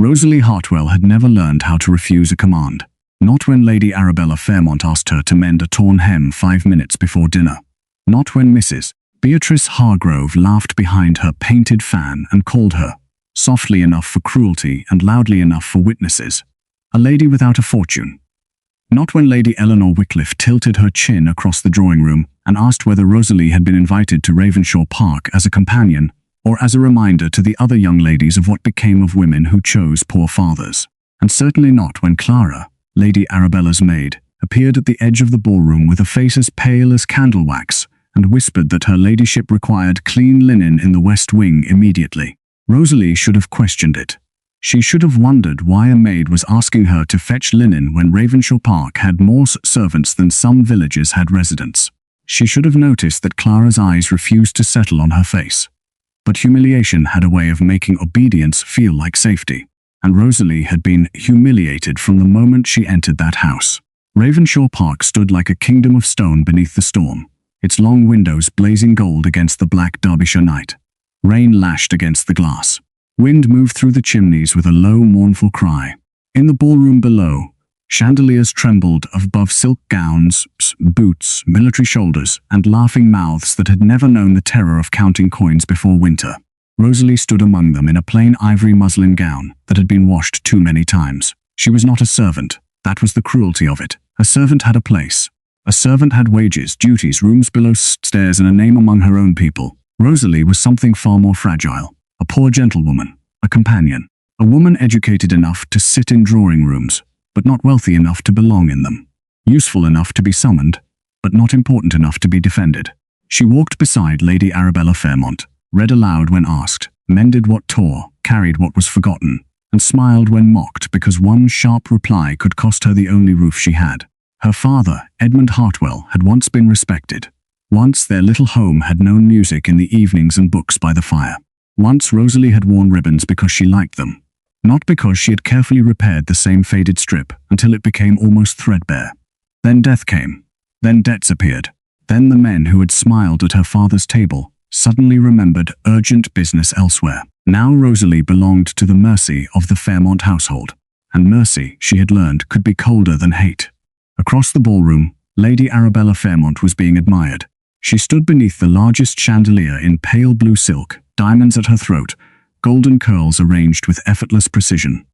Rosalie Hartwell had never learned how to refuse a command. Not when Lady Arabella Fairmont asked her to mend a torn hem 5 minutes before dinner. Not when Mrs. Beatrice Hargrove laughed behind her painted fan and called her, softly enough for cruelty and loudly enough for witnesses, a lady without a fortune. Not when Lady Eleanor Wycliffe tilted her chin across the drawing room and asked whether Rosalie had been invited to Ravenshaw Park as a companion or as a reminder to the other young ladies of what became of women who chose poor fathers. And certainly not when Clara, Lady Arabella's maid, appeared at the edge of the ballroom with a face as pale as candle wax and whispered that her ladyship required clean linen in the west wing immediately. Rosalie should have questioned it. She should have wondered why a maid was asking her to fetch linen when Ravenshaw Park had more servants than some villages had residents. She should have noticed that Clara's eyes refused to settle on her face. But humiliation had a way of making obedience feel like safety, and Rosalie had been humiliated from the moment she entered that house. Ravenshaw Park stood like a kingdom of stone beneath the storm, its long windows blazing gold against the black Derbyshire night. Rain lashed against the glass. Wind moved through the chimneys with a low, mournful cry. In the ballroom below, chandeliers trembled above silk gowns, boots, military shoulders, and laughing mouths that had never known the terror of counting coins before winter. Rosalie stood among them in a plain ivory muslin gown that had been washed too many times. She was not a servant. That was the cruelty of it. A servant had a place. A servant had wages, duties, rooms below stairs, and a name among her own people. Rosalie was something far more fragile. A poor gentlewoman, a companion, a woman educated enough to sit in drawing rooms, but not wealthy enough to belong in them, useful enough to be summoned, but not important enough to be defended. She walked beside Lady Arabella Fairmont, read aloud when asked, mended what tore, carried what was forgotten, and smiled when mocked because one sharp reply could cost her the only roof she had. Her father, Edmund Hartwell, had once been respected. Once their little home had known music in the evenings and books by the fire. Once Rosalie had worn ribbons because she liked them, not because she had carefully repaired the same faded strip until it became almost threadbare. Then death came. Then debts appeared. Then the men who had smiled at her father's table suddenly remembered urgent business elsewhere. Now Rosalie belonged to the mercy of the Fairmont household, and mercy, she had learned, could be colder than hate. Across the ballroom, Lady Arabella Fairmont was being admired. She stood beneath the largest chandelier in pale blue silk, diamonds at her throat, golden curls arranged with effortless precision.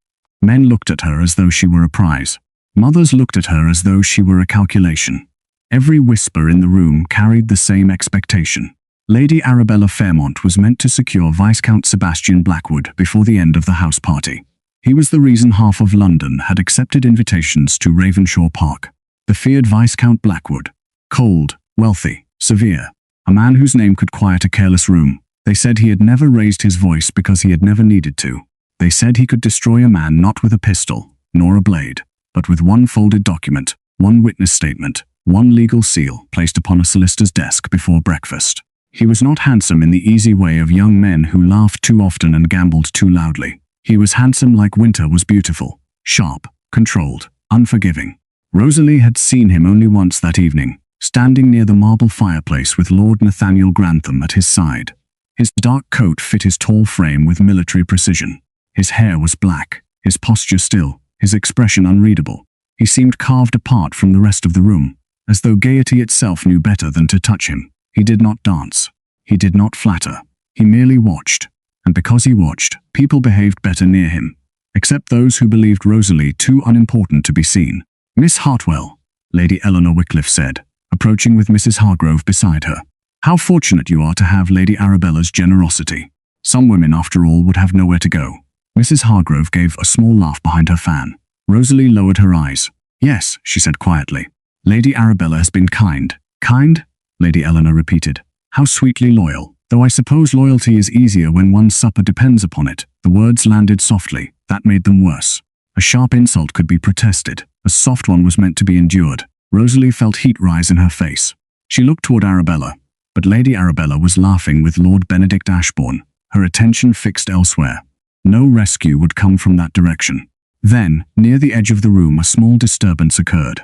Men looked at her as though she were a prize. Mothers looked at her as though she were a calculation. Every whisper in the room carried the same expectation. Lady Arabella Fairmont was meant to secure Viscount Sebastian Blackwood before the end of the house party. He was the reason half of London had accepted invitations to Ravenshaw Park. The feared Viscount Blackwood. Cold, wealthy, severe. A man whose name could quiet a careless room. They said he had never raised his voice because he had never needed to. They said he could destroy a man not with a pistol, nor a blade, but with one folded document, one witness statement, one legal seal placed upon a solicitor's desk before breakfast. He was not handsome in the easy way of young men who laughed too often and gambled too loudly. He was handsome like winter was beautiful, sharp, controlled, unforgiving. Rosalie had seen him only once that evening, standing near the marble fireplace with Lord Nathaniel Grantham at his side. His dark coat fit his tall frame with military precision. His hair was black, his posture still, his expression unreadable. He seemed carved apart from the rest of the room, as though gaiety itself knew better than to touch him. He did not dance. He did not flatter. He merely watched. And because he watched, people behaved better near him, except those who believed Rosalie too unimportant to be seen. "Miss Hartwell," Lady Eleanor Wycliffe said, approaching with Mrs. Hargrove beside her. "How fortunate you are to have Lady Arabella's generosity. Some women, after all, would have nowhere to go." Mrs. Hargrove gave a small laugh behind her fan. Rosalie lowered her eyes. "Yes," she said quietly. "Lady Arabella has been kind." "Kind?" Lady Eleanor repeated. "How sweetly loyal. Though I suppose loyalty is easier when one's supper depends upon it." The words landed softly. That made them worse. A sharp insult could be protested. A soft one was meant to be endured. Rosalie felt heat rise in her face. She looked toward Arabella, but Lady Arabella was laughing with Lord Benedict Ashbourne, her attention fixed elsewhere. No rescue would come from that direction. Then, near the edge of the room, a small disturbance occurred.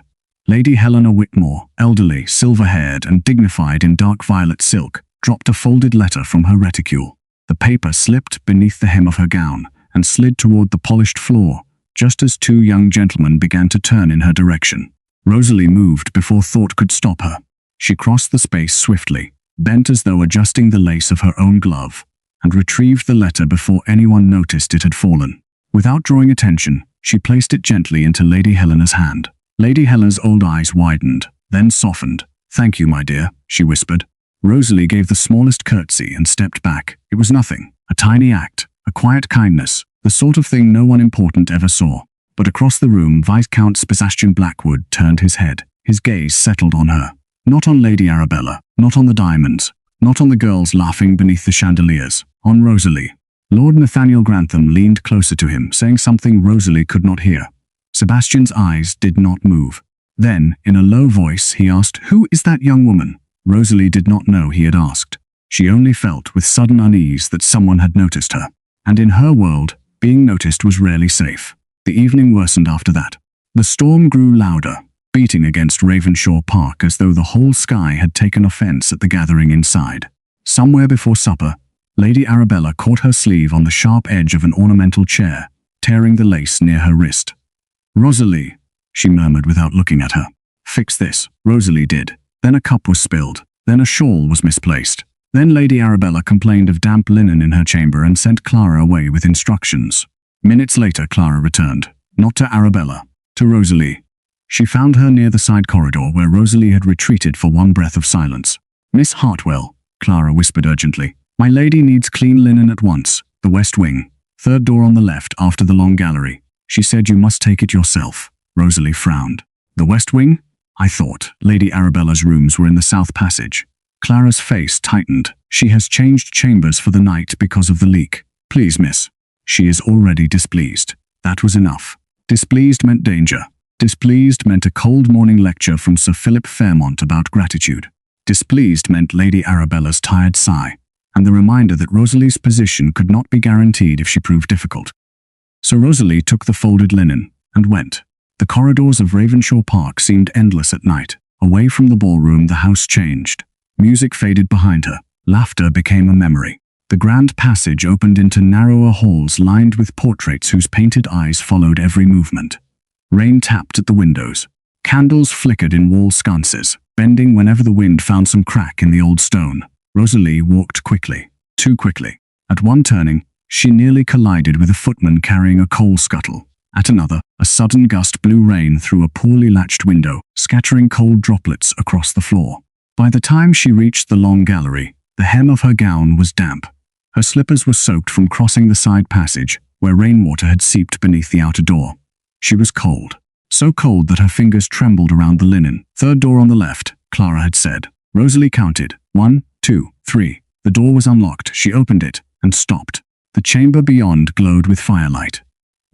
Lady Helena Whitmore, elderly, silver-haired, and dignified in dark violet silk, dropped a folded letter from her reticule. The paper slipped beneath the hem of her gown, and slid toward the polished floor, just as two young gentlemen began to turn in her direction. Rosalie moved before thought could stop her. She crossed the space swiftly, bent as though adjusting the lace of her own glove, and retrieved the letter before anyone noticed it had fallen. Without drawing attention, she placed it gently into Lady Helena's hand. Lady Helena's old eyes widened, then softened. "Thank you, my dear," she whispered. Rosalie gave the smallest curtsy and stepped back. It was nothing, a tiny act, a quiet kindness, the sort of thing no one important ever saw. But across the room, Viscount Sebastian Blackwood turned his head. His gaze settled on her. Not on Lady Arabella, not on the diamonds, not on the girls laughing beneath the chandeliers, on Rosalie. Lord Nathaniel Grantham leaned closer to him, saying something Rosalie could not hear. Sebastian's eyes did not move. Then, in a low voice, he asked, "Who is that young woman?" Rosalie did not know he had asked. She only felt with sudden unease that someone had noticed her. And in her world, being noticed was rarely safe. The evening worsened after that. The storm grew louder, beating against Ravenshaw Park as though the whole sky had taken offense at the gathering inside. Somewhere before supper, Lady Arabella caught her sleeve on the sharp edge of an ornamental chair, tearing the lace near her wrist. "Rosalie," she murmured without looking at her. "Fix this." Rosalie did. Then a cup was spilled. Then a shawl was misplaced. Then Lady Arabella complained of damp linen in her chamber and sent Clara away with instructions. Minutes later, Clara returned. Not to Arabella, to Rosalie. She found her near the side corridor where Rosalie had retreated for one breath of silence. "Miss Hartwell," Clara whispered urgently. "My lady needs clean linen at once. The west wing. Third door on the left after the long gallery. She said you must take it yourself." Rosalie frowned. "The west wing?" "I thought Lady Arabella's rooms were in the south passage." Clara's face tightened. "She has changed chambers for the night because of the leak. Please, miss." "She is already displeased." That was enough. Displeased meant danger. Displeased meant a cold morning lecture from Sir Philip Fairmont about gratitude. Displeased meant Lady Arabella's tired sigh, and the reminder that Rosalie's position could not be guaranteed if she proved difficult. So Rosalie took the folded linen and went. The corridors of Ravenshaw Park seemed endless at night. Away from the ballroom, the house changed. Music faded behind her. Laughter became a memory. The grand passage opened into narrower halls lined with portraits whose painted eyes followed every movement. Rain tapped at the windows. Candles flickered in wall sconces, bending whenever the wind found some crack in the old stone. Rosalie walked quickly, too quickly. At one turning, she nearly collided with a footman carrying a coal scuttle. At another, a sudden gust blew rain through a poorly latched window, scattering cold droplets across the floor. By the time she reached the long gallery, the hem of her gown was damp. Her slippers were soaked from crossing the side passage, where rainwater had seeped beneath the outer door. She was cold. So cold that her fingers trembled around the linen. "Third door on the left," Clara had said. Rosalie counted. 1, 2, 3. The door was unlocked. She opened it and stopped. The chamber beyond glowed with firelight.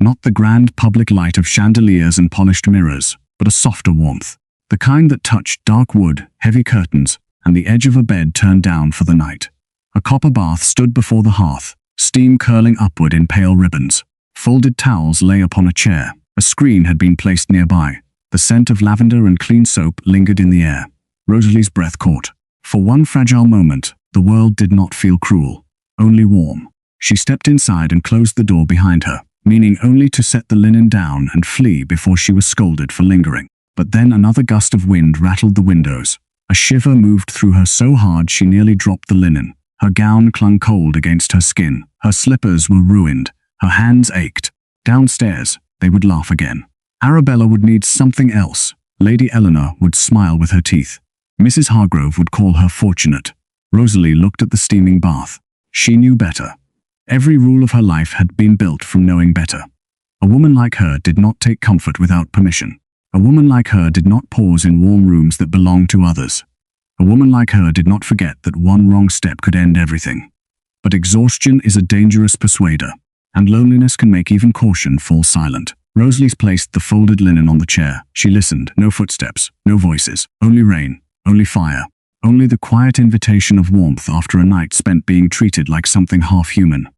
Not the grand public light of chandeliers and polished mirrors, but a softer warmth. The kind that touched dark wood, heavy curtains, and the edge of a bed turned down for the night. A copper bath stood before the hearth, steam curling upward in pale ribbons. Folded towels lay upon a chair. A screen had been placed nearby. The scent of lavender and clean soap lingered in the air. Rosalie's breath caught. For one fragile moment, the world did not feel cruel, only warm. She stepped inside and closed the door behind her, meaning only to set the linen down and flee before she was scolded for lingering. But then another gust of wind rattled the windows. A shiver moved through her so hard she nearly dropped the linen. Her gown clung cold against her skin. Her slippers were ruined. Her hands ached. Downstairs, they would laugh again. Arabella would need something else. Lady Eleanor would smile with her teeth. Mrs. Hargrove would call her fortunate. Rosalie looked at the steaming bath. She knew better. Every rule of her life had been built from knowing better. A woman like her did not take comfort without permission. A woman like her did not pause in warm rooms that belonged to others. A woman like her did not forget that one wrong step could end everything. But exhaustion is a dangerous persuader, and loneliness can make even caution fall silent. Rosalie placed the folded linen on the chair. She listened. No footsteps, no voices, only rain, only fire, only the quiet invitation of warmth after a night spent being treated like something half-human.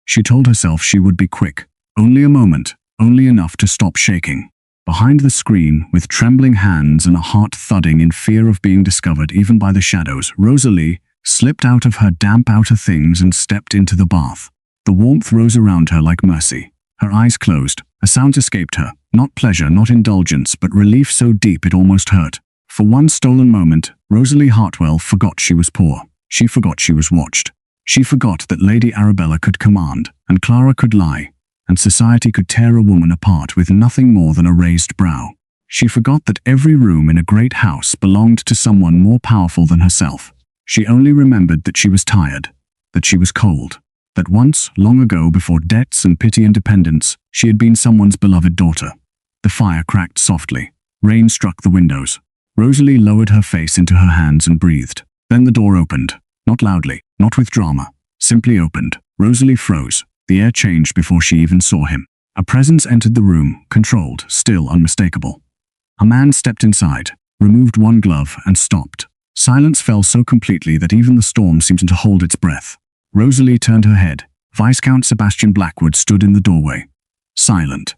She told herself she would be quick. Only a moment, only enough to stop shaking. Behind the screen, with trembling hands and a heart thudding in fear of being discovered even by the shadows, Rosalie slipped out of her damp outer things and stepped into the bath. The warmth rose around her like mercy. Her eyes closed. A sound escaped her. Not pleasure, not indulgence, but relief so deep it almost hurt. For one stolen moment, Rosalie Hartwell forgot she was poor. She forgot she was watched. She forgot that Lady Arabella could command, and Clara could lie, and society could tear a woman apart with nothing more than a raised brow. She forgot that every room in a great house belonged to someone more powerful than herself. She only remembered that she was tired, that she was cold, that once, long ago, before debts and pity and dependence, she had been someone's beloved daughter. The fire cracked softly. Rain struck the windows. Rosalie lowered her face into her hands and breathed. Then the door opened. Not loudly, not with drama. Simply opened. Rosalie froze. The air changed before she even saw him. A presence entered the room, controlled, still unmistakable. A man stepped inside, removed one glove, and stopped. Silence fell so completely that even the storm seemed to hold its breath. Rosalie turned her head. Viscount Sebastian Blackwood stood in the doorway. Silent.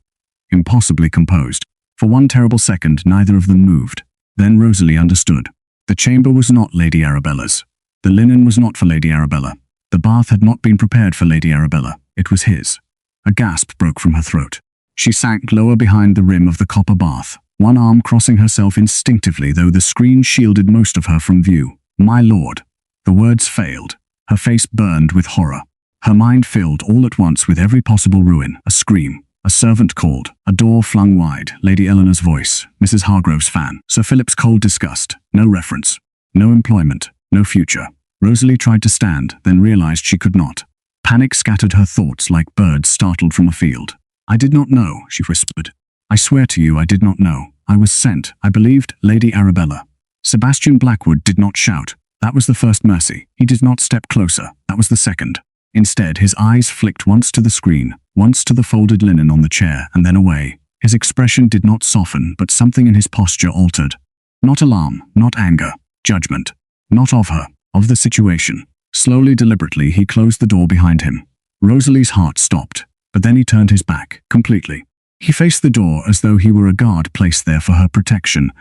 Impossibly composed. For one terrible second, neither of them moved. Then Rosalie understood. The chamber was not Lady Arabella's. The linen was not for Lady Arabella. The bath had not been prepared for Lady Arabella. It was his. A gasp broke from her throat. She sank lower behind the rim of the copper bath, one arm crossing herself instinctively, though the screen shielded most of her from view. My lord. The words failed. Her face burned with horror. Her mind filled all at once with every possible ruin. A scream. A servant called. A door flung wide. Lady Eleanor's voice. Mrs. Hargrove's fan. Sir Philip's cold disgust. No reference. No employment. No future. Rosalie tried to stand, then realized she could not. Panic scattered her thoughts like birds startled from a field. I did not know, she whispered. I swear to you I did not know. I was sent. I believed Lady Arabella. Sebastian Blackwood did not shout. That was the first mercy. He did not step closer. That was the second. Instead, his eyes flicked once to the screen, once to the folded linen on the chair, and then away. His expression did not soften, but something in his posture altered. Not alarm, not anger, judgment. Not of her, of the situation. Slowly, deliberately, he closed the door behind him. Rosalie's heart stopped, but then he turned his back, completely. He faced the door as though he were a guard placed there for her protection,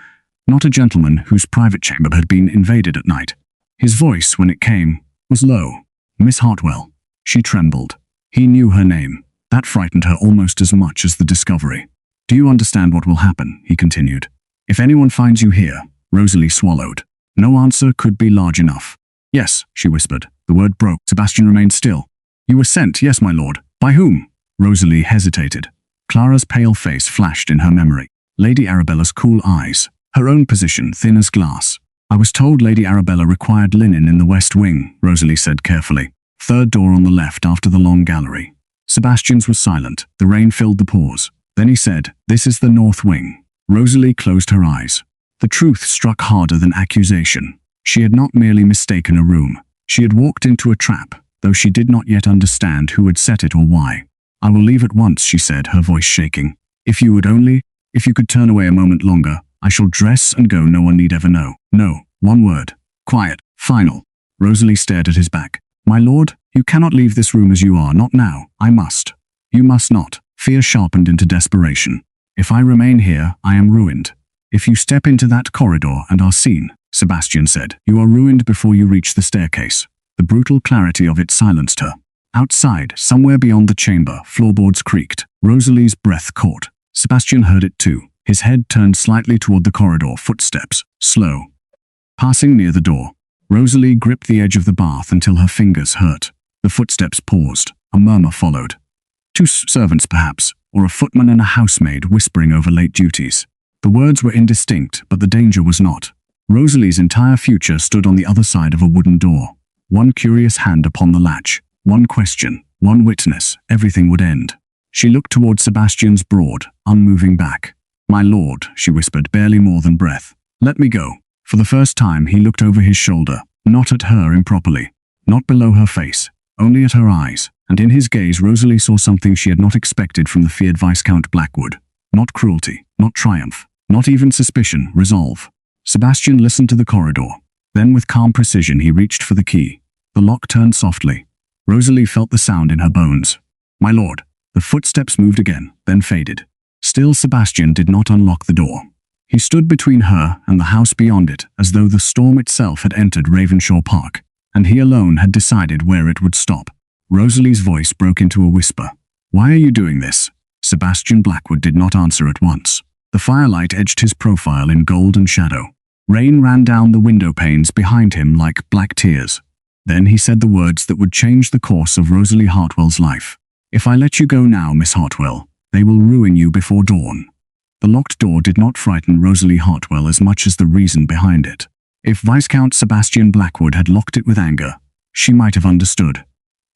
not a gentleman whose private chamber had been invaded at night. His voice, when it came, was low. Miss Hartwell. She trembled. He knew her name. That frightened her almost as much as the discovery. Do you understand what will happen? He continued. If anyone finds you here, Rosalie swallowed. No answer could be large enough. Yes, she whispered. The word broke. Sebastian remained still. You were sent, yes, my lord. By whom? Rosalie hesitated. Clara's pale face flashed in her memory. Lady Arabella's cool eyes. Her own position, thin as glass. I was told Lady Arabella required linen in the west wing, Rosalie said carefully. Third door on the left after the long gallery. Sebastian's was silent. The rain filled the pause. Then he said, This is the north wing. Rosalie closed her eyes. The truth struck harder than accusation. She had not merely mistaken a room. She had walked into a trap, though she did not yet understand who had set it or why. I will leave at once, she said, her voice shaking. If you could turn away a moment longer, I shall dress and go. No one need ever know. No, one word. Quiet. Final. Rosalie stared at his back. My lord, you cannot leave this room as you are, not now. I must. You must not. Fear sharpened into desperation. If I remain here, I am ruined. If you step into that corridor and are seen, Sebastian said, you are ruined before you reach the staircase. The brutal clarity of it silenced her. Outside, somewhere beyond the chamber, floorboards creaked. Rosalie's breath caught. Sebastian heard it too. His head turned slightly toward the corridor, footsteps, slow. Passing near the door, Rosalie gripped the edge of the bath until her fingers hurt. The footsteps paused. A murmur followed. Two servants, perhaps, or a footman and a housemaid whispering over late duties. The words were indistinct, but the danger was not. Rosalie's entire future stood on the other side of a wooden door. One curious hand upon the latch. One question. One witness. Everything would end. She looked toward Sebastian's broad, unmoving back. My lord, she whispered, barely more than breath. Let me go. For the first time, he looked over his shoulder, not at her improperly, not below her face, only at her eyes, and in his gaze Rosalie saw something she had not expected from the feared Viscount Blackwood. Not cruelty, not triumph, not even suspicion, resolve. Sebastian listened to the corridor. Then with calm precision he reached for the key. The lock turned softly. Rosalie felt the sound in her bones. My lord. The footsteps moved again, then faded. Still Sebastian did not unlock the door. He stood between her and the house beyond it, as though the storm itself had entered Ravenshaw Park, and he alone had decided where it would stop. Rosalie's voice broke into a whisper. "Why are you doing this?" Sebastian Blackwood did not answer at once. The firelight edged his profile in golden shadow. Rain ran down the window panes behind him like black tears. Then he said the words that would change the course of Rosalie Hartwell's life. "If I let you go now, Miss Hartwell, they will ruin you before dawn." The locked door did not frighten Rosalie Hartwell as much as the reason behind it. If Viscount Sebastian Blackwood had locked it with anger, she might have understood.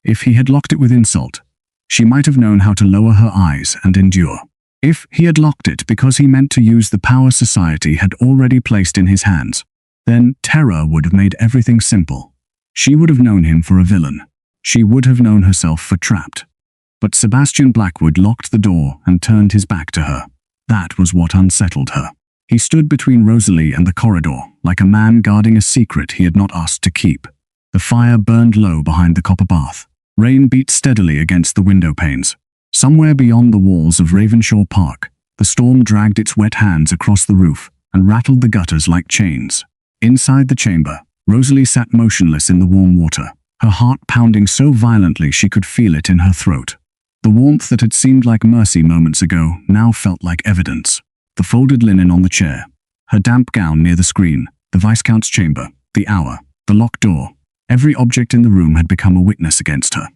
If he had locked it with insult, she might have known how to lower her eyes and endure. If he had locked it because he meant to use the power society had already placed in his hands, then terror would have made everything simple. She would have known him for a villain. She would have known herself for trapped. But Sebastian Blackwood locked the door and turned his back to her. That was what unsettled her. He stood between Rosalie and the corridor, like a man guarding a secret he had not asked to keep. The fire burned low behind the copper bath. Rain beat steadily against the window panes. Somewhere beyond the walls of Ravenshaw Park, the storm dragged its wet hands across the roof and rattled the gutters like chains. Inside the chamber, Rosalie sat motionless in the warm water, her heart pounding so violently she could feel it in her throat. The warmth that had seemed like mercy moments ago now felt like evidence. The folded linen on the chair, her damp gown near the screen, the Viscount's chamber, the hour, the locked door. Every object in the room had become a witness against her.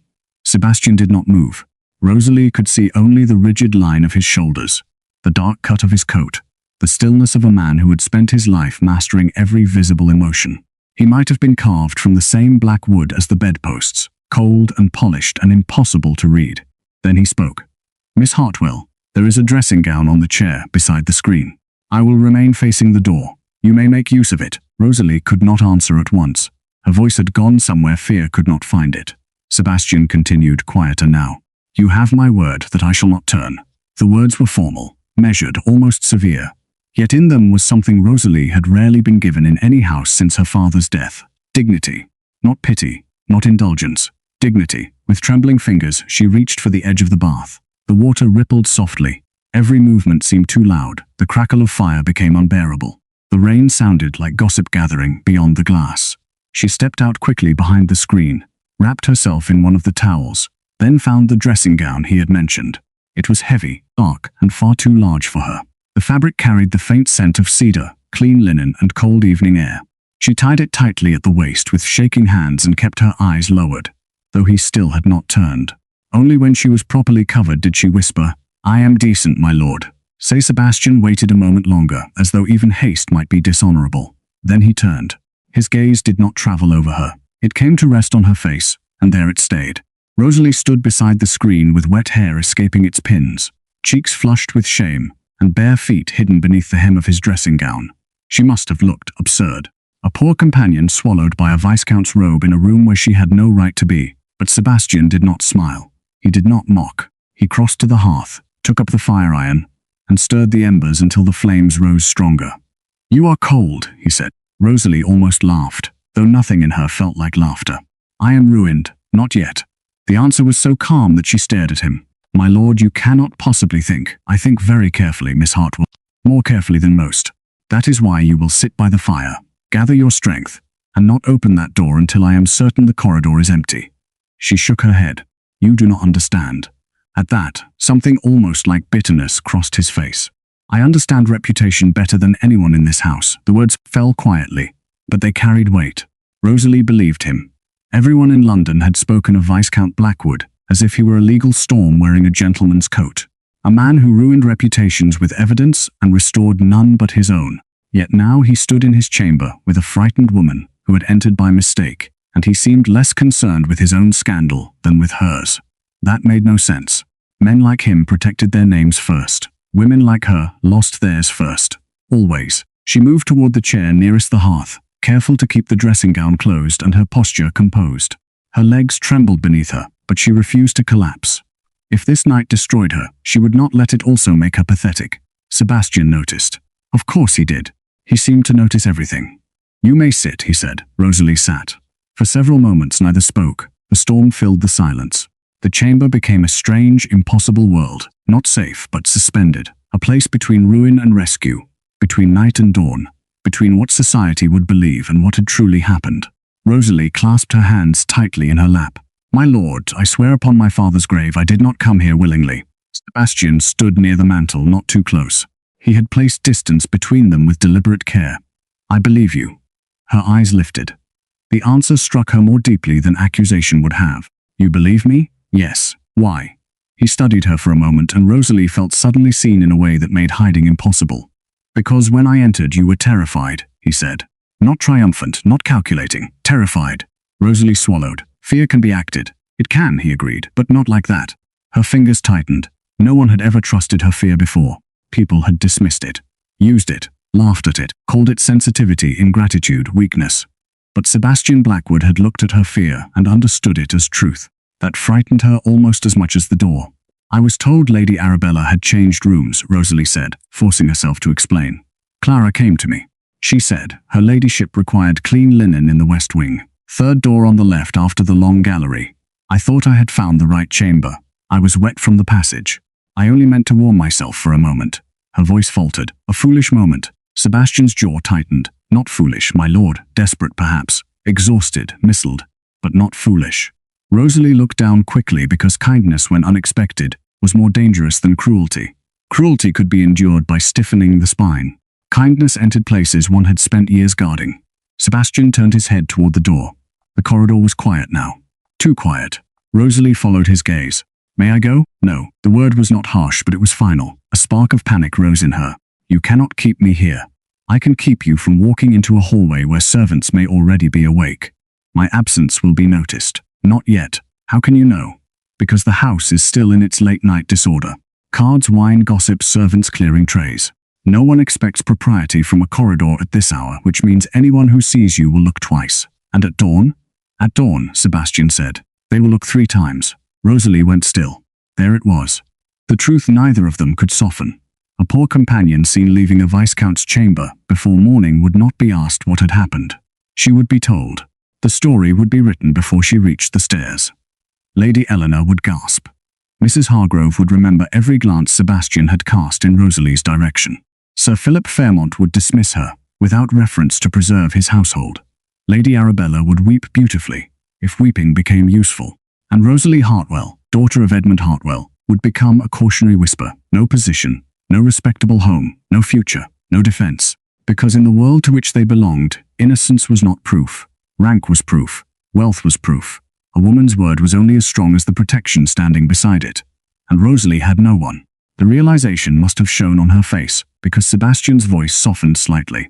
Sebastian did not move. Rosalie could see only the rigid line of his shoulders, the dark cut of his coat, the stillness of a man who had spent his life mastering every visible emotion. He might have been carved from the same black wood as the bedposts, cold and polished and impossible to read. Then he spoke. "Miss Hartwell, there is a dressing gown on the chair beside the screen. I will remain facing the door. You may make use of it." Rosalie could not answer at once. Her voice had gone somewhere fear could not find it. Sebastian continued, quieter now. "You have my word that I shall not turn." The words were formal, measured, almost severe. Yet in them was something Rosalie had rarely been given in any house since her father's death. Dignity. Not pity, not indulgence. Dignity. With trembling fingers, she reached for the edge of the bath. The water rippled softly. Every movement seemed too loud. The crackle of fire became unbearable. The rain sounded like gossip gathering beyond the glass. She stepped out quickly behind the screen, wrapped herself in one of the towels, then found the dressing gown he had mentioned. It was heavy, dark, and far too large for her. The fabric carried the faint scent of cedar, clean linen, and cold evening air. She tied it tightly at the waist with shaking hands and kept her eyes lowered, though he still had not turned. Only when she was properly covered did she whisper, "I am decent, my lord." Sebastian waited a moment longer, as though even haste might be dishonorable. Then he turned. His gaze did not travel over her. It came to rest on her face, and there it stayed. Rosalie stood beside the screen with wet hair escaping its pins, cheeks flushed with shame, and bare feet hidden beneath the hem of his dressing gown. She must have looked absurd. A poor companion swallowed by a viscount's robe in a room where she had no right to be. But Sebastian did not smile. He did not mock. He crossed to the hearth, took up the fire iron, and stirred the embers until the flames rose stronger. "You are cold," he said. Rosalie almost laughed, though nothing in her felt like laughter. "I am ruined, not yet." The answer was so calm that she stared at him. "My lord, you cannot possibly think." "I think very carefully, Miss Hartwell, more carefully than most. That is why you will sit by the fire, gather your strength, and not open that door until I am certain the corridor is empty." She shook her head. "You do not understand." At that, something almost like bitterness crossed his face. "I understand reputation better than anyone in this house." The words fell quietly, but they carried weight. Rosalie believed him. Everyone in London had spoken of Viscount Blackwood as if he were a legal storm wearing a gentleman's coat. A man who ruined reputations with evidence and restored none but his own. Yet now he stood in his chamber with a frightened woman who had entered by mistake, and he seemed less concerned with his own scandal than with hers. That made no sense. Men like him protected their names first. Women like her lost theirs first. Always. She moved toward the chair nearest the hearth, careful to keep the dressing gown closed and her posture composed. Her legs trembled beneath her, but she refused to collapse. If this night destroyed her, she would not let it also make her pathetic. Sebastian noticed. Of course he did. He seemed to notice everything. "You may sit," he said. Rosalie sat. For several moments neither spoke. The storm filled the silence. The chamber became a strange, impossible world, not safe but suspended, a place between ruin and rescue, between night and dawn, between what society would believe and what had truly happened. Rosalie clasped her hands tightly in her lap. My lord, I swear upon my father's grave I did not come here willingly. Sebastian stood near the mantel, not too close. He had placed distance between them with deliberate care. I believe you. Her eyes lifted. The answer struck her more deeply than accusation would have. You believe me? Yes. Why? He studied her for a moment, and Rosalie felt suddenly seen in a way that made hiding impossible. Because when I entered you were terrified, he said. Not triumphant, not calculating, terrified. Rosalie swallowed. Fear can be acted. It can, he agreed, but not like that. Her fingers tightened. No one had ever trusted her fear before. People had dismissed it, used it, laughed at it, called it sensitivity, ingratitude, weakness. But Sebastian Blackwood had looked at her fear and understood it as truth. That frightened her almost as much as the door. I was told Lady Arabella had changed rooms, Rosalie said, forcing herself to explain. Clara came to me. She said her ladyship required clean linen in the west wing. Third door on the left after the long gallery. I thought I had found the right chamber. I was wet from the passage. I only meant to warm myself for a moment. Her voice faltered. A foolish moment. Sebastian's jaw tightened. Not foolish, my lord. Desperate, perhaps. Exhausted, mistled. But not foolish. Rosalie looked down quickly because kindness, when unexpected, was more dangerous than cruelty. Cruelty could be endured by stiffening the spine. Kindness entered places one had spent years guarding. Sebastian turned his head toward the door. The corridor was quiet now. Too quiet. Rosalie followed his gaze. May I go? No. The word was not harsh, but it was final. A spark of panic rose in her. You cannot keep me here. I can keep you from walking into a hallway where servants may already be awake. My absence will be noticed. Not yet. How can you know? Because the house is still in its late-night disorder. Cards, wine, gossip, servants clearing trays. No one expects propriety from a corridor at this hour, which means anyone who sees you will look twice. And at dawn? At dawn, Sebastian said. They will look 3 times. Rosalie went still. There it was. The truth neither of them could soften. A poor companion seen leaving a Viscount's chamber before morning would not be asked what had happened. She would be told. The story would be written before she reached the stairs. Lady Eleanor would gasp. Mrs. Hargrove would remember every glance Sebastian had cast in Rosalie's direction. Sir Philip Fairmont would dismiss her, without reference, to preserve his household. Lady Arabella would weep beautifully, if weeping became useful. And Rosalie Hartwell, daughter of Edmund Hartwell, would become a cautionary whisper. No position, no respectable home, no future, no defense. Because in the world to which they belonged, innocence was not proof. Rank was proof. Wealth was proof. A woman's word was only as strong as the protection standing beside it. And Rosalie had no one. The realization must have shown on her face, because Sebastian's voice softened slightly.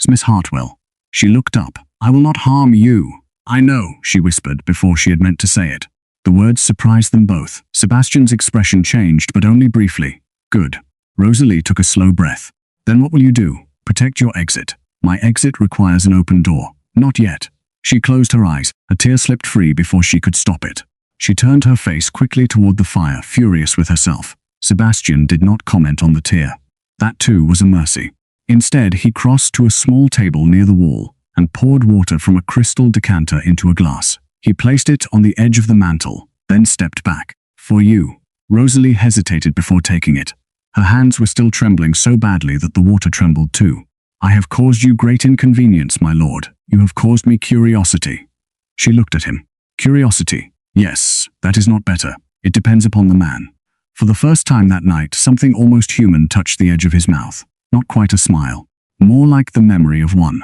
Miss Hartwell. She looked up. I will not harm you. I know, she whispered before she had meant to say it. The words surprised them both. Sebastian's expression changed, but only briefly. Good. Rosalie took a slow breath. Then what will you do? Protect your exit. My exit requires an open door. Not yet. She closed her eyes. A tear slipped free before she could stop it. She turned her face quickly toward the fire, furious with herself. Sebastian did not comment on the tear. That too was a mercy. Instead, he crossed to a small table near the wall and poured water from a crystal decanter into a glass. He placed it on the edge of the mantel, then stepped back. For you. Rosalie hesitated before taking it. Her hands were still trembling so badly that the water trembled too. I have caused you great inconvenience, my lord. You have caused me curiosity. She looked at him. Curiosity. Yes, that is not better. It depends upon the man. For the first time that night, something almost human touched the edge of his mouth. Not quite a smile. More like the memory of one.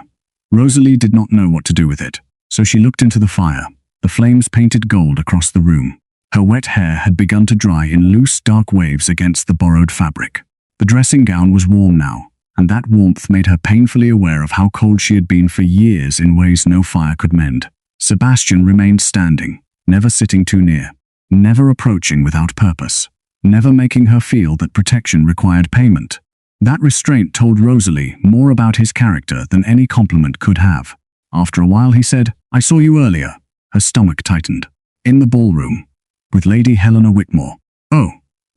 Rosalie did not know what to do with it, so she looked into the fire. The flames painted gold across the room. Her wet hair had begun to dry in loose, dark waves against the borrowed fabric. The dressing gown was warm now, and that warmth made her painfully aware of how cold she had been for years in ways no fire could mend. Sebastian remained standing, never sitting too near, never approaching without purpose, never making her feel that protection required payment. That restraint told Rosalie more about his character than any compliment could have. After a while he said, I saw you earlier. Her stomach tightened. In the ballroom. With Lady Helena Whitmore. Oh.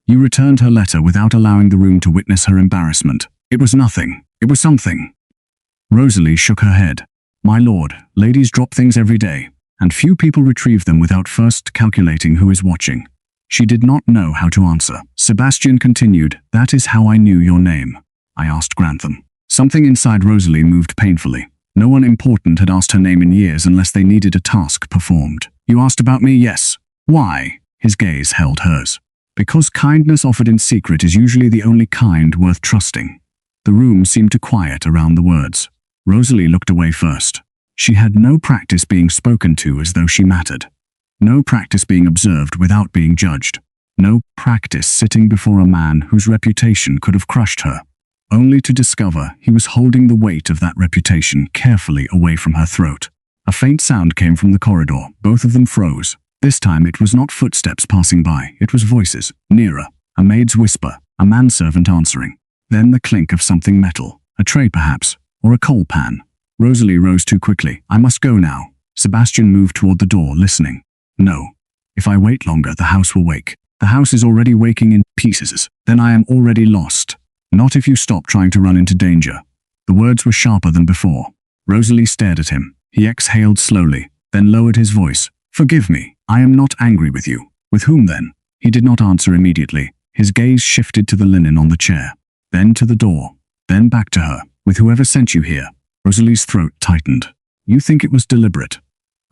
You returned her letter without allowing the room to witness her embarrassment. It was nothing. It was something. Rosalie shook her head. My lord, ladies drop things every day, and few people retrieve them without first calculating who is watching. She did not know how to answer. Sebastian continued, That is how I knew your name. I asked Grantham. Something inside Rosalie moved painfully. No one important had asked her name in years unless they needed a task performed. You asked about me? Yes. Why? His gaze held hers. Because kindness offered in secret is usually the only kind worth trusting. The room seemed to quiet around the words. Rosalie looked away first. She had no practice being spoken to as though she mattered. No practice being observed without being judged. No practice sitting before a man whose reputation could have crushed her, only to discover he was holding the weight of that reputation carefully away from her throat. A faint sound came from the corridor. Both of them froze. This time it was not footsteps passing by, it was voices, nearer, a maid's whisper, a manservant answering. Then the clink of something metal, a tray perhaps, or a coal pan. Rosalie rose too quickly. I must go now. Sebastian moved toward the door, listening. No. If I wait longer, the house will wake. The house is already waking in pieces. Then I am already lost. Not if you stop trying to run into danger. The words were sharper than before. Rosalie stared at him. He exhaled slowly, then lowered his voice. Forgive me. I am not angry with you. With whom then? He did not answer immediately. His gaze shifted to the linen on the chair, then to the door, then back to her. With whoever sent you here. Rosalie's throat tightened. You think it was deliberate?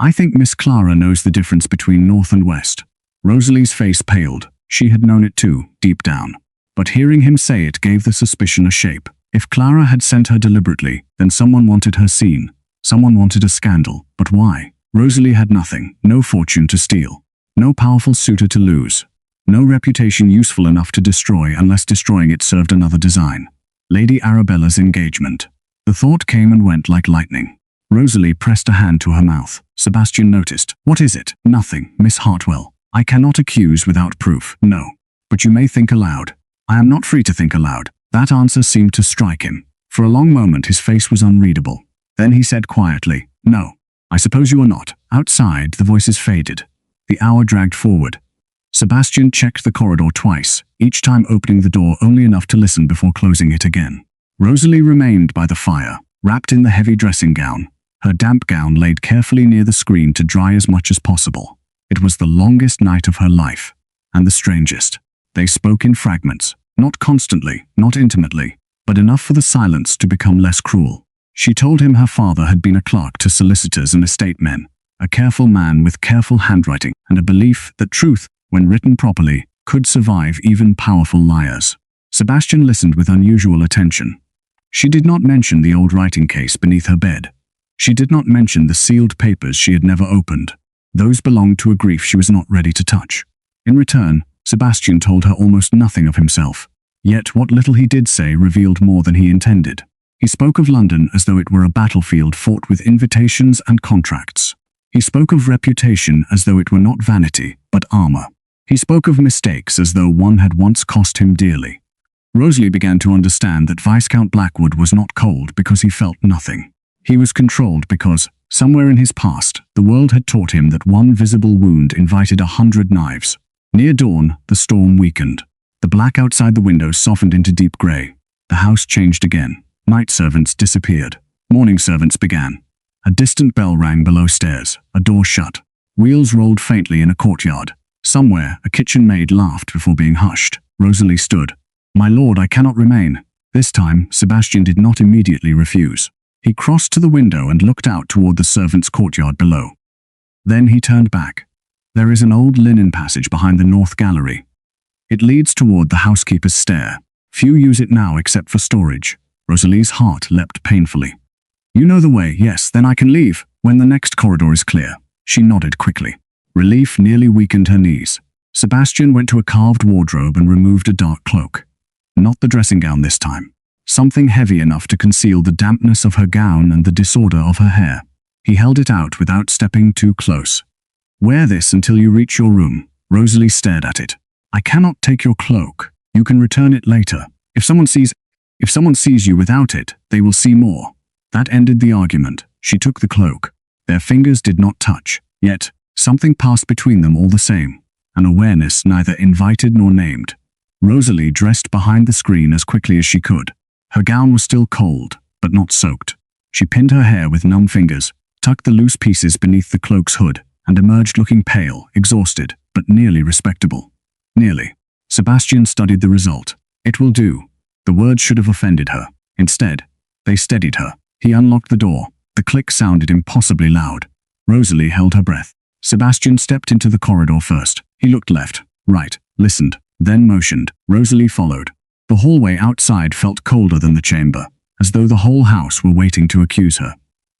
I think Miss Clara knows the difference between north and west. Rosalie's face paled. She had known it too, deep down. But hearing him say it gave the suspicion a shape. If Clara had sent her deliberately, then someone wanted her seen. Someone wanted a scandal. But why? Rosalie had nothing, no fortune to steal, no powerful suitor to lose, no reputation useful enough to destroy unless destroying it served another design. Lady Arabella's engagement. The thought came and went like lightning. Rosalie pressed a hand to her mouth. Sebastian noticed. What is it? Nothing, Miss Hartwell. I cannot accuse without proof. No. But you may think aloud. I am not free to think aloud. That answer seemed to strike him. For a long moment his face was unreadable. Then he said quietly, No. I suppose you are not. Outside, the voices faded. The hour dragged forward. Sebastian checked the corridor twice, each time opening the door only enough to listen before closing it again. Rosalie remained by the fire, wrapped in the heavy dressing gown, her damp gown laid carefully near the screen to dry as much as possible. It was the longest night of her life, and the strangest. They spoke in fragments, not constantly, not intimately, but enough for the silence to become less cruel. She told him her father had been a clerk to solicitors and estate men, a careful man with careful handwriting, and a belief that truth, when written properly, could survive even powerful liars. Sebastian listened with unusual attention. She did not mention the old writing case beneath her bed. She did not mention the sealed papers she had never opened. Those belonged to a grief she was not ready to touch. In return, Sebastian told her almost nothing of himself. Yet what little he did say revealed more than he intended. He spoke of London as though it were a battlefield fought with invitations and contracts. He spoke of reputation as though it were not vanity, but armor. He spoke of mistakes as though one had once cost him dearly. Rosalie began to understand that Viscount Blackwood was not cold because he felt nothing. He was controlled because, somewhere in his past, the world had taught him that one visible wound invited 100 knives. Near dawn, the storm weakened. The black outside the windows softened into deep grey. The house changed again. Night servants disappeared. Morning servants began. A distant bell rang below stairs. A door shut. Wheels rolled faintly in a courtyard. Somewhere, a kitchen maid laughed before being hushed. Rosalie stood. My lord, I cannot remain. This time, Sebastian did not immediately refuse. He crossed to the window and looked out toward the servants' courtyard below. Then he turned back. There is an old linen passage behind the north gallery. It leads toward the housekeeper's stair. Few use it now except for storage. Rosalie's heart leapt painfully. You know the way, yes, then I can leave, when the next corridor is clear. She nodded quickly. Relief nearly weakened her knees. Sebastian went to a carved wardrobe and removed a dark cloak. Not the dressing gown this time. Something heavy enough to conceal the dampness of her gown and the disorder of her hair. He held it out without stepping too close. Wear this until you reach your room. Rosalie stared at it. I cannot take your cloak. You can return it later. If someone sees you without it, they will see more. That ended the argument. She took the cloak. Their fingers did not touch. Yet, something passed between them all the same. An awareness neither invited nor named. Rosalie dressed behind the screen as quickly as she could. Her gown was still cold, but not soaked. She pinned her hair with numb fingers, tucked the loose pieces beneath the cloak's hood, and emerged looking pale, exhausted, but nearly respectable. Nearly. Sebastian studied the result. It will do. The words should have offended her. Instead, they steadied her. He unlocked the door. The click sounded impossibly loud. Rosalie held her breath. Sebastian stepped into the corridor first. He looked left, right, listened, then motioned. Rosalie followed. The hallway outside felt colder than the chamber, as though the whole house were waiting to accuse her.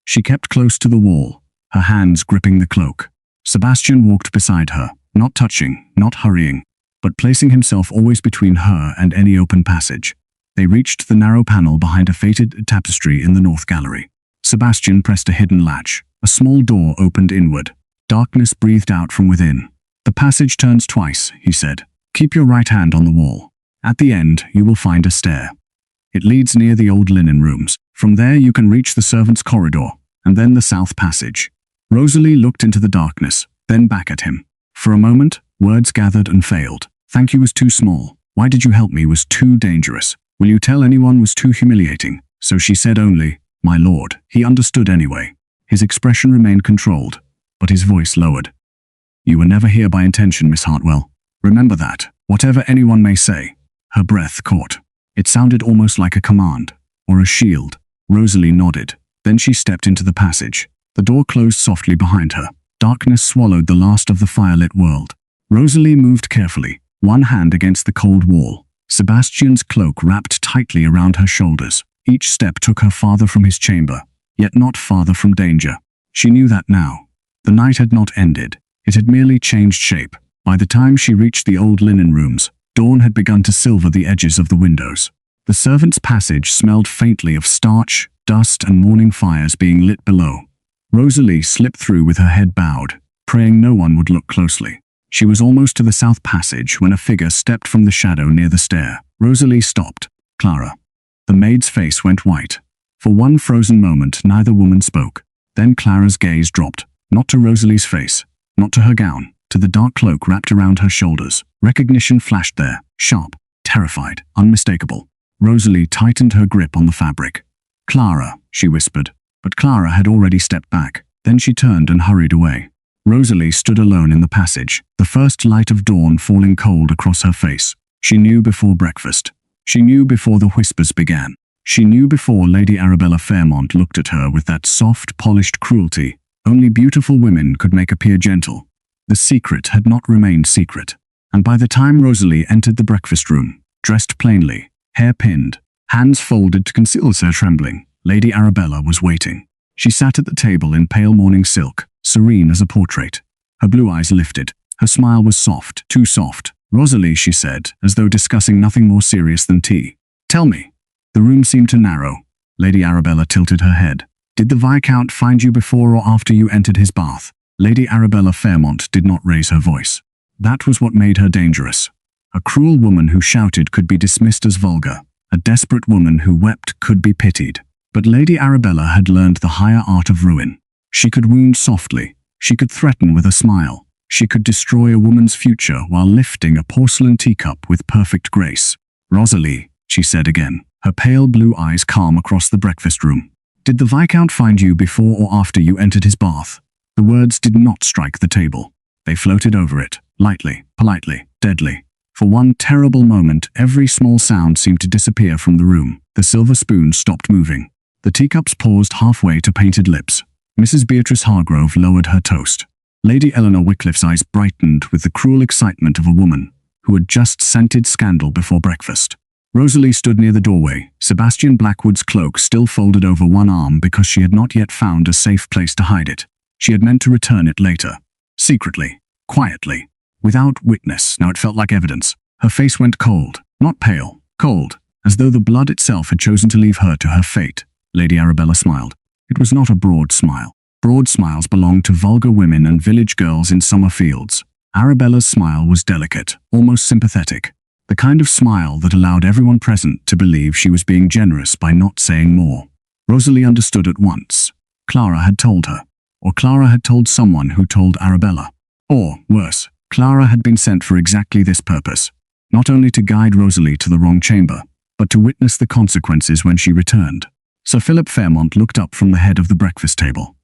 She kept close to the wall, her hands gripping the cloak. Sebastian walked beside her, not touching, not hurrying, but placing himself always between her and any open passage. They reached the narrow panel behind a faded tapestry in the north gallery. Sebastian pressed a hidden latch. A small door opened inward. Darkness breathed out from within. "The passage turns twice," he said. "Keep your right hand on the wall. At the end, you will find a stair. It leads near the old linen rooms. From there you can reach the servants' corridor, and then the south passage." Rosalie looked into the darkness, then back at him. For a moment, words gathered and failed. "Thank you was too small. Why did you help me was too dangerous. Will you tell anyone was too humiliating?" So she said only, "My lord." He understood anyway. His expression remained controlled, but his voice lowered. "You were never here by intention, Miss Hartwell. Remember that, whatever anyone may say." Her breath caught. It sounded almost like a command, or a shield. Rosalie nodded. Then she stepped into the passage. The door closed softly behind her. Darkness swallowed the last of the firelit world. Rosalie moved carefully, one hand against the cold wall. Sebastian's cloak wrapped tightly around her shoulders. Each step took her farther from his chamber, yet not farther from danger. She knew that now. The night had not ended. It had merely changed shape. By the time she reached the old linen rooms, dawn had begun to silver the edges of the windows. The servants' passage smelled faintly of starch, dust, and morning fires being lit below. Rosalie slipped through with her head bowed, praying no one would look closely. She was almost to the south passage when a figure stepped from the shadow near the stair. Rosalie stopped. "Clara." The maid's face went white. For one frozen moment, neither woman spoke. Then Clara's gaze dropped, not to Rosalie's face, not to her gown, to the dark cloak wrapped around her shoulders. Recognition flashed there, sharp, terrified, unmistakable. Rosalie tightened her grip on the fabric. "Clara," she whispered, but Clara had already stepped back. Then she turned and hurried away. Rosalie stood alone in the passage, the first light of dawn falling cold across her face. She knew before breakfast. She knew before the whispers began. She knew before Lady Arabella Fairmont looked at her with that soft, polished cruelty only beautiful women could make appear gentle. The secret had not remained secret. And by the time Rosalie entered the breakfast room, dressed plainly, hair pinned, hands folded to conceal her trembling, Lady Arabella was waiting. She sat at the table in pale morning silk, serene as a portrait. Her blue eyes lifted. Her smile was soft, too soft. "Rosalie," she said, as though discussing nothing more serious than tea. "Tell me." The room seemed to narrow. Lady Arabella tilted her head. "Did the Viscount find you before or after you entered his bath?" Lady Arabella Fairmont did not raise her voice. That was what made her dangerous. A cruel woman who shouted could be dismissed as vulgar. A desperate woman who wept could be pitied. But Lady Arabella had learned the higher art of ruin. She could wound softly. She could threaten with a smile. She could destroy a woman's future while lifting a porcelain teacup with perfect grace. "Rosalie," she said again, her pale blue eyes calm across the breakfast room. "Did the Viscount find you before or after you entered his bath?" The words did not strike the table. They floated over it, lightly, politely, deadly. For one terrible moment, every small sound seemed to disappear from the room. The silver spoon stopped moving. The teacups paused halfway to painted lips. Mrs. Beatrice Hargrove lowered her toast. Lady Eleanor Wycliffe's eyes brightened with the cruel excitement of a woman who had just scented scandal before breakfast. Rosalie stood near the doorway, Sebastian Blackwood's cloak still folded over one arm because she had not yet found a safe place to hide it. She had meant to return it later. Secretly, quietly, without witness. Now it felt like evidence. Her face went cold, not pale, cold, as though the blood itself had chosen to leave her to her fate. Lady Arabella smiled. It was not a broad smile. Broad smiles belonged to vulgar women and village girls in summer fields. Arabella's smile was delicate, almost sympathetic. The kind of smile that allowed everyone present to believe she was being generous by not saying more. Rosalie understood at once. Clara had told her. Or Clara had told someone who told Arabella. Or, worse, Clara had been sent for exactly this purpose. Not only to guide Rosalie to the wrong chamber, but to witness the consequences when she returned. Sir Philip Fairmont looked up from the head of the breakfast table.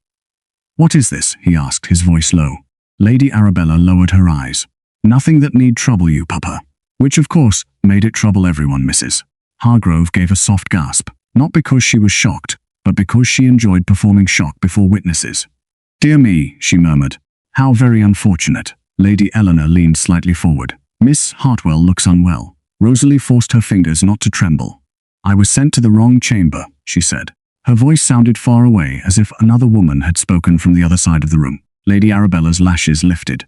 "What is this?" he asked, his voice low. Lady Arabella lowered her eyes. "Nothing that need trouble you, Papa." Which, of course, made it trouble everyone, Mrs. Hargrove gave a soft gasp, not because she was shocked, but because she enjoyed performing shock before witnesses. "Dear me," she murmured. How very unfortunate. Lady Eleanor leaned slightly forward. Miss Hartwell looks unwell. Rosalie forced her fingers not to tremble. I was sent to the wrong chamber, she said. Her voice sounded far away, as if another woman had spoken from the other side of the room. Lady Arabella's lashes lifted.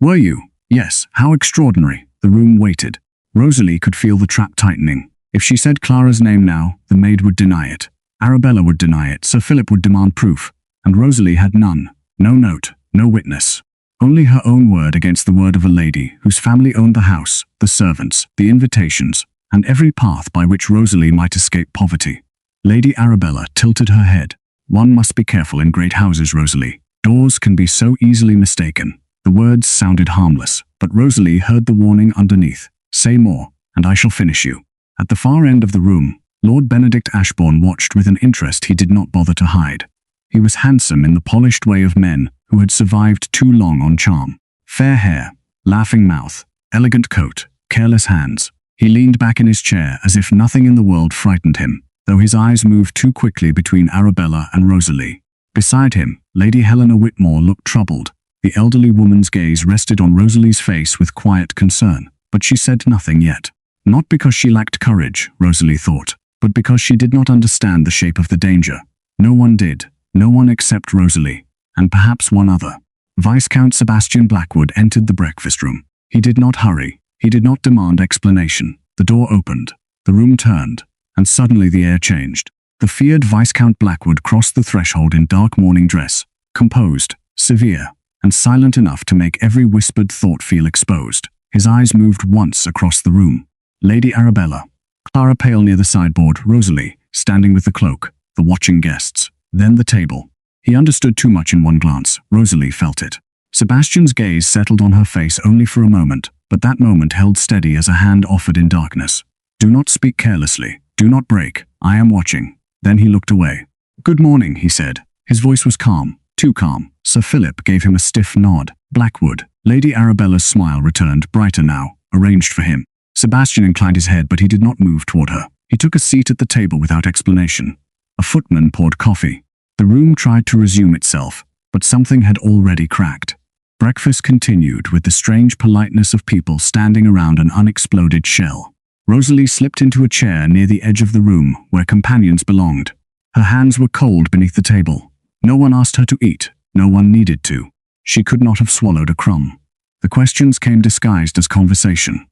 Were you? Yes, how extraordinary. The room waited. Rosalie could feel the trap tightening. If she said Clara's name now, the maid would deny it. Arabella would deny it, Sir Philip would demand proof. And Rosalie had none. No note, no witness. Only her own word against the word of a lady whose family owned the house, the servants, the invitations, and every path by which Rosalie might escape poverty. Lady Arabella tilted her head. One must be careful in great houses, Rosalie. Doors can be so easily mistaken. The words sounded harmless, but Rosalie heard the warning underneath. Say more, and I shall finish you. At the far end of the room, Lord Benedict Ashbourne watched with an interest he did not bother to hide. He was handsome in the polished way of men who had survived too long on charm. Fair hair, laughing mouth, elegant coat, careless hands. He leaned back in his chair as if nothing in the world frightened him, though his eyes moved too quickly between Arabella and Rosalie. Beside him, Lady Helena Whitmore looked troubled. The elderly woman's gaze rested on Rosalie's face with quiet concern, but she said nothing yet. Not because she lacked courage, Rosalie thought, but because she did not understand the shape of the danger. No one did, no one except Rosalie, and perhaps one other. Viscount Sebastian Blackwood entered the breakfast room. He did not hurry, he did not demand explanation. The door opened, the room turned, and suddenly the air changed. The feared Viscount Blackwood crossed the threshold in dark morning dress, composed, severe, and silent enough to make every whispered thought feel exposed. His eyes moved once across the room. Lady Arabella, Clara pale near the sideboard, Rosalie, standing with the cloak, the watching guests, then the table. He understood too much in one glance. Rosalie felt it. Sebastian's gaze settled on her face only for a moment, but that moment held steady as a hand offered in darkness. Do not speak carelessly. Do not break. I am watching. Then he looked away. Good morning, he said. His voice was calm, too calm. Sir Philip gave him a stiff nod. Blackwood. Lady Arabella's smile returned, brighter now, arranged for him. Sebastian inclined his head, but he did not move toward her. He took a seat at the table without explanation. A footman poured coffee. The room tried to resume itself, but something had already cracked. Breakfast continued with the strange politeness of people standing around an unexploded shell. Rosalie slipped into a chair near the edge of the room where companions belonged. Her hands were cold beneath the table. No one asked her to eat. No one needed to. She could not have swallowed a crumb. The questions came disguised as conversation.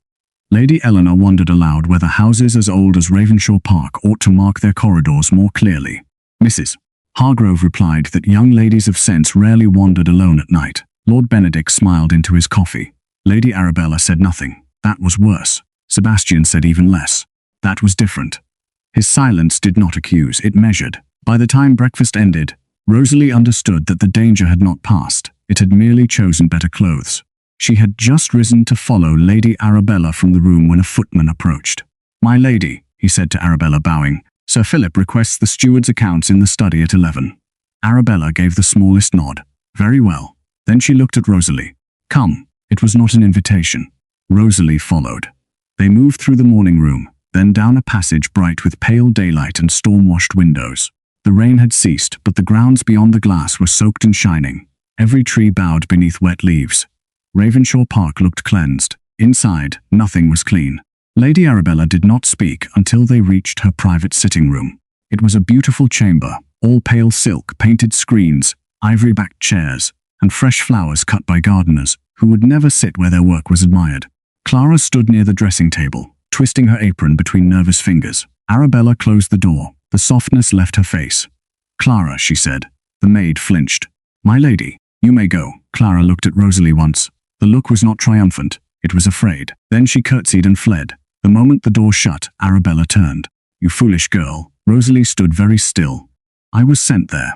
Lady Eleanor wondered aloud whether houses as old as Ravenshaw Park ought to mark their corridors more clearly. Mrs. Hargrove replied that young ladies of sense rarely wandered alone at night. Lord Benedict smiled into his coffee. Lady Arabella said nothing. That was worse. Sebastian said even less. That was different. His silence did not accuse, it measured. By the time breakfast ended, Rosalie understood that the danger had not passed. It had merely chosen better clothes. She had just risen to follow Lady Arabella from the room when a footman approached. My lady, he said to Arabella, bowing, Sir Philip requests the steward's accounts in the study at 11. Arabella gave the smallest nod. Very well. Then she looked at Rosalie. Come. It was not an invitation. Rosalie followed. They moved through the morning room, then down a passage bright with pale daylight and storm-washed windows. The rain had ceased, but the grounds beyond the glass were soaked and shining. Every tree bowed beneath wet leaves. Ravenshaw Park looked cleansed. Inside, nothing was clean. Lady Arabella did not speak until they reached her private sitting room. It was a beautiful chamber, all pale silk, painted screens, ivory-backed chairs, and fresh flowers cut by gardeners, who would never sit where their work was admired. Clara stood near the dressing table, twisting her apron between nervous fingers. Arabella closed the door. The softness left her face. Clara, she said. The maid flinched. My lady, you may go. Clara looked at Rosalie once. The look was not triumphant. It was afraid. Then she curtsied and fled. The moment the door shut, Arabella turned. You foolish girl. Rosalie stood very still. I was sent there.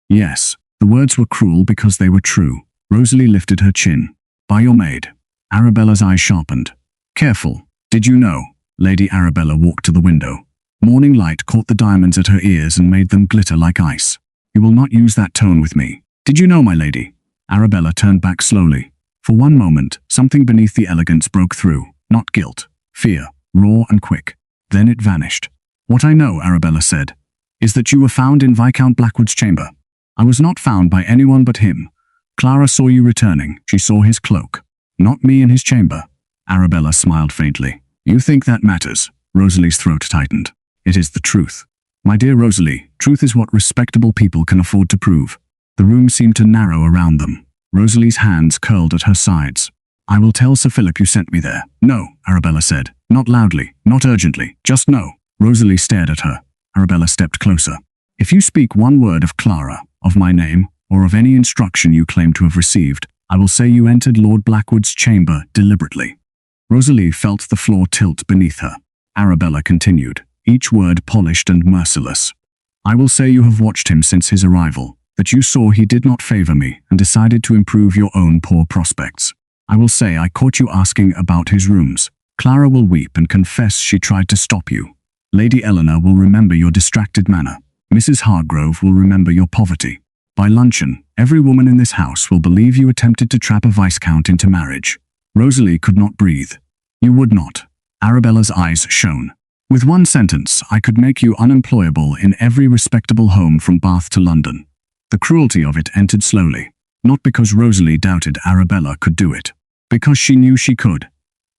Yes. The words were cruel because they were true. Rosalie lifted her chin. By your maid. Arabella's eyes sharpened. Careful. Did you know? Lady Arabella walked to the window. Morning light caught the diamonds at her ears and made them glitter like ice. You will not use that tone with me. Did you know, my lady? Arabella turned back slowly. For one moment, something beneath the elegance broke through. Not guilt. Fear. Raw and quick. Then it vanished. What I know, Arabella said, is that you were found in Viscount Blackwood's chamber. I was not found by anyone but him. Clara saw you returning. She saw his cloak. Not me in his chamber. Arabella smiled faintly. You think that matters? Rosalie's throat tightened. It is the truth. My dear Rosalie, truth is what respectable people can afford to prove. The room seemed to narrow around them. Rosalie's hands curled at her sides. I will tell Sir Philip you sent me there. No, Arabella said. Not loudly, not urgently, just no. Rosalie stared at her. Arabella stepped closer. If you speak one word of Clara, of my name, or of any instruction you claim to have received, I will say you entered Lord Blackwood's chamber deliberately. Rosalie felt the floor tilt beneath her. Arabella continued, each word polished and merciless. I will say you have watched him since his arrival, that you saw he did not favor me and decided to improve your own poor prospects. I will say I caught you asking about his rooms. Clara will weep and confess she tried to stop you. Lady Eleanor will remember your distracted manner. Mrs. Hargrove will remember your poverty. By luncheon, every woman in this house will believe you attempted to trap a viscount into marriage. Rosalie could not breathe. You would not. Arabella's eyes shone. With one sentence, I could make you unemployable in every respectable home from Bath to London. The cruelty of it entered slowly, not because Rosalie doubted Arabella could do it, because she knew she could.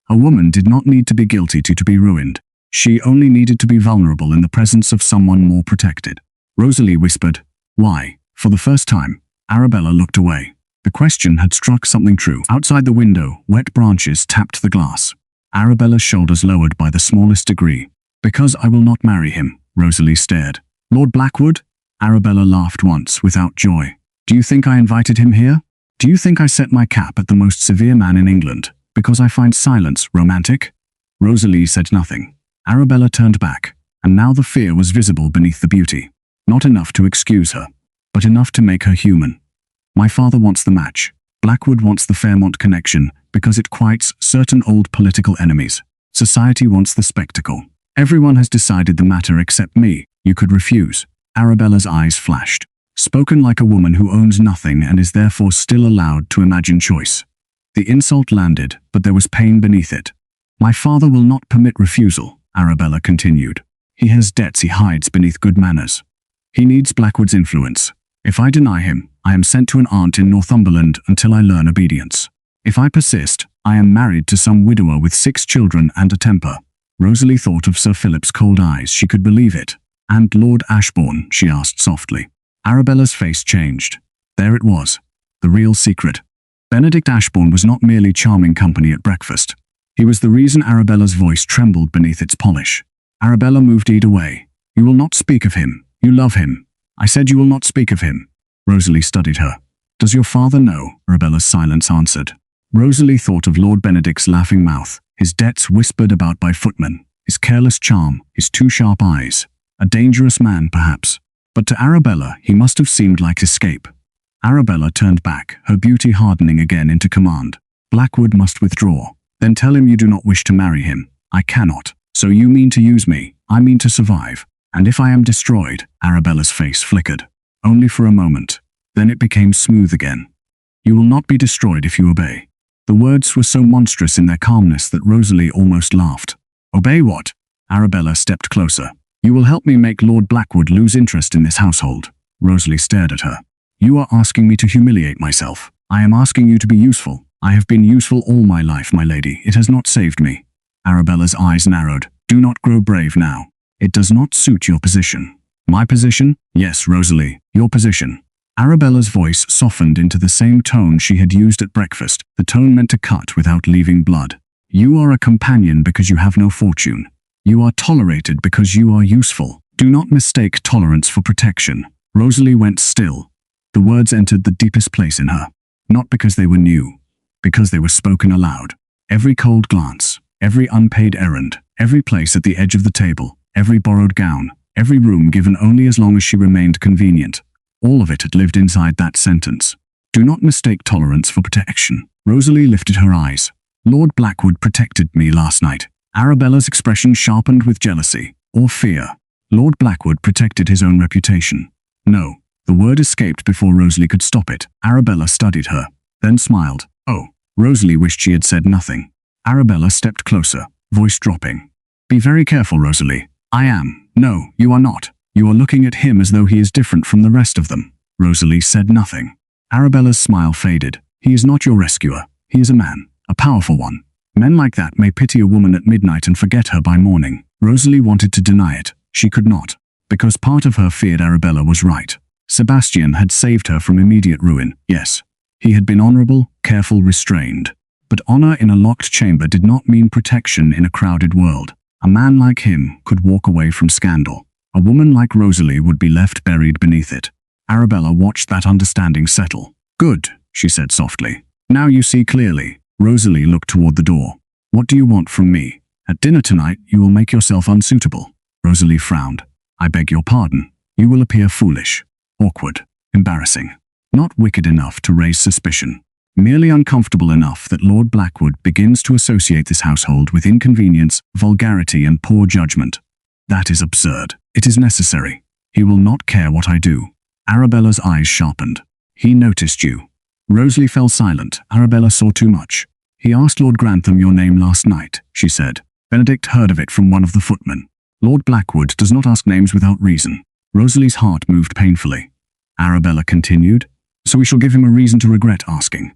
A woman did not need to be guilty to be ruined. She only needed to be vulnerable in the presence of someone more protected. Rosalie whispered, why? For the first time, Arabella looked away. The question had struck something true. Outside the window, wet branches tapped the glass. Arabella's shoulders lowered by the smallest degree. Because I will not marry him, Rosalie stared. Lord Blackwood? Arabella laughed once, without joy. Do you think I invited him here? Do you think I set my cap at the most severe man in England, because I find silence romantic? Rosalie said nothing. Arabella turned back, and now the fear was visible beneath the beauty. Not enough to excuse her, but enough to make her human. My father wants the match. Blackwood wants the Fairmont connection, because it quiets certain old political enemies. Society wants the spectacle. Everyone has decided the matter except me. You could refuse. Arabella's eyes flashed. Spoken like a woman who owns nothing and is therefore still allowed to imagine choice. The insult landed, but there was pain beneath it. My father will not permit refusal, Arabella continued. He has debts he hides beneath good manners. He needs Blackwood's influence. If I deny him, I am sent to an aunt in Northumberland until I learn obedience. If I persist, I am married to some widower with 6 children and a temper. Rosalie thought of Sir Philip's cold eyes. She could believe it. And Lord Ashbourne, she asked softly. Arabella's face changed. There it was. The real secret. Benedict Ashbourne was not merely charming company at breakfast. He was the reason Arabella's voice trembled beneath its polish. Arabella moved away. You will not speak of him. You love him. I said you will not speak of him. Rosalie studied her. Does your father know? Arabella's silence answered. Rosalie thought of Lord Benedict's laughing mouth, his debts whispered about by footmen, his careless charm, his too sharp eyes. A dangerous man, perhaps. But to Arabella, he must have seemed like escape. Arabella turned back, her beauty hardening again into command. Blackwood must withdraw. Then tell him you do not wish to marry him. I cannot. So you mean to use me. I mean to survive. And if I am destroyed, Arabella's face flickered. Only for a moment. Then it became smooth again. You will not be destroyed if you obey. The words were so monstrous in their calmness that Rosalie almost laughed. Obey what? Arabella stepped closer. You will help me make Lord Blackwood lose interest in this household. Rosalie stared at her. You are asking me to humiliate myself. I am asking you to be useful. I have been useful all my life, my lady. It has not saved me. Arabella's eyes narrowed. Do not grow brave now. It does not suit your position. My position? Yes, Rosalie, your position. Arabella's voice softened into the same tone she had used at breakfast, the tone meant to cut without leaving blood. You are a companion because you have no fortune. You are tolerated because you are useful. Do not mistake tolerance for protection. Rosalie went still. The words entered the deepest place in her. Not because they were new, because they were spoken aloud. Every cold glance, every unpaid errand, every place at the edge of the table, every borrowed gown, every room given only as long as she remained convenient. All of it had lived inside that sentence. Do not mistake tolerance for protection. Rosalie lifted her eyes. Lord Blackwood protected me last night. Arabella's expression sharpened with jealousy, or fear. Lord Blackwood protected his own reputation. No. The word escaped before Rosalie could stop it. Arabella studied her, then smiled. Oh. Rosalie wished she had said nothing. Arabella stepped closer, voice dropping. Be very careful, Rosalie. I am. No, you are not. You are looking at him as though he is different from the rest of them. Rosalie said nothing. Arabella's smile faded. He is not your rescuer. He is a man, a powerful one. Men like that may pity a woman at midnight and forget her by morning. Rosalie wanted to deny it. She could not, because part of her feared Arabella was right. Sebastian had saved her from immediate ruin, yes. He had been honorable, careful, restrained. But honor in a locked chamber did not mean protection in a crowded world. A man like him could walk away from scandal. A woman like Rosalie would be left buried beneath it. Arabella watched that understanding settle. Good, she said softly. Now you see clearly. Rosalie looked toward the door. What do you want from me? At dinner tonight, you will make yourself unsuitable. Rosalie frowned. I beg your pardon. You will appear foolish, awkward, embarrassing. Not wicked enough to raise suspicion. Merely uncomfortable enough that Lord Blackwood begins to associate this household with inconvenience, vulgarity, and poor judgment. That is absurd. It is necessary. He will not care what I do. Arabella's eyes sharpened. He noticed you. Rosalie fell silent. Arabella saw too much. He asked Lord Grantham your name last night, she said. Benedict heard of it from one of the footmen. Lord Blackwood does not ask names without reason. Rosalie's heart moved painfully. Arabella continued. So we shall give him a reason to regret asking.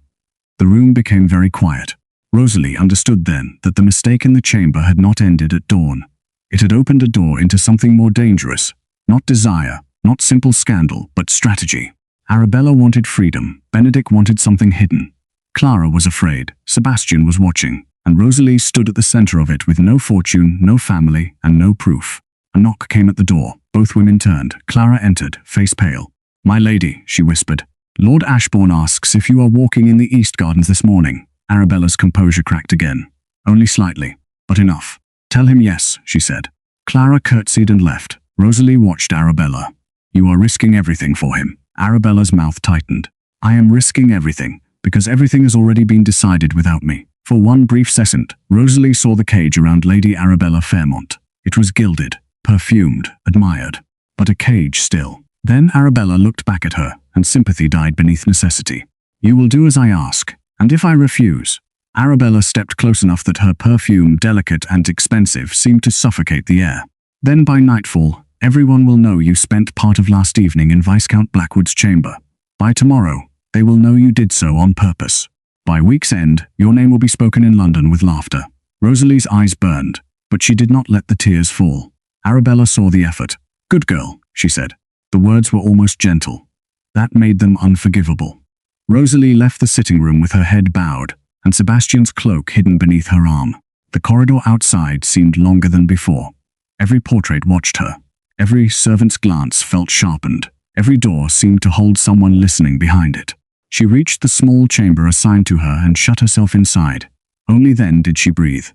The room became very quiet. Rosalie understood then that the mistake in the chamber had not ended at dawn. It had opened a door into something more dangerous. Not desire, not simple scandal, but strategy. Arabella wanted freedom. Benedict wanted something hidden. Clara was afraid. Sebastian was watching. And Rosalie stood at the center of it with no fortune, no family, and no proof. A knock came at the door. Both women turned. Clara entered, face pale. My lady, she whispered. Lord Ashbourne asks if you are walking in the East Gardens this morning. Arabella's composure cracked again. Only slightly, but enough. Tell him yes, she said. Clara curtsied and left. Rosalie watched Arabella. You are risking everything for him. Arabella's mouth tightened. I am risking everything, because everything has already been decided without me. For one brief second, Rosalie saw the cage around Lady Arabella Fairmont. It was gilded, perfumed, admired, but a cage still. Then Arabella looked back at her, and sympathy died beneath necessity. You will do as I ask, and if I refuse? Arabella stepped close enough that her perfume, delicate and expensive, seemed to suffocate the air. Then by nightfall, everyone will know you spent part of last evening in Viscount Blackwood's chamber. By tomorrow, they will know you did so on purpose. By week's end, your name will be spoken in London with laughter. Rosalie's eyes burned, but she did not let the tears fall. Arabella saw the effort. Good girl, she said. The words were almost gentle. That made them unforgivable. Rosalie left the sitting room with her head bowed, and Sebastian's cloak hidden beneath her arm. The corridor outside seemed longer than before. Every portrait watched her. Every servant's glance felt sharpened. Every door seemed to hold someone listening behind it. She reached the small chamber assigned to her and shut herself inside. Only then did she breathe.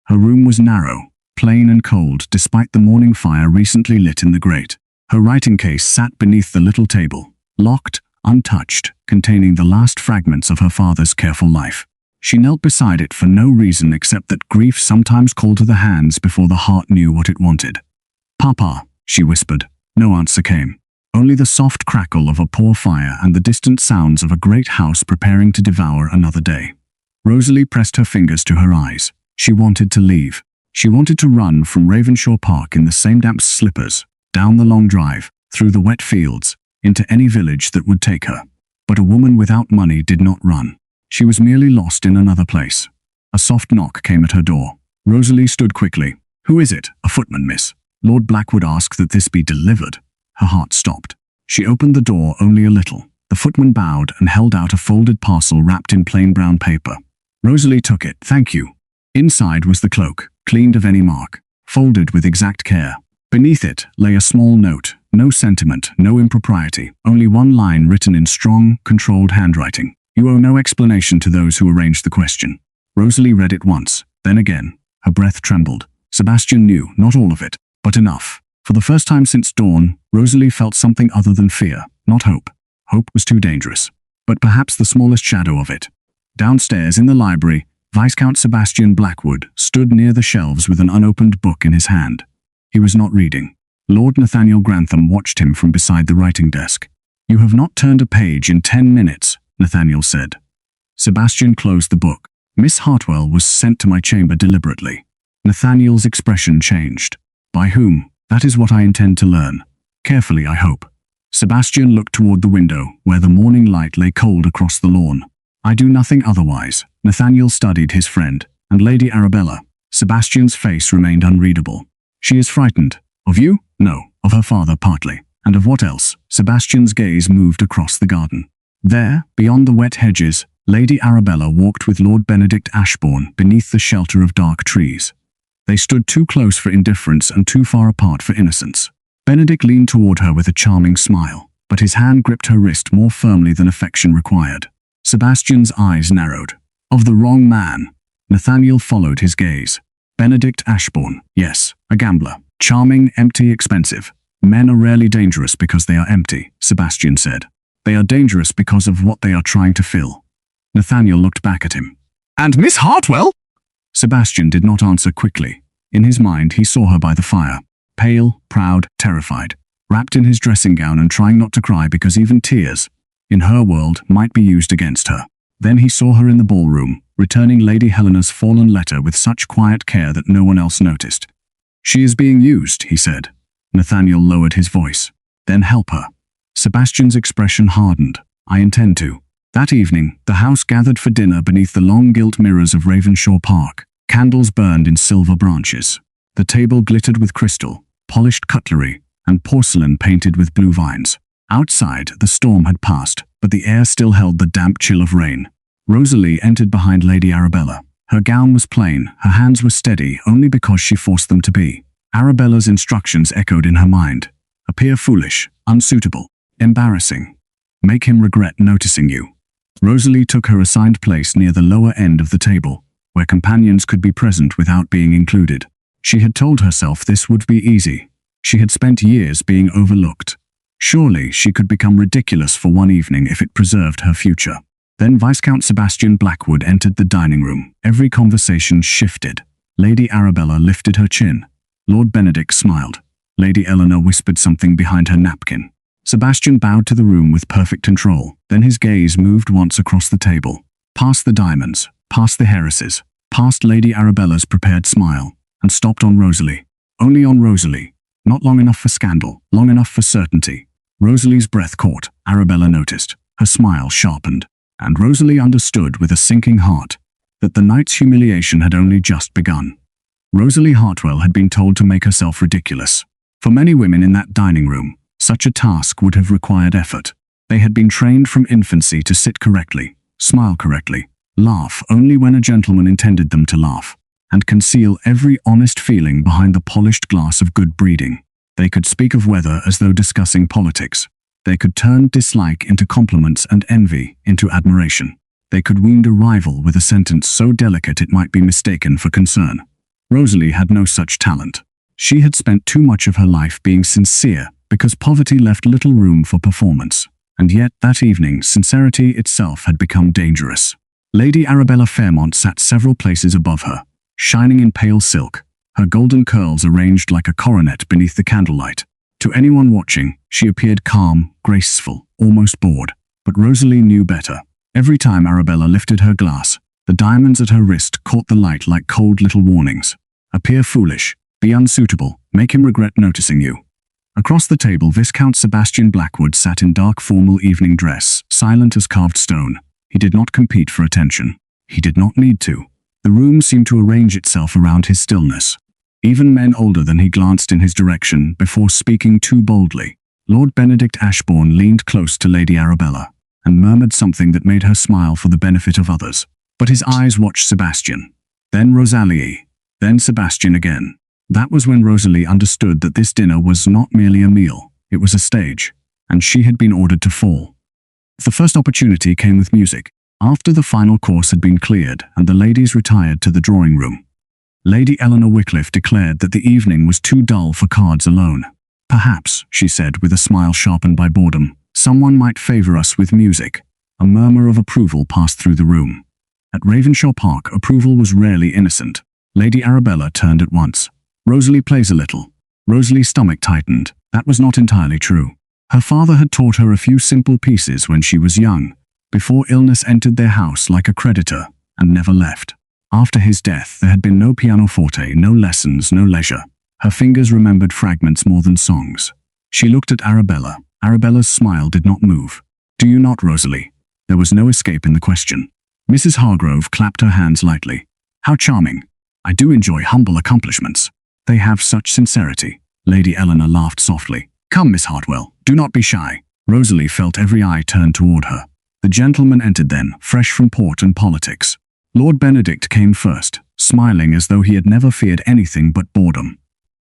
Her room was narrow, plain and cold despite the morning fire recently lit in the grate. Her writing case sat beneath the little table, locked, untouched, containing the last fragments of her father's careful life. She knelt beside it for no reason except that grief sometimes called to the hands before the heart knew what it wanted. Papa, she whispered. No answer came. Only the soft crackle of a poor fire and the distant sounds of a great house preparing to devour another day. Rosalie pressed her fingers to her eyes. She wanted to leave. She wanted to run from Ravenshaw Park in the same damp slippers, down the long drive, through the wet fields, into any village that would take her. But a woman without money did not run. She was merely lost in another place. A soft knock came at her door. Rosalie stood quickly. Who is it? A footman, miss. Lord Blackwood asked that this be delivered. Her heart stopped. She opened the door only a little. The footman bowed and held out a folded parcel wrapped in plain brown paper. Rosalie took it. Thank you. Inside was the cloak, cleaned of any mark, folded with exact care. Beneath it lay a small note. No sentiment, no impropriety, only one line written in strong, controlled handwriting. You owe no explanation to those who arranged the question. Rosalie read it once, then again. Her breath trembled. Sebastian knew, not all of it, but enough. For the first time since dawn, Rosalie felt something other than fear, not hope. Hope was too dangerous, but perhaps the smallest shadow of it. Downstairs in the library, Viscount Sebastian Blackwood stood near the shelves with an unopened book in his hand. He was not reading. Lord Nathaniel Grantham watched him from beside the writing desk. You have not turned a page in 10 minutes, Nathaniel said. Sebastian closed the book. Miss Hartwell was sent to my chamber deliberately. Nathaniel's expression changed. By whom? That is what I intend to learn. Carefully, I hope. Sebastian looked toward the window, where the morning light lay cold across the lawn. I do nothing otherwise. Nathaniel studied his friend, and Lady Arabella. Sebastian's face remained unreadable. She is frightened. Of you? No. Of her father, partly. And of what else? Sebastian's gaze moved across the garden. There, beyond the wet hedges, Lady Arabella walked with Lord Benedict Ashbourne beneath the shelter of dark trees. They stood too close for indifference and too far apart for innocence. Benedict leaned toward her with a charming smile, but his hand gripped her wrist more firmly than affection required. Sebastian's eyes narrowed. Of the wrong man. Nathaniel followed his gaze. Benedict Ashbourne, yes, a gambler. Charming, empty, expensive. Men are rarely dangerous because they are empty, Sebastian said. They are dangerous because of what they are trying to fill. Nathaniel looked back at him. And Miss Hartwell? Sebastian did not answer quickly. In his mind, he saw her by the fire. Pale, proud, terrified. Wrapped in his dressing gown and trying not to cry because even tears, in her world, might be used against her. Then he saw her in the ballroom, returning Lady Helena's fallen letter with such quiet care that no one else noticed. She is being used, he said. Nathaniel lowered his voice. Then help her. Sebastian's expression hardened. I intend to. That evening, the house gathered for dinner beneath the long gilt mirrors of Ravenshaw Park. Candles burned in silver branches. The table glittered with crystal, polished cutlery, and porcelain painted with blue vines. Outside, the storm had passed, but the air still held the damp chill of rain. Rosalie entered behind Lady Arabella. Her gown was plain, her hands were steady only because she forced them to be. Arabella's instructions echoed in her mind. Appear foolish, unsuitable, embarrassing. Make him regret noticing you. Rosalie took her assigned place near the lower end of the table, where companions could be present without being included. She had told herself this would be easy. She had spent years being overlooked. Surely she could become ridiculous for one evening if it preserved her future. Then Viscount Sebastian Blackwood entered the dining room. Every conversation shifted. Lady Arabella lifted her chin. Lord Benedict smiled. Lady Eleanor whispered something behind her napkin. Sebastian bowed to the room with perfect control. Then his gaze moved once across the table. Past the diamonds, past the heiresses, past Lady Arabella's prepared smile, and stopped on Rosalie. Only on Rosalie. Not long enough for scandal, long enough for certainty. Rosalie's breath caught. Arabella noticed. Her smile sharpened. And Rosalie understood with a sinking heart that the night's humiliation had only just begun. Rosalie Hartwell had been told to make herself ridiculous. For many women in that dining room, such a task would have required effort. They had been trained from infancy to sit correctly, smile correctly, laugh only when a gentleman intended them to laugh, and conceal every honest feeling behind the polished glass of good breeding. They could speak of weather as though discussing politics. They could turn dislike into compliments and envy into admiration. They could wound a rival with a sentence so delicate it might be mistaken for concern. Rosalie had no such talent. She had spent too much of her life being sincere because poverty left little room for performance. And yet, that evening, sincerity itself had become dangerous. Lady Arabella Fairmont sat several places above her, shining in pale silk, her golden curls arranged like a coronet beneath the candlelight. To anyone watching, she appeared calm, graceful, almost bored. But Rosalie knew better. Every time Arabella lifted her glass, the diamonds at her wrist caught the light like cold little warnings. Appear foolish, be unsuitable, make him regret noticing you. Across the table, Viscount Sebastian Blackwood sat in dark formal evening dress, silent as carved stone. He did not compete for attention. He did not need to. The room seemed to arrange itself around his stillness. Even men older than he glanced in his direction before speaking too boldly. Lord Benedict Ashbourne leaned close to Lady Arabella and murmured something that made her smile for the benefit of others. But his eyes watched Sebastian, then Rosalie, then Sebastian again. That was when Rosalie understood that this dinner was not merely a meal, it was a stage, and she had been ordered to fall. The first opportunity came with music. After the final course had been cleared and the ladies retired to the drawing room, Lady Eleanor Wycliffe declared that the evening was too dull for cards alone. Perhaps, she said with a smile sharpened by boredom, someone might favor us with music. A murmur of approval passed through the room. At Ravenshaw Park, approval was rarely innocent. Lady Arabella turned at once. Rosalie plays a little. Rosalie's stomach tightened. That was not entirely true. Her father had taught her a few simple pieces when she was young, before illness entered their house like a creditor, and never left. After his death, there had been no pianoforte, no lessons, no leisure. Her fingers remembered fragments more than songs. She looked at Arabella. Arabella's smile did not move. Do you not, Rosalie? There was no escape in the question. Mrs. Hargrove clapped her hands lightly. How charming. I do enjoy humble accomplishments. They have such sincerity. Lady Eleanor laughed softly. Come, Miss Hartwell, do not be shy. Rosalie felt every eye turned toward her. The gentleman entered then, fresh from port and politics. Lord Benedict came first, smiling as though he had never feared anything but boredom.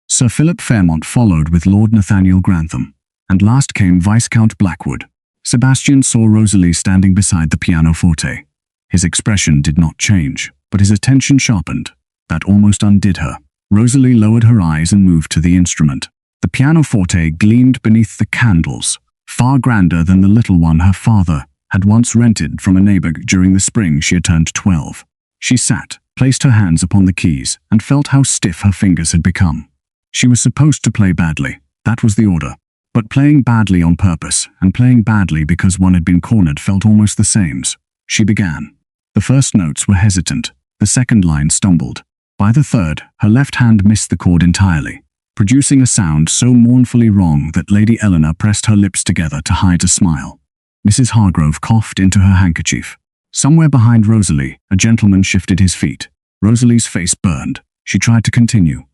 Sir Philip Fairmont followed with Lord Nathaniel Grantham, and last came Viscount Blackwood. Sebastian saw Rosalie standing beside the pianoforte. His expression did not change, but his attention sharpened. That almost undid her. Rosalie lowered her eyes and moved to the instrument. The pianoforte gleamed beneath the candles, far grander than the little one her father had once rented from a neighbor during the spring she had turned 12. She sat, placed her hands upon the keys, and felt how stiff her fingers had become. She was supposed to play badly. That was the order. But playing badly on purpose and playing badly because one had been cornered felt almost the same. She began. The first notes were hesitant. The second line stumbled. By the third, her left hand missed the chord entirely, producing a sound so mournfully wrong that Lady Eleanor pressed her lips together to hide a smile. Mrs. Hargrove coughed into her handkerchief. Somewhere behind Rosalie, a gentleman shifted his feet. Rosalie's face burned. She tried to continue.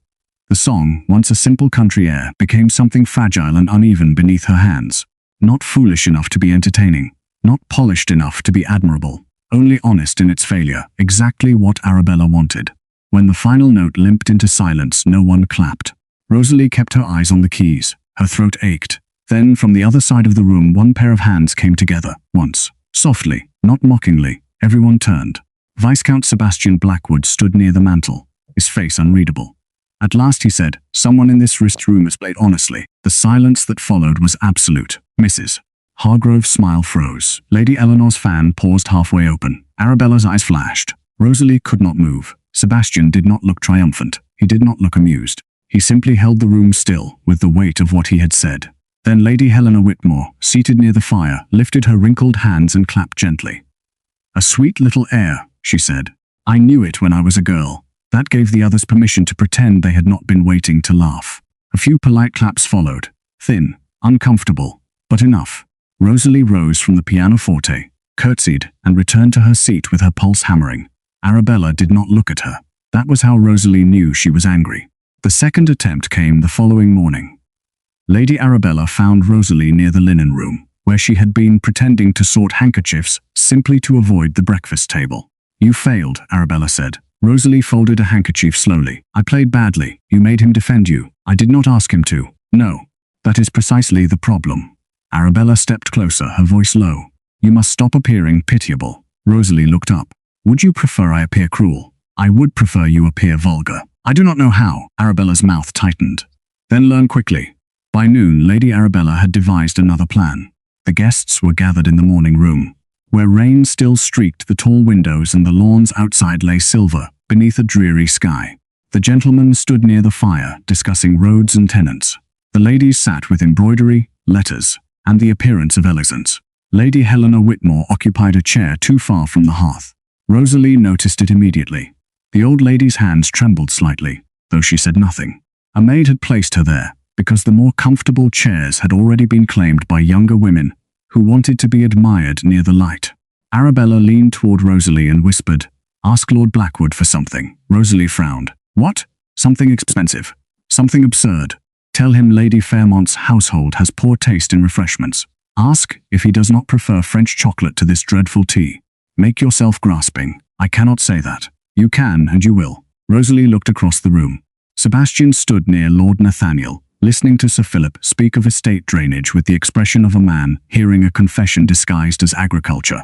The song, once a simple country air, became something fragile and uneven beneath her hands. Not foolish enough to be entertaining, not polished enough to be admirable, only honest in its failure, exactly what Arabella wanted. When the final note limped into silence, no one clapped. Rosalie kept her eyes on the keys. Her throat ached. Then, from the other side of the room, one pair of hands came together, once. Softly, not mockingly, everyone turned. Viscount Sebastian Blackwood stood near the mantel, his face unreadable. At last he said, "Someone in this wrist room has played honestly." The silence that followed was absolute. Mrs. Hargrove's smile froze. Lady Eleanor's fan paused halfway open. Arabella's eyes flashed. Rosalie could not move. Sebastian did not look triumphant. He did not look amused. He simply held the room still, with the weight of what he had said. Then Lady Helena Whitmore, seated near the fire, lifted her wrinkled hands and clapped gently. "A sweet little air," she said. "I knew it when I was a girl." That gave the others permission to pretend they had not been waiting to laugh. A few polite claps followed. Thin, uncomfortable, but enough. Rosalie rose from the pianoforte, curtsied, and returned to her seat with her pulse hammering. Arabella did not look at her. That was how Rosalie knew she was angry. The second attempt came the following morning. Lady Arabella found Rosalie near the linen room, where she had been pretending to sort handkerchiefs simply to avoid the breakfast table. "You failed," Arabella said. Rosalie folded a handkerchief slowly. "I played badly. You made him defend you. I did not ask him to." "No. That is precisely the problem." Arabella stepped closer, her voice low. "You must stop appearing pitiable." Rosalie looked up. "Would you prefer I appear cruel?" "I would prefer you appear vulgar." "I do not know how." Arabella's mouth tightened. "Then learn quickly." By noon, Lady Arabella had devised another plan. The guests were gathered in the morning room, where rain still streaked the tall windows and the lawns outside lay silver beneath a dreary sky. The gentlemen stood near the fire, discussing roads and tenants. The ladies sat with embroidery, letters, and the appearance of elegance. Lady Helena Whitmore occupied a chair too far from the hearth. Rosalie noticed it immediately. The old lady's hands trembled slightly, though she said nothing. A maid had placed her there, because the more comfortable chairs had already been claimed by younger women who wanted to be admired near the light. Arabella leaned toward Rosalie and whispered, "Ask Lord Blackwood for something." Rosalie frowned. "What? Something expensive? Something absurd? Tell him Lady Fairmont's household has poor taste in refreshments. Ask if he does not prefer French chocolate to this dreadful tea. Make yourself grasping." "I cannot say that." "You can, and you will." Rosalie looked across the room. Sebastian stood near Lord Nathaniel, listening to Sir Philip speak of estate drainage with the expression of a man hearing a confession disguised as agriculture.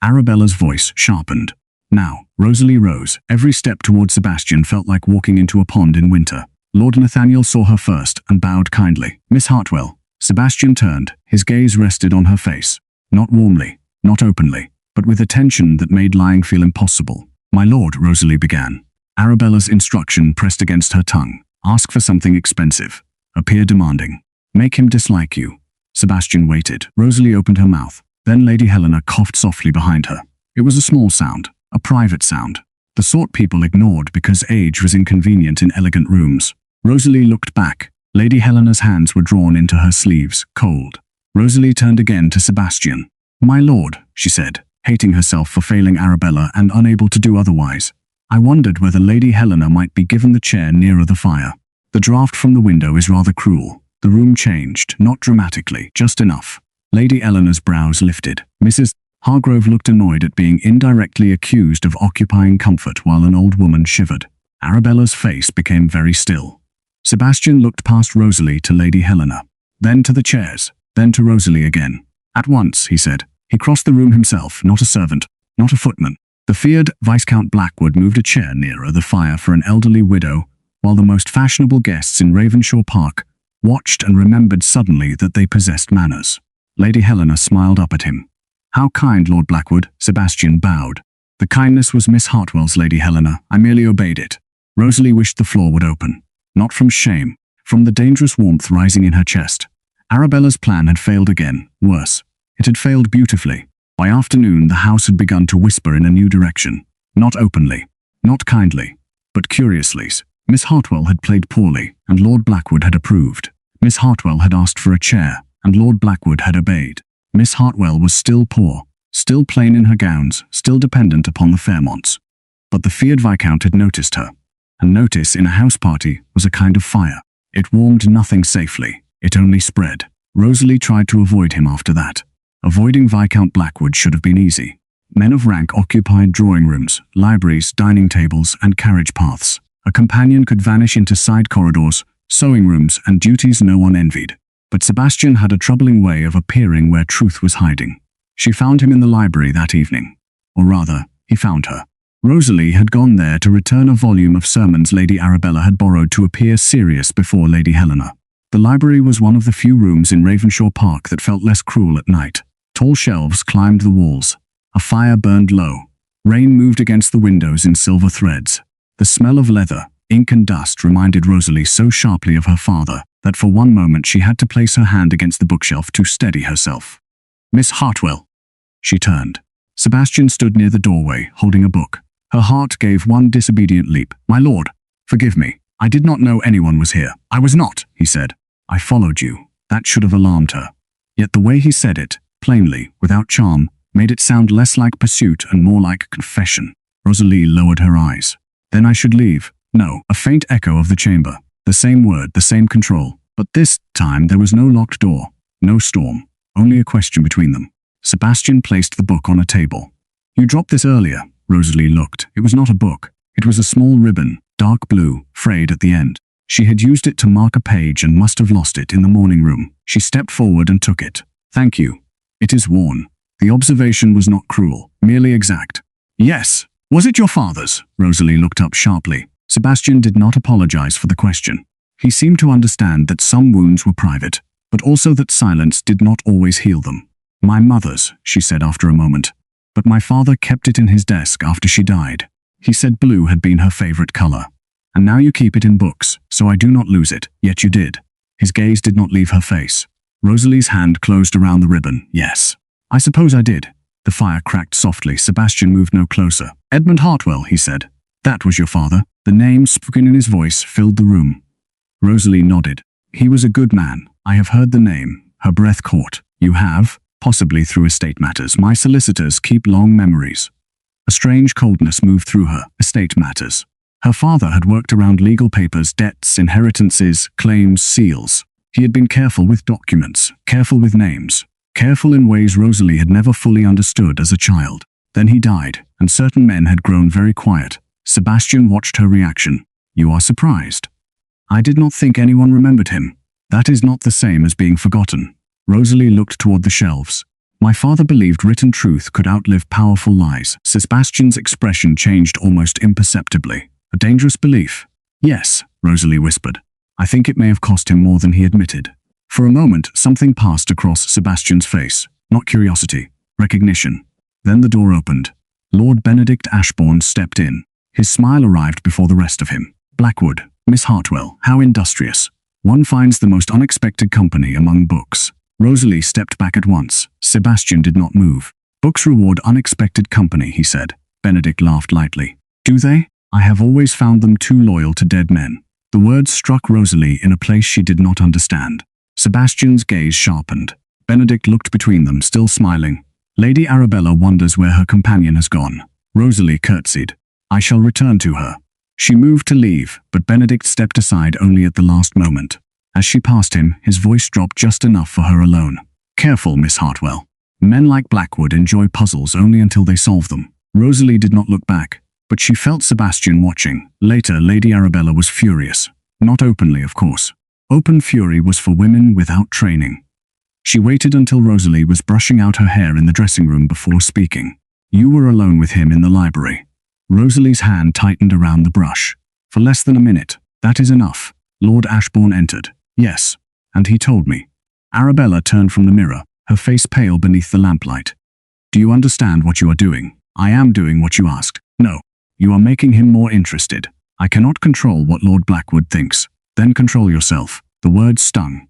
Arabella's voice sharpened. Now, Rosalie rose. Every step toward Sebastian felt like walking into a pond in winter. Lord Nathaniel saw her first and bowed kindly. "Miss Hartwell." Sebastian turned. His gaze rested on her face. Not warmly, not openly, but with a tension that made lying feel impossible. "My lord," Rosalie began. Arabella's instruction pressed against her tongue. "Ask for something expensive. Appear demanding. Make him dislike you." Sebastian waited. Rosalie opened her mouth. Then Lady Helena coughed softly behind her. It was a small sound, a private sound, the sort people ignored because age was inconvenient in elegant rooms. Rosalie looked back. Lady Helena's hands were drawn into her sleeves, cold. Rosalie turned again to Sebastian. "My lord," she said, hating herself for failing Arabella and unable to do otherwise. "I wondered whether Lady Helena might be given the chair nearer the fire. The draught from the window is rather cruel." The room changed, not dramatically, just enough. Lady Eleanor's brows lifted. Mrs. Hargrove looked annoyed at being indirectly accused of occupying comfort while an old woman shivered. Arabella's face became very still. Sebastian looked past Rosalie to Lady Helena, then to the chairs, then to Rosalie again. "At once," he said. He crossed the room himself, not a servant, not a footman. The feared Viscount Blackwood moved a chair nearer the fire for an elderly widow, while the most fashionable guests in Ravenshaw Park watched and remembered suddenly that they possessed manners. Lady Helena smiled up at him. "How kind, Lord Blackwood." Sebastian bowed. "The kindness was Miss Hartwell's, Lady Helena. I merely obeyed it." Rosalie wished the floor would open. Not from shame, from the dangerous warmth rising in her chest. Arabella's plan had failed again. Worse, it had failed beautifully. By afternoon, the house had begun to whisper in a new direction. Not openly, not kindly, but curiously. Miss Hartwell had played poorly, and Lord Blackwood had approved. Miss Hartwell had asked for a chair, and Lord Blackwood had obeyed. Miss Hartwell was still poor, still plain in her gowns, still dependent upon the Fairmonts. But the feared Viscount had noticed her. And notice in a house party was a kind of fire. It warmed nothing safely. It only spread. Rosalie tried to avoid him after that. Avoiding Viscount Blackwood should have been easy. Men of rank occupied drawing rooms, libraries, dining tables, and carriage paths. A companion could vanish into side corridors, sewing rooms, and duties no one envied. But Sebastian had a troubling way of appearing where truth was hiding. She found him in the library that evening. Or rather, he found her. Rosalie had gone there to return a volume of sermons Lady Arabella had borrowed to appear serious before Lady Helena. The library was one of the few rooms in Ravenshaw Park that felt less cruel at night. Tall shelves climbed the walls. A fire burned low. Rain moved against the windows in silver threads. The smell of leather, ink and dust reminded Rosalie so sharply of her father that for one moment she had to place her hand against the bookshelf to steady herself. "Miss Hartwell." She turned. Sebastian stood near the doorway, holding a book. Her heart gave one disobedient leap. "My lord, forgive me. I did not know anyone was here." "I was not," he said. "I followed you." That should have alarmed her. Yet the way he said it, plainly, without charm, made it sound less like pursuit and more like confession. Rosalie lowered her eyes. "Then I should leave." No, a faint echo of the chamber. The same word, the same control. But this time there was no locked door, no storm, only a question between them. Sebastian placed the book on a table. "You dropped this earlier." Rosalie looked. It was not a book. It was a small ribbon, dark blue, frayed at the end. She had used it to mark a page and must have lost it in the morning room. She stepped forward and took it. "Thank you. It is worn." The observation was not cruel, merely exact. "Yes. Was it your father's?" Rosalie looked up sharply. Sebastian did not apologize for the question. He seemed to understand that some wounds were private, but also that silence did not always heal them. "My mother's," she said after a moment. "But my father kept it in his desk after she died. He said blue had been her favorite color. And now you keep it in books, so I do not lose it, yet you did." His gaze did not leave her face. Rosalie's hand closed around the ribbon. "Yes. I suppose I did." The fire cracked softly. Sebastian moved no closer. "Edmund Hartwell," he said. "That was your father." The name spoken in his voice filled the room. Rosalie nodded. "He was a good man. I have heard the name." Her breath caught. "You have?" "Possibly through estate matters. My solicitors keep long memories." A strange coldness moved through her. Estate matters. Her father had worked around legal papers, debts, inheritances, claims, seals. He had been careful with documents, careful with names, careful in ways Rosalie had never fully understood as a child. Then he died, and certain men had grown very quiet. Sebastian watched her reaction. "You are surprised." "I did not think anyone remembered him." "That is not the same as being forgotten." Rosalie looked toward the shelves. "My father believed written truth could outlive powerful lies." Sebastian's expression changed almost imperceptibly. "A dangerous belief." "Yes," Rosalie whispered. "I think it may have cost him more than he admitted." For a moment, something passed across Sebastian's face. Not curiosity, recognition. Then the door opened. Lord Benedict Ashbourne stepped in. His smile arrived before the rest of him. "Blackwood, Miss Hartwell, how industrious. One finds the most unexpected company among books." Rosalie stepped back at once. Sebastian did not move. "Books reward unexpected company," he said. Benedict laughed lightly. "Do they? I have always found them too loyal to dead men." The words struck Rosalie in a place she did not understand. Sebastian's gaze sharpened. Benedict looked between them, still smiling. Lady Arabella wonders where her companion has gone. Rosalie curtsied. I shall return to her. She moved to leave, but Benedict stepped aside only at the last moment. As she passed him, his voice dropped just enough for her alone. Careful, Miss Hartwell. Men like Blackwood enjoy puzzles only until they solve them. Rosalie did not look back, but she felt Sebastian watching. Later, Lady Arabella was furious. Not openly, of course. Open fury was for women without training. She waited until Rosalie was brushing out her hair in the dressing room before speaking. You were alone with him in the library. Rosalie's hand tightened around the brush. For less than a minute. That is enough. Lord Ashbourne entered. Yes. And he told me. Arabella turned from the mirror, her face pale beneath the lamplight. Do you understand what you are doing? I am doing what you asked. No. You are making him more interested. I cannot control what Lord Blackwood thinks. Then control yourself. The words stung.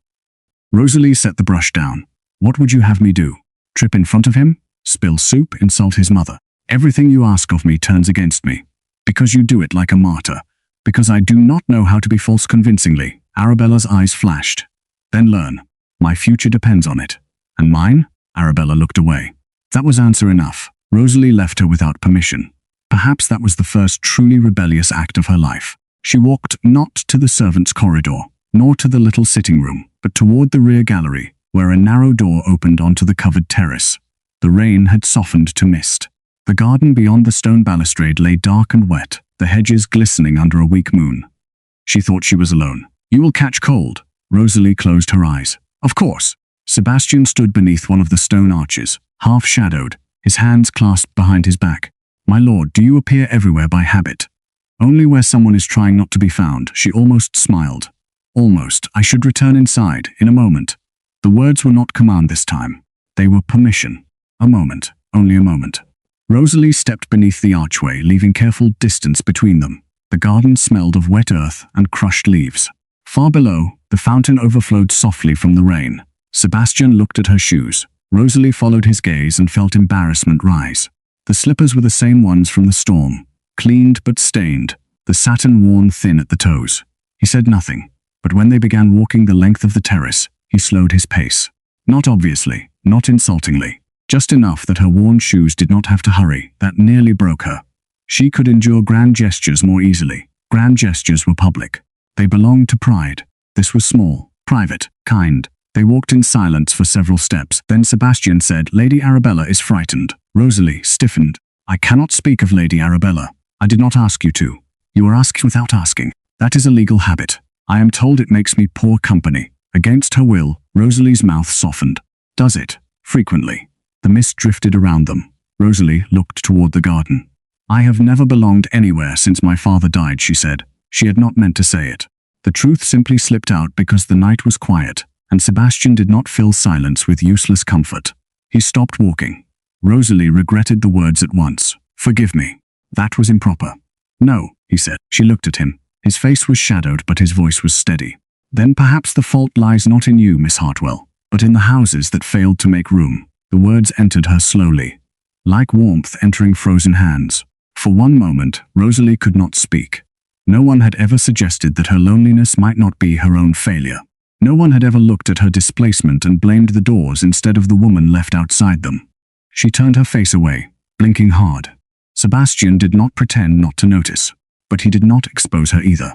Rosalie set the brush down. What would you have me do? Trip in front of him? Spill soup? Insult his mother? Everything you ask of me turns against me. Because you do it like a martyr. Because I do not know how to be false convincingly. Arabella's eyes flashed. Then learn. My future depends on it. And mine? Arabella looked away. That was answer enough. Rosalie left her without permission. Perhaps that was the first truly rebellious act of her life. She walked not to the servants' corridor, nor to the little sitting room, but toward the rear gallery, where a narrow door opened onto the covered terrace. The rain had softened to mist. The garden beyond the stone balustrade lay dark and wet, the hedges glistening under a weak moon. She thought she was alone. You will catch cold. Rosalie closed her eyes. Of course. Sebastian stood beneath one of the stone arches, half-shadowed, his hands clasped behind his back. My lord, do you appear everywhere by habit? Only where someone is trying not to be found. She almost smiled. Almost. I should return inside, in a moment. The words were not command this time. They were permission. A moment. Only a moment. Rosalie stepped beneath the archway, leaving careful distance between them. The garden smelled of wet earth and crushed leaves. Far below, the fountain overflowed softly from the rain. Sebastian looked at her shoes. Rosalie followed his gaze and felt embarrassment rise. The slippers were the same ones from the storm, cleaned but stained, the satin worn thin at the toes. He said nothing, but when they began walking the length of the terrace, he slowed his pace. Not obviously, not insultingly. Just enough that her worn shoes did not have to hurry. That nearly broke her. She could endure grand gestures more easily. Grand gestures were public. They belonged to pride. This was small, private, kind. They walked in silence for several steps. Then Sebastian said, Lady Arabella is frightened. Rosalie stiffened. I cannot speak of Lady Arabella. I did not ask you to. You are asking without asking. That is a legal habit. I am told it makes me poor company. Against her will, Rosalie's mouth softened. Does it? Frequently. The mist drifted around them. Rosalie looked toward the garden. I have never belonged anywhere since my father died, she said. She had not meant to say it. The truth simply slipped out because the night was quiet, and Sebastian did not fill silence with useless comfort. He stopped walking. Rosalie regretted the words at once. Forgive me. That was improper. No, he said. She looked at him. His face was shadowed, but his voice was steady. Then perhaps the fault lies not in you, Miss Hartwell, but in the houses that failed to make room. The words entered her slowly, like warmth entering frozen hands. For one moment, Rosalie could not speak. No one had ever suggested that her loneliness might not be her own failure. No one had ever looked at her displacement and blamed the doors instead of the woman left outside them. She turned her face away, blinking hard. Sebastian did not pretend not to notice, but he did not expose her either.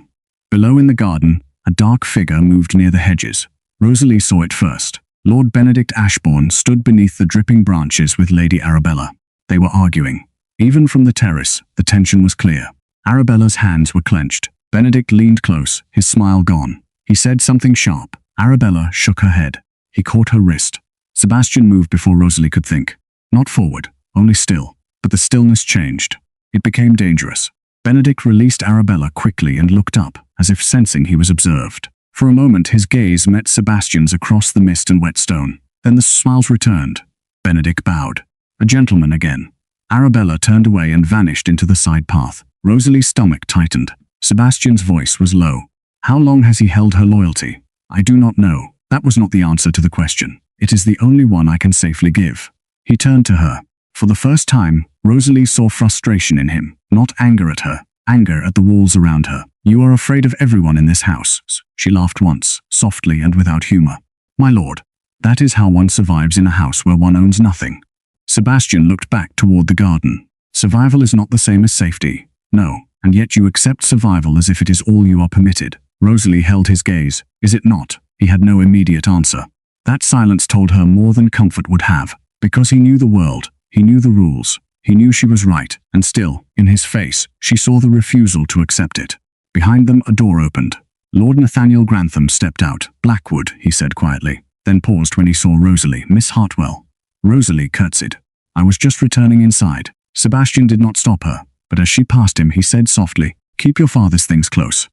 Below in the garden, a dark figure moved near the hedges. Rosalie saw it first. Lord Benedict Ashbourne stood beneath the dripping branches with Lady Arabella. They were arguing. Even from the terrace, the tension was clear. Arabella's hands were clenched. Benedict leaned close, his smile gone. He said something sharp. Arabella shook her head. He caught her wrist. Sebastian moved before Rosalie could think. Not forward, only still. But the stillness changed. It became dangerous. Benedict released Arabella quickly and looked up, as if sensing he was observed. For a moment his gaze met Sebastian's across the mist and wet stone. Then the smiles returned. Benedict bowed. A gentleman again. Arabella turned away and vanished into the side path. Rosalie's stomach tightened. Sebastian's voice was low. How long has he held her loyalty? I do not know. That was not the answer to the question. It is the only one I can safely give. He turned to her. For the first time, Rosalie saw frustration in him, not anger at her, anger at the walls around her. You are afraid of everyone in this house. She laughed once, softly and without humor. My lord. That is how one survives in a house where one owns nothing. Sebastian looked back toward the garden. Survival is not the same as safety. No, and yet you accept survival as if it is all you are permitted. Rosalie held his gaze. Is it not? He had no immediate answer. That silence told her more than comfort would have, because he knew the world, he knew the rules, he knew she was right, and still, in his face, she saw the refusal to accept it. Behind them, a door opened. Lord Nathaniel Grantham stepped out. "Blackwood," he said quietly, then paused when he saw Rosalie. "Miss Hartwell." Rosalie curtsied. "I was just returning inside." Sebastian did not stop her, but as she passed him, he said softly, "Keep your father's things close."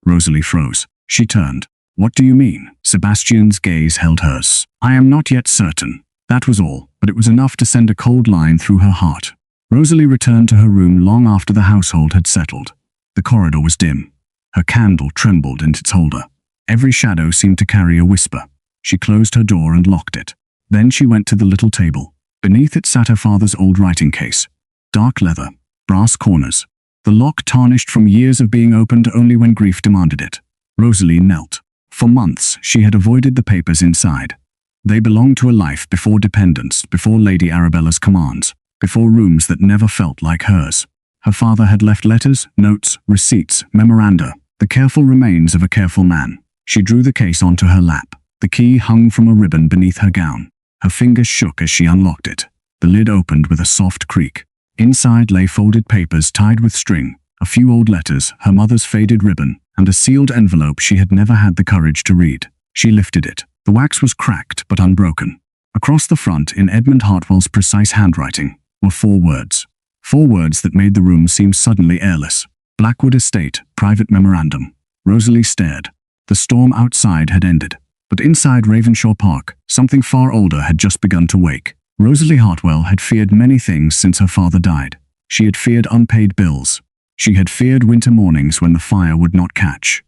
Rosalie froze. She turned. "What do you mean?" Sebastian's gaze held hers. "I am not yet certain." That was all, but it was enough to send a cold line through her heart. Rosalie returned to her room long after the household had settled. The corridor was dim. Her candle trembled in its holder. Every shadow seemed to carry a whisper. She closed her door and locked it. Then she went to the little table. Beneath it sat her father's old writing case. Dark leather, brass corners. The lock tarnished from years of being opened only when grief demanded it. Rosalie knelt. For months, she had avoided the papers inside. They belonged to a life before dependence, before Lady Arabella's commands, before rooms that never felt like hers. Her father had left letters, notes, receipts, memoranda, the careful remains of a careful man. She drew the case onto her lap. The key hung from a ribbon beneath her gown. Her fingers shook as she unlocked it. The lid opened with a soft creak. Inside lay folded papers tied with string, a few old letters, her mother's faded ribbon, and a sealed envelope she had never had the courage to read. She lifted it. The wax was cracked but unbroken. Across the front, in Edmund Hartwell's precise handwriting, were 4 words. 4 words that made the room seem suddenly airless. Blackwood Estate, private memorandum. Rosalie stared. The storm outside had ended, but inside Ravenshaw Park, something far older had just begun to wake. Rosalie Hartwell had feared many things since her father died. She had feared unpaid bills. She had feared winter mornings when the fire would not catch.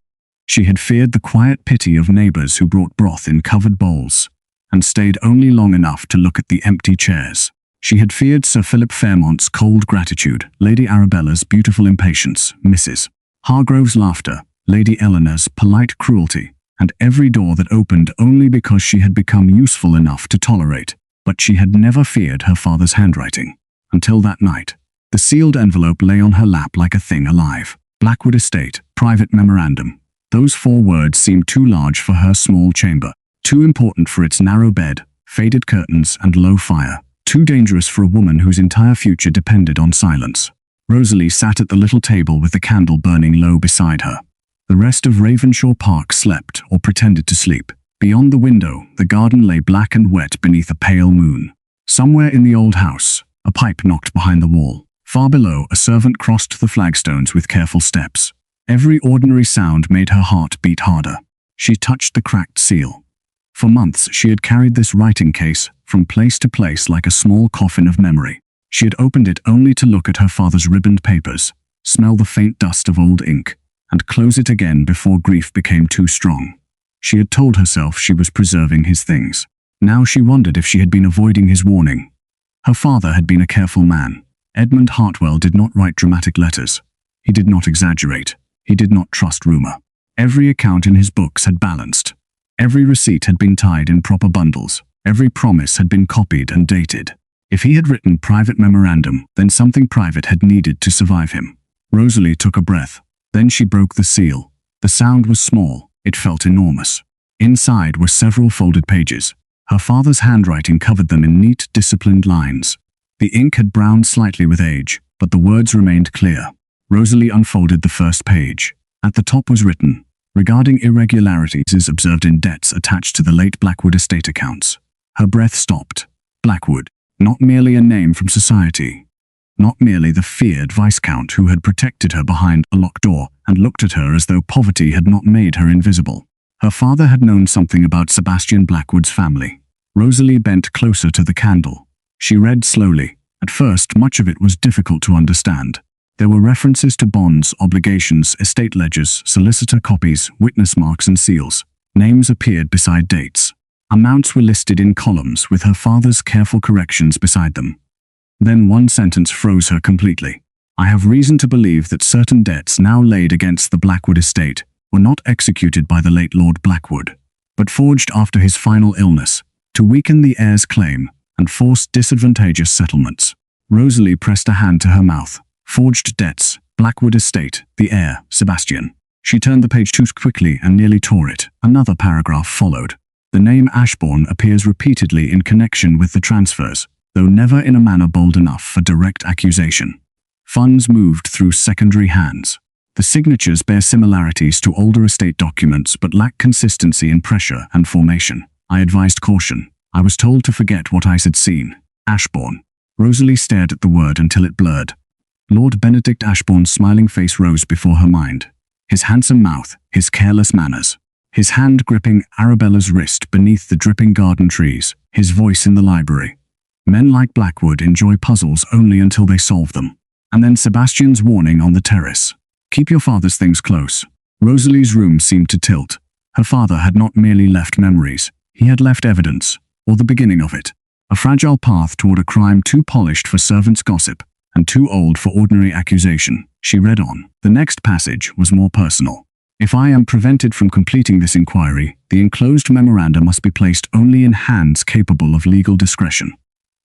She had feared the quiet pity of neighbors who brought broth in covered bowls, and stayed only long enough to look at the empty chairs. She had feared Sir Philip Fairmont's cold gratitude, Lady Arabella's beautiful impatience, Mrs. Hargrove's laughter, Lady Eleanor's polite cruelty, and every door that opened only because she had become useful enough to tolerate. But she had never feared her father's handwriting. Until that night. The sealed envelope lay on her lap like a thing alive. Blackwood Estate, private memorandum. Those 4 words seemed too large for her small chamber, too important for its narrow bed, faded curtains, and low fire, too dangerous for a woman whose entire future depended on silence. Rosalie sat at the little table with the candle burning low beside her. The rest of Ravenshaw Park slept, or pretended to sleep. Beyond the window, the garden lay black and wet beneath a pale moon. Somewhere in the old house, a pipe knocked behind the wall. Far below, a servant crossed the flagstones with careful steps. Every ordinary sound made her heart beat harder. She touched the cracked seal. For months, she had carried this writing case from place to place like a small coffin of memory. She had opened it only to look at her father's ribboned papers, smell the faint dust of old ink, and close it again before grief became too strong. She had told herself she was preserving his things. Now she wondered if she had been avoiding his warning. Her father had been a careful man. Edmund Hartwell did not write dramatic letters. He did not exaggerate. He did not trust rumor. Every account in his books had balanced. Every receipt had been tied in proper bundles. Every promise had been copied and dated. If he had written private memorandum, then something private had needed to survive him. Rosalie took a breath. Then she broke the seal. The sound was small. It felt enormous. Inside were several folded pages. Her father's handwriting covered them in neat, disciplined lines. The ink had browned slightly with age, but the words remained clear. Rosalie unfolded the first page. At the top was written, regarding irregularities observed in debts attached to the late Blackwood estate accounts. Her breath stopped. Blackwood, not merely a name from society. Not merely the feared Viscount who had protected her behind a locked door and looked at her as though poverty had not made her invisible. Her father had known something about Sebastian Blackwood's family. Rosalie bent closer to the candle. She read slowly. At first, much of it was difficult to understand. There were references to bonds, obligations, estate ledgers, solicitor copies, witness marks and seals. Names appeared beside dates. Amounts were listed in columns with her father's careful corrections beside them. Then one sentence froze her completely. I have reason to believe that certain debts now laid against the Blackwood estate were not executed by the late Lord Blackwood, but forged after his final illness, to weaken the heir's claim and force disadvantageous settlements. Rosalie pressed a hand to her mouth. Forged debts, Blackwood estate, the heir, Sebastian. She turned the page too quickly and nearly tore it. Another paragraph followed. The name Ashbourne appears repeatedly in connection with the transfers, though never in a manner bold enough for direct accusation. Funds moved through secondary hands. The signatures bear similarities to older estate documents but lack consistency in pressure and formation. I advised caution. I was told to forget what I had seen. Ashbourne. Rosalie stared at the word until it blurred. Lord Benedict Ashbourne's smiling face rose before her mind. His handsome mouth, his careless manners. His hand gripping Arabella's wrist beneath the dripping garden trees, his voice in the library. Men like Blackwood enjoy puzzles only until they solve them. And then Sebastian's warning on the terrace. Keep your father's things close. Rosalie's room seemed to tilt. Her father had not merely left memories, he had left evidence, or the beginning of it. A fragile path toward a crime too polished for servants' gossip, and too old for ordinary accusation. She read on. The next passage was more personal. If I am prevented from completing this inquiry, the enclosed memoranda must be placed only in hands capable of legal discretion.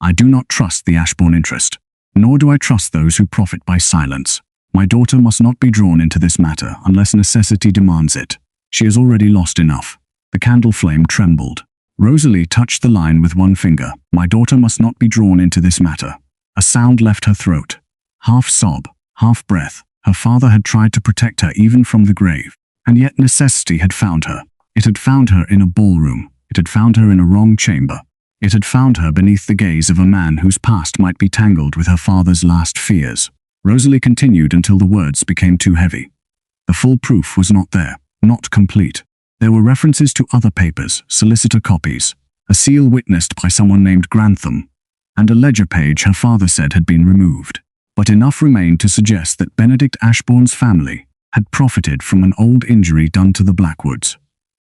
I do not trust the Ashbourne interest, nor do I trust those who profit by silence. My daughter must not be drawn into this matter unless necessity demands it. She has already lost enough. The candle flame trembled. Rosalie touched the line with one finger. My daughter must not be drawn into this matter. A sound left her throat. Half sob, half breath. Her father had tried to protect her even from the grave. And yet necessity had found her. It had found her in a ballroom. It had found her in a wrong chamber. It had found her beneath the gaze of a man whose past might be tangled with her father's last fears. Rosalie continued until the words became too heavy. The full proof was not there, not complete. There were references to other papers, solicitor copies, a seal witnessed by someone named Grantham, and a ledger page her father said had been removed. But enough remained to suggest that Benedict Ashbourne's family had profited from an old injury done to the Blackwoods.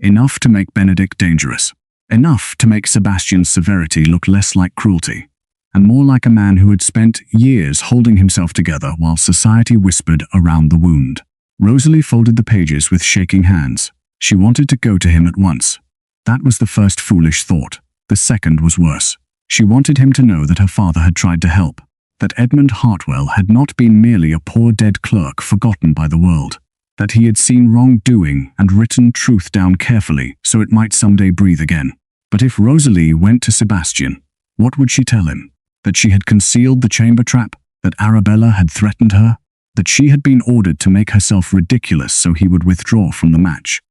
Enough to make Benedict dangerous. Enough to make Sebastian's severity look less like cruelty, and more like a man who had spent years holding himself together while society whispered around the wound. Rosalie folded the pages with shaking hands. She wanted to go to him at once. That was the first foolish thought. The second was worse. She wanted him to know that her father had tried to help, that Edmund Hartwell had not been merely a poor dead clerk forgotten by the world, that he had seen wrongdoing and written truth down carefully so it might someday breathe again. But if Rosalie went to Sebastian, what would she tell him? That she had concealed the chamber trap, that Arabella had threatened her, that she had been ordered to make herself ridiculous so he would withdraw from the match,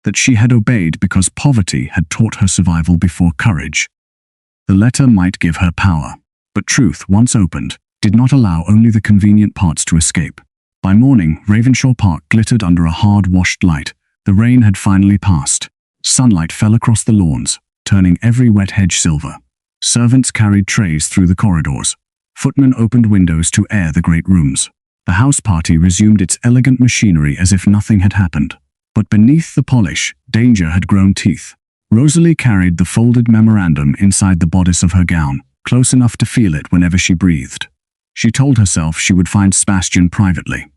that she had obeyed because poverty had taught her survival before courage. The letter might give her power, but truth, once opened, did not allow only the convenient parts to escape. By morning, Ravenshaw Park glittered under a hard-washed light. The rain had finally passed. Sunlight fell across the lawns, turning every wet hedge silver. Servants carried trays through the corridors. Footmen opened windows to air the great rooms. The house party resumed its elegant machinery as if nothing had happened. But beneath the polish, danger had grown teeth. Rosalie carried the folded memorandum inside the bodice of her gown, close enough to feel it whenever she breathed. She told herself she would find Sebastian privately.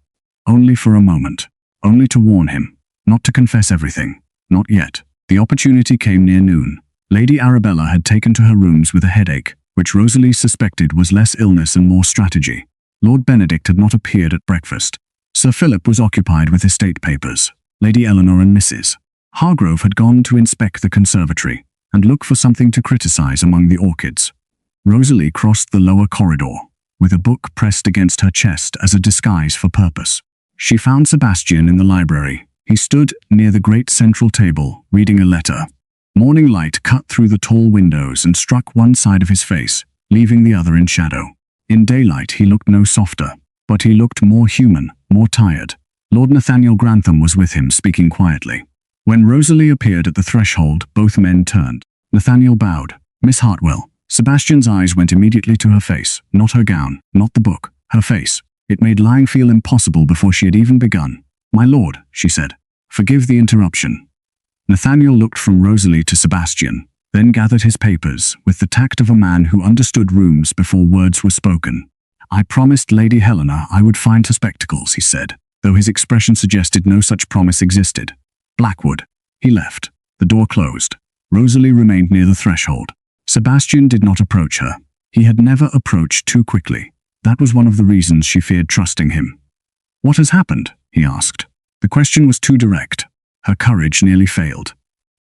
Only for a moment. Only to warn him. Not to confess everything. Not yet. The opportunity came near noon. Lady Arabella had taken to her rooms with a headache, which Rosalie suspected was less illness and more strategy. Lord Benedict had not appeared at breakfast. Sir Philip was occupied with estate papers. Lady Eleanor and Mrs. Hargrove had gone to inspect the conservatory and look for something to criticize among the orchids. Rosalie crossed the lower corridor, with a book pressed against her chest as a disguise for purpose. She found Sebastian in the library. He stood near the great central table, reading a letter. Morning light cut through the tall windows and struck one side of his face, leaving the other in shadow. In daylight he looked no softer, but he looked more human, more tired. Lord Nathaniel Grantham was with him, speaking quietly. When Rosalie appeared at the threshold, both men turned. Nathaniel bowed. Miss Hartwell. Sebastian's eyes went immediately to her face, not her gown, not the book, her face. It made lying feel impossible before she had even begun. My lord, she said. Forgive the interruption. Nathaniel looked from Rosalie to Sebastian, then gathered his papers with the tact of a man who understood rooms before words were spoken. I promised Lady Helena I would find her spectacles, he said, though his expression suggested no such promise existed. Blackwood. He left. The door closed. Rosalie remained near the threshold. Sebastian did not approach her. He had never approached too quickly. That was one of the reasons she feared trusting him. "What has happened?" he asked. The question was too direct. Her courage nearly failed.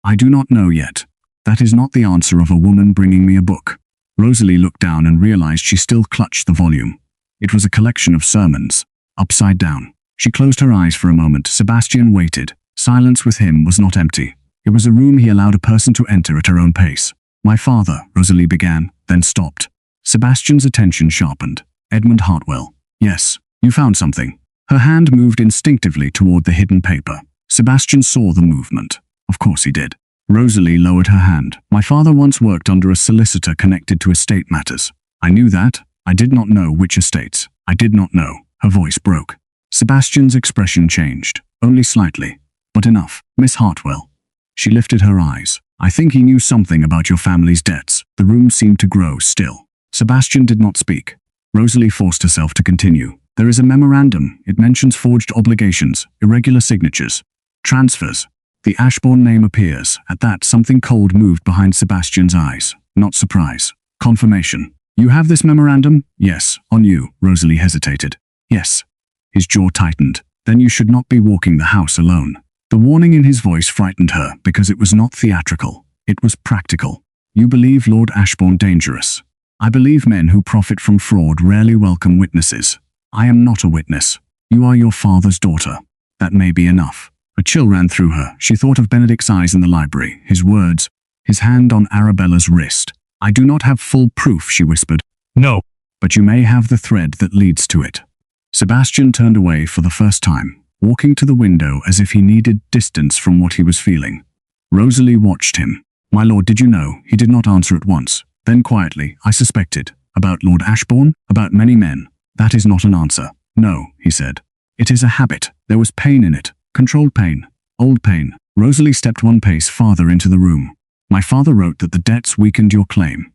"I do not know yet. That is not the answer of a woman bringing me a book." Rosalie looked down and realized she still clutched the volume. It was a collection of sermons, upside down. She closed her eyes for a moment. Sebastian waited. Silence with him was not empty. It was a room he allowed a person to enter at her own pace. "My father," Rosalie began, then stopped. Sebastian's attention sharpened. "Edmund Hartwell. Yes, you found something." Her hand moved instinctively toward the hidden paper. Sebastian saw the movement. Of course he did. Rosalie lowered her hand. "My father once worked under a solicitor connected to estate matters. I knew that. I did not know which estates. I did not know." Her voice broke. Sebastian's expression changed, only slightly. "But enough, Miss Hartwell." She lifted her eyes. "I think he knew something about your family's debts." The room seemed to grow still. Sebastian did not speak. Rosalie forced herself to continue. "There is a memorandum. It mentions forged obligations, irregular signatures, transfers." The Ashbourne name appears. At that, something cold moved behind Sebastian's eyes. Not surprise. Confirmation. "You have this memorandum?" "Yes, on you." Rosalie hesitated. "Yes." His jaw tightened. "Then you should not be walking the house alone." The warning in his voice frightened her because it was not theatrical. It was practical. "You believe Lord Ashbourne dangerous." "I believe men who profit from fraud rarely welcome witnesses." "I am not a witness. You are your father's daughter." That may be enough. A chill ran through her. She thought of Benedict's eyes in the library, his words, his hand on Arabella's wrist. "I do not have full proof," she whispered. "No." "But you may have the thread that leads to it." Sebastian turned away for the first time, walking to the window as if he needed distance from what he was feeling. Rosalie watched him. "My lord, did you know?" He did not answer at once. Then quietly, "I suspected." "About Lord Ashbourne?" "About many men." "That is not an answer." "No," he said. "It is a habit. There was pain in it. Controlled pain. Old pain." Rosalie stepped one pace farther into the room. "My father wrote that the debts weakened your claim."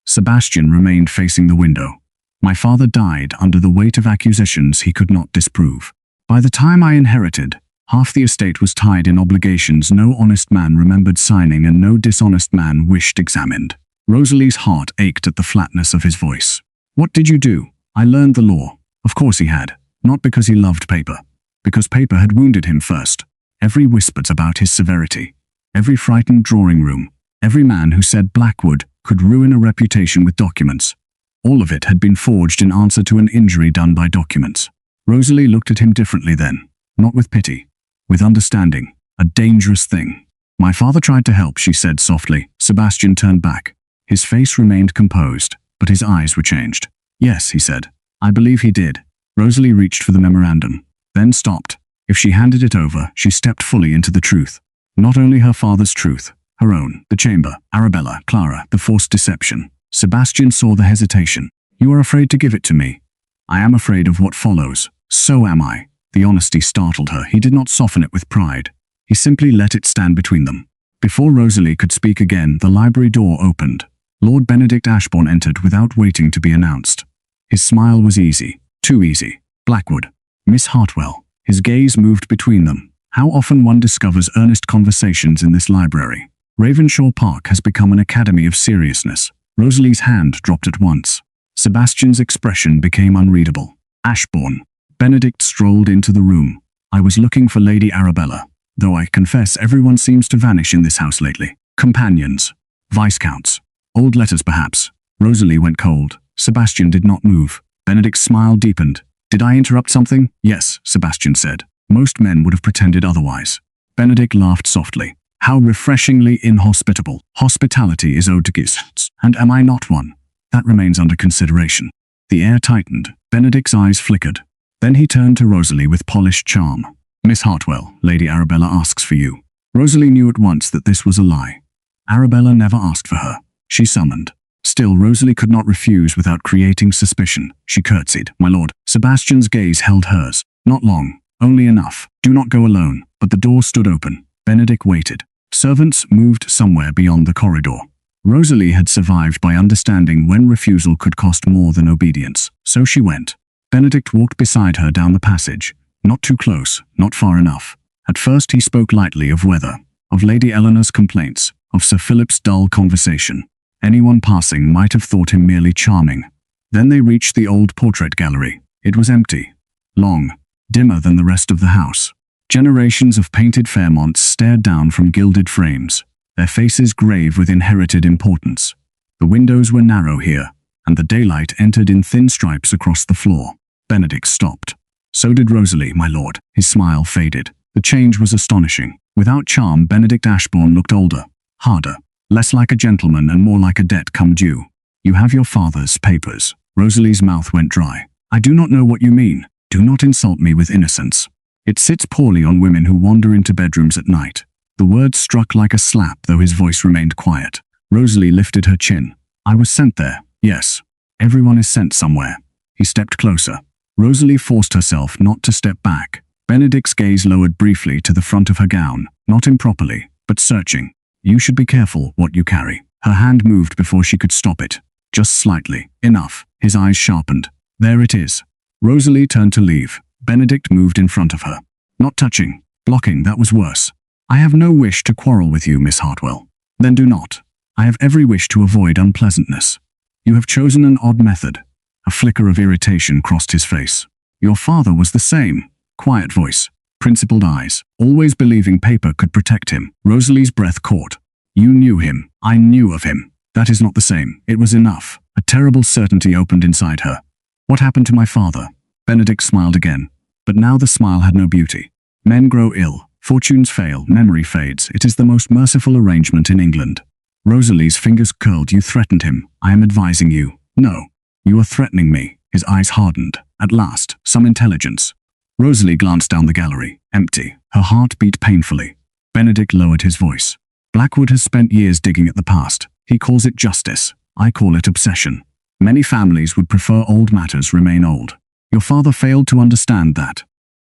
Sebastian remained facing the window. "My father died under the weight of accusations he could not disprove. By the time I inherited, half the estate was tied in obligations no honest man remembered signing and no dishonest man wished examined." Rosalie's heart ached at the flatness of his voice. "What did you do?" "I learned the law." Of course he had. Not because he loved paper. Because paper had wounded him first. Every whisper about his severity. Every frightened drawing room. Every man who said Blackwood could ruin a reputation with documents. All of it had been forged in answer to an injury done by documents. Rosalie looked at him differently then. Not with pity. With understanding. A dangerous thing. "My father tried to help," she said softly. Sebastian turned back. His face remained composed, but his eyes were changed. "Yes," he said. "I believe he did." Rosalie reached for the memorandum, then stopped. If she handed it over, she stepped fully into the truth. Not only her father's truth, her own, the chamber, Arabella, Clara, the forced deception. Sebastian saw the hesitation. "You are afraid to give it to me." "I am afraid of what follows." "So am I." The honesty startled her. He did not soften it with pride. He simply let it stand between them. Before Rosalie could speak again, the library door opened. Lord Benedict Ashbourne entered without waiting to be announced. His smile was easy. Too easy. "Blackwood." "Miss Hartwell." His gaze moved between them. How often one discovers earnest conversations in this library. Ravenshaw Park has become an academy of seriousness. Rosalie's hand dropped at once. Sebastian's expression became unreadable. "Ashbourne." Benedict strolled into the room. "I was looking for Lady Arabella, though I confess everyone seems to vanish in this house lately. Companions. Viscounts. Old letters perhaps." Rosalie went cold. Sebastian did not move. Benedict's smile deepened. "Did I interrupt something?" "Yes," Sebastian said. Most men would have pretended otherwise. Benedict laughed softly. "How refreshingly inhospitable. Hospitality is owed to guests, and am I not one?" "That remains under consideration." The air tightened. Benedict's eyes flickered. Then he turned to Rosalie with polished charm. "Miss Hartwell, Lady Arabella asks for you." Rosalie knew at once that this was a lie. Arabella never asked for her. She summoned. Still, Rosalie could not refuse without creating suspicion. She curtsied. "My lord." Sebastian's gaze held hers. "Not long. Only enough. Do not go alone." But the door stood open. Benedict waited. Servants moved somewhere beyond the corridor. Rosalie had survived by understanding when refusal could cost more than obedience. So she went. Benedict walked beside her down the passage. Not too close, not far enough. At first he spoke lightly of weather, of Lady Eleanor's complaints, of Sir Philip's dull conversation. Anyone passing might have thought him merely charming. Then they reached the old portrait gallery. It was empty. Long, dimmer than the rest of the house. Generations of painted Fairmonts stared down from gilded frames, their faces grave with inherited importance. The windows were narrow here, and the daylight entered in thin stripes across the floor. Benedict stopped. So did Rosalie, my lord. His smile faded. The change was astonishing. Without charm, Benedict Ashbourne looked older, harder, less like a gentleman and more like a debt come due. You have your father's papers. Rosalie's mouth went dry. I do not know what you mean. Do not insult me with innocence. It sits poorly on women who wander into bedrooms at night. The words struck like a slap, though his voice remained quiet. Rosalie lifted her chin. I was sent there, yes. Everyone is sent somewhere. He stepped closer. Rosalie forced herself not to step back. Benedict's gaze lowered briefly to the front of her gown, not improperly, but searching. You should be careful what you carry. Her hand moved before she could stop it. Just slightly. Enough. His eyes sharpened. There it is. Rosalie turned to leave. Benedict moved in front of her. Not touching. Blocking, that was worse. I have no wish to quarrel with you, Miss Hartwell. Then do not. I have every wish to avoid unpleasantness. You have chosen an odd method. A flicker of irritation crossed his face. Your father was the same. Quiet voice. Principled eyes. Always believing paper could protect him. Rosalie's breath caught. You knew him. I knew of him. That is not the same. It was enough. A terrible certainty opened inside her. What happened to my father? Benedict smiled again. But now the smile had no beauty. Men grow ill. Fortunes fail. Memory fades. It is the most merciful arrangement in England. Rosalie's fingers curled. You threatened him. I am advising you. No. You are threatening me. His eyes hardened. At last, some intelligence. Rosalie glanced down the gallery. Empty. Her heart beat painfully. Benedict lowered his voice. Blackwood has spent years digging at the past. He calls it justice. I call it obsession. Many families would prefer old matters remain old. Your father failed to understand that.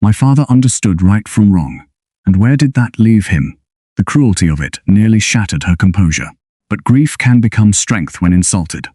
My father understood right from wrong. And where did that leave him? The cruelty of it nearly shattered her composure. But grief can become strength when insulted.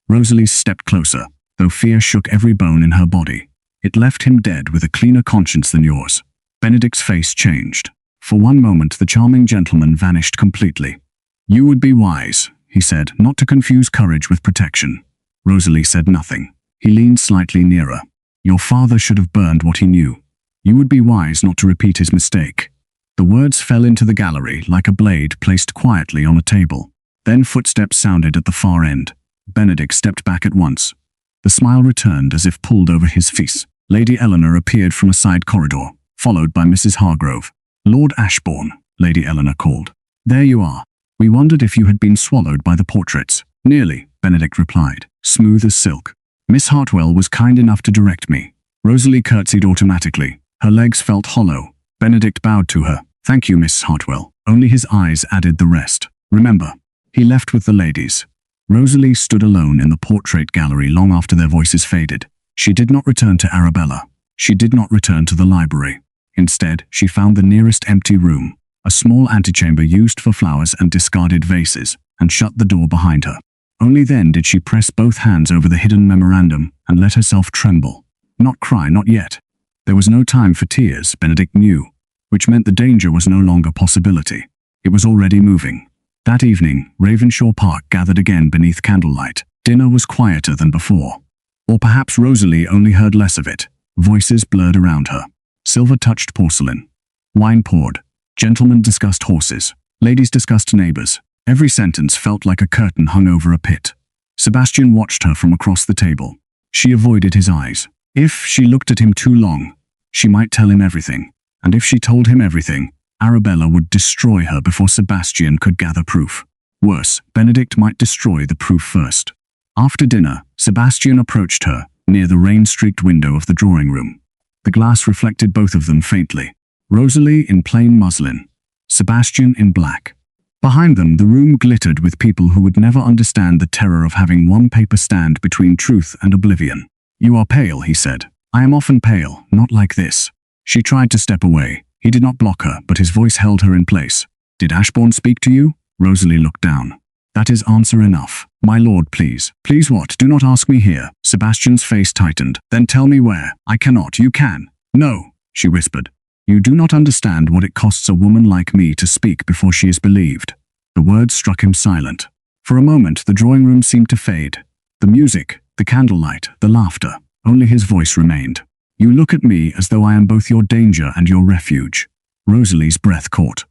Rosalie stepped closer, though fear shook every bone in her body. It left him dead with a cleaner conscience than yours. Benedict's face changed. For one moment the charming gentleman vanished completely. You would be wise, he said, not to confuse courage with protection. Rosalie said nothing. He leaned slightly nearer. Your father should have burned what he knew. You would be wise not to repeat his mistake. The words fell into the gallery like a blade placed quietly on a table. Then footsteps sounded at the far end. Benedict stepped back at once. The smile returned as if pulled over his face. Lady Eleanor appeared from a side corridor, followed by Mrs. Hargrove. Lord Ashbourne, Lady Eleanor called. There you are. We wondered if you had been swallowed by the portraits. Nearly, Benedict replied, smooth as silk. Miss Hartwell was kind enough to direct me. Rosalie curtsied automatically. Her legs felt hollow. Benedict bowed to her. Thank you, Miss Hartwell. Only his eyes added the rest. Remember. He left with the ladies. Rosalie stood alone in the portrait gallery long after their voices faded. She did not return to Arabella. She did not return to the library. Instead, she found the nearest empty room, a small antechamber used for flowers and discarded vases, and shut the door behind her. Only then did she press both hands over the hidden memorandum and let herself tremble. Not cry, not yet. There was no time for tears, Benedict knew, which meant the danger was no longer a possibility. It was already moving. That evening, Ravenshaw Park gathered again beneath candlelight. Dinner was quieter than before. Or perhaps Rosalie only heard less of it. Voices blurred around her. Silver touched porcelain. Wine poured. Gentlemen discussed horses. Ladies discussed neighbors. Every sentence felt like a curtain hung over a pit. Sebastian watched her from across the table. She avoided his eyes. If she looked at him too long, she might tell him everything. And if she told him everything, Arabella would destroy her before Sebastian could gather proof. Worse, Benedict might destroy the proof first. After dinner, Sebastian approached her, near the rain-streaked window of the drawing room. The glass reflected both of them faintly. Rosalie in plain muslin, Sebastian in black. Behind them, the room glittered with people who would never understand the terror of having one paper stand between truth and oblivion. You are pale, he said. I am often pale, not like this. She tried to step away. He did not block her, but his voice held her in place. Did Ashbourne speak to you? Rosalie looked down. That is answer enough. My lord, please. Please what? Do not ask me here. Sebastian's face tightened. Then tell me where. I cannot. You can. No, she whispered. You do not understand what it costs a woman like me to speak before she is believed. The words struck him silent. For a moment, the drawing room seemed to fade. The music, the candlelight, the laughter. Only his voice remained. You look at me as though I am both your danger and your refuge. Rosalie's breath caught.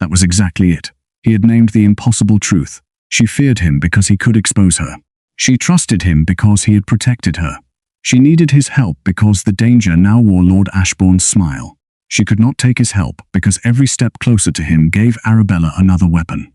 That was exactly it. He had named the impossible truth. She feared him because he could expose her. She trusted him because he had protected her. She needed his help because the danger now wore Lord Ashbourne's smile. She could not take his help because every step closer to him gave Arabella another weapon.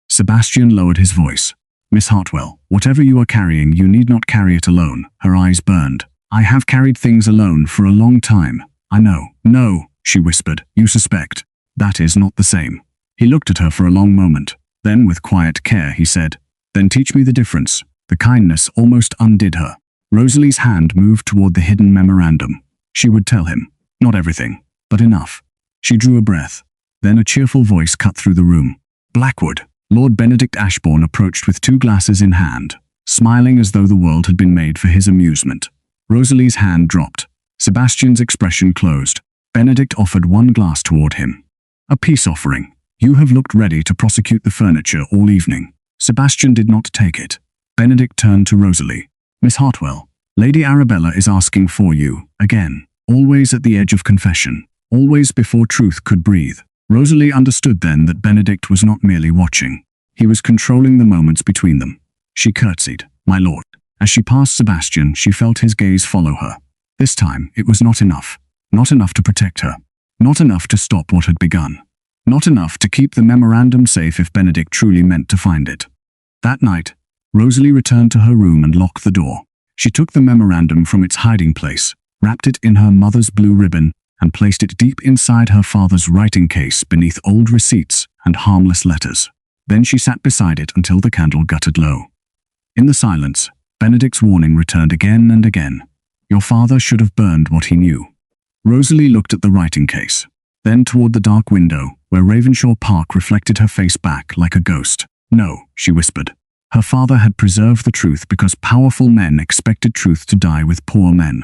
Sebastian lowered his voice. Miss Hartwell, whatever you are carrying, you need not carry it alone. Her eyes burned. I have carried things alone for a long time. I know. No, she whispered. You suspect. That is not the same. He looked at her for a long moment. Then, with quiet care, he said, Then teach me the difference. The kindness almost undid her. Rosalie's hand moved toward the hidden memorandum. She would tell him. Not everything, but enough. She drew a breath. Then a cheerful voice cut through the room. Blackwood. Lord Benedict Ashbourne approached with 2 glasses in hand, smiling as though the world had been made for his amusement. Rosalie's hand dropped. Sebastian's expression closed. Benedict offered 1 glass toward him. A peace offering. You have looked ready to prosecute the furniture all evening. Sebastian did not take it. Benedict turned to Rosalie. Miss Hartwell, Lady Arabella is asking for you, again. Always at the edge of confession. Always before truth could breathe. Rosalie understood then that Benedict was not merely watching. He was controlling the moments between them. She curtsied. My lord. As she passed Sebastian, she felt his gaze follow her. This time, it was not enough. Not enough to protect her. Not enough to stop what had begun. Not enough to keep the memorandum safe if Benedict truly meant to find it. That night, Rosalie returned to her room and locked the door. She took the memorandum from its hiding place, wrapped it in her mother's blue ribbon, and placed it deep inside her father's writing case beneath old receipts and harmless letters. Then she sat beside it until the candle guttered low. In the silence, Benedict's warning returned again and again. Your father should have burned what he knew. Rosalie looked at the writing case, then toward the dark window, where Ravenshaw Park reflected her face back like a ghost. No, she whispered. Her father had preserved the truth because powerful men expected truth to die with poor men.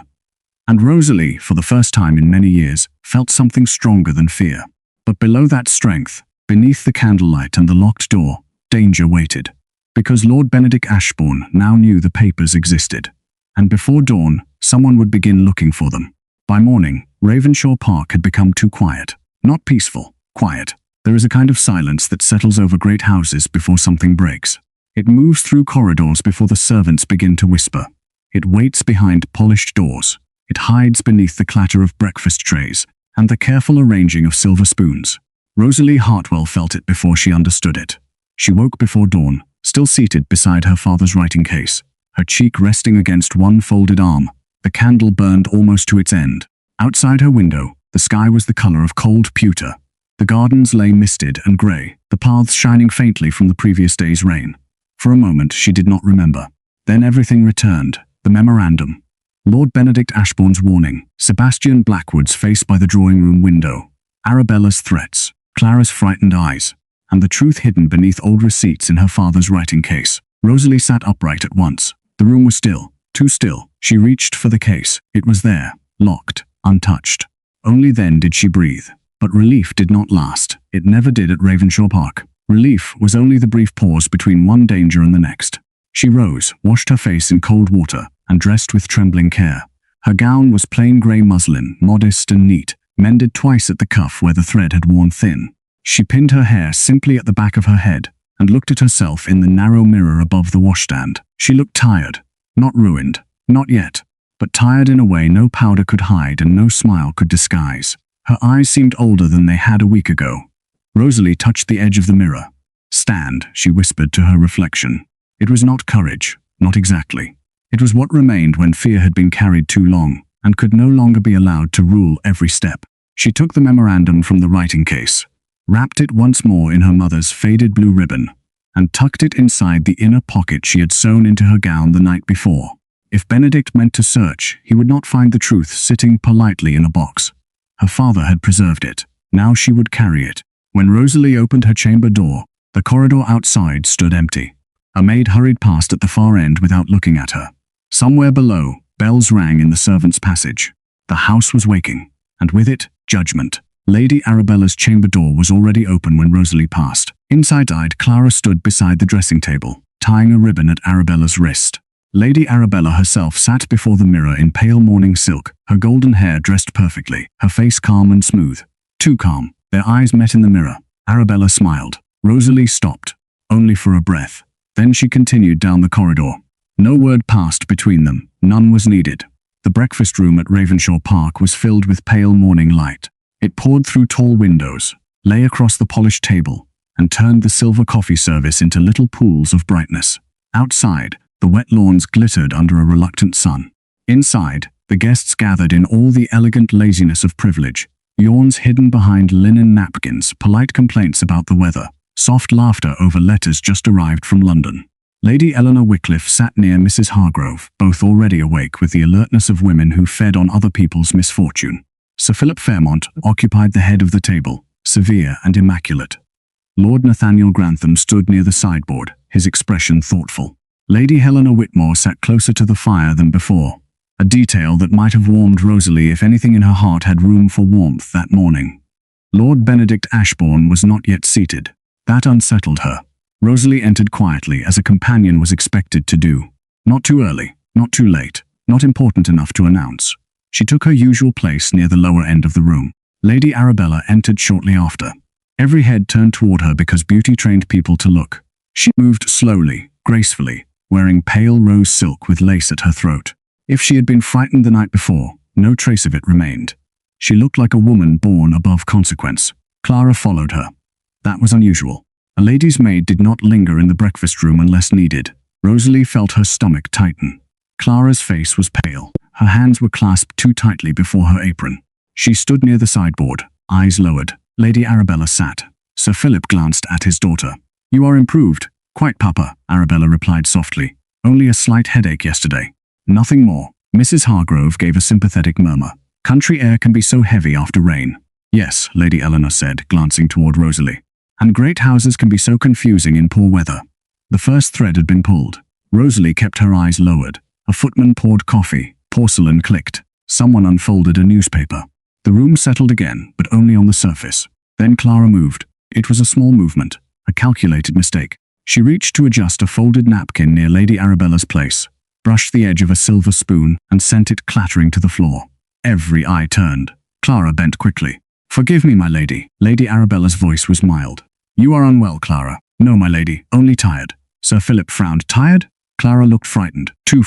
And Rosalie, for the first time in many years, felt something stronger than fear. But below that strength, beneath the candlelight and the locked door, danger waited. Because Lord Benedict Ashbourne now knew the papers existed. And before dawn, someone would begin looking for them. By morning, Ravenshaw Park had become too quiet. Not peaceful, quiet. There is a kind of silence that settles over great houses before something breaks. It moves through corridors before the servants begin to whisper. It waits behind polished doors. It hides beneath the clatter of breakfast trays and the careful arranging of silver spoons. Rosalie Hartwell felt it before she understood it. She woke before dawn, still seated beside her father's writing case, her cheek resting against one folded arm. The candle burned almost to its end. Outside her window, the sky was the color of cold pewter. The gardens lay misted and grey, the paths shining faintly from the previous day's rain. For a moment, she did not remember. Then everything returned. The memorandum. Lord Benedict Ashbourne's warning. Sebastian Blackwood's face by the drawing-room window. Arabella's threats. Clara's frightened eyes. And the truth hidden beneath old receipts in her father's writing case. Rosalie sat upright at once. The room was still. Too still. She reached for the case. It was there. Locked. Untouched. Only then did she breathe. But relief did not last. It never did at Ravenshaw Park. Relief was only the brief pause between one danger and the next. She rose, washed her face in cold water, and dressed with trembling care. Her gown was plain grey muslin, modest and neat, mended twice at the cuff where the thread had worn thin. She pinned her hair simply at the back of her head, and looked at herself in the narrow mirror above the washstand. She looked tired. Not ruined. Not yet. But tired in a way no powder could hide and no smile could disguise. Her eyes seemed older than they had a week ago. Rosalie touched the edge of the mirror. Stand, she whispered to her reflection. It was not courage, not exactly. It was what remained when fear had been carried too long, and could no longer be allowed to rule every step. She took the memorandum from the writing case, wrapped it once more in her mother's faded blue ribbon, and tucked it inside the inner pocket she had sewn into her gown the night before. If Benedict meant to search, he would not find the truth sitting politely in a box. Her father had preserved it. Now she would carry it. When Rosalie opened her chamber door, the corridor outside stood empty. A maid hurried past at the far end without looking at her. Somewhere below, bells rang in the servants' passage. The house was waking, and with it, judgment. Lady Arabella's chamber door was already open when Rosalie passed. Inside-eyed, Clara stood beside the dressing table, tying a ribbon at Arabella's wrist. Lady Arabella herself sat before the mirror in pale morning silk, her golden hair dressed perfectly, her face calm and smooth. Too calm. Their eyes met in the mirror. Arabella smiled. Rosalie stopped, only for a breath. Then she continued down the corridor. No word passed between them. None was needed. The breakfast room at Ravenshaw Park was filled with pale morning light. It poured through tall windows, lay across the polished table, and turned the silver coffee service into little pools of brightness. Outside, the wet lawns glittered under a reluctant sun. Inside, the guests gathered in all the elegant laziness of privilege. Yawns hidden behind linen napkins, polite complaints about the weather, soft laughter over letters just arrived from London. Lady Eleanor Wycliffe sat near Mrs. Hargrove, both already awake with the alertness of women who fed on other people's misfortune. Sir Philip Fairmont occupied the head of the table, severe and immaculate. Lord Nathaniel Grantham stood near the sideboard, his expression thoughtful. Lady Helena Whitmore sat closer to the fire than before, a detail that might have warmed Rosalie if anything in her heart had room for warmth that morning. Lord Benedict Ashbourne was not yet seated. That unsettled her. Rosalie entered quietly, as a companion was expected to do. Not too early, not too late, not important enough to announce. She took her usual place near the lower end of the room. Lady Arabella entered shortly after. Every head turned toward her because beauty trained people to look. She moved slowly, gracefully, wearing pale rose silk with lace at her throat. If she had been frightened the night before, no trace of it remained. She looked like a woman born above consequence. Clara followed her. That was unusual. A lady's maid did not linger in the breakfast room unless needed. Rosalie felt her stomach tighten. Clara's face was pale. Her hands were clasped too tightly before her apron. She stood near the sideboard, eyes lowered. Lady Arabella sat. Sir Philip glanced at his daughter. "You are improved." "Quite, Papa," Arabella replied softly. "Only a slight headache yesterday. Nothing more." Mrs. Hargrove gave a sympathetic murmur. "Country air can be so heavy after rain." "Yes," Lady Eleanor said, glancing toward Rosalie. "And great houses can be so confusing in poor weather." The first thread had been pulled. Rosalie kept her eyes lowered. A footman poured coffee. Porcelain clicked. Someone unfolded a newspaper. The room settled again, but only on the surface. Then Clara moved. It was a small movement, a calculated mistake. She reached to adjust a folded napkin near Lady Arabella's place, brushed the edge of a silver spoon, and sent it clattering to the floor. Every eye turned. Clara bent quickly. "Forgive me, my lady." Lady Arabella's voice was mild. "You are unwell, Clara." "No, my lady, only tired." Sir Philip frowned. "Tired?" Clara looked frightened, too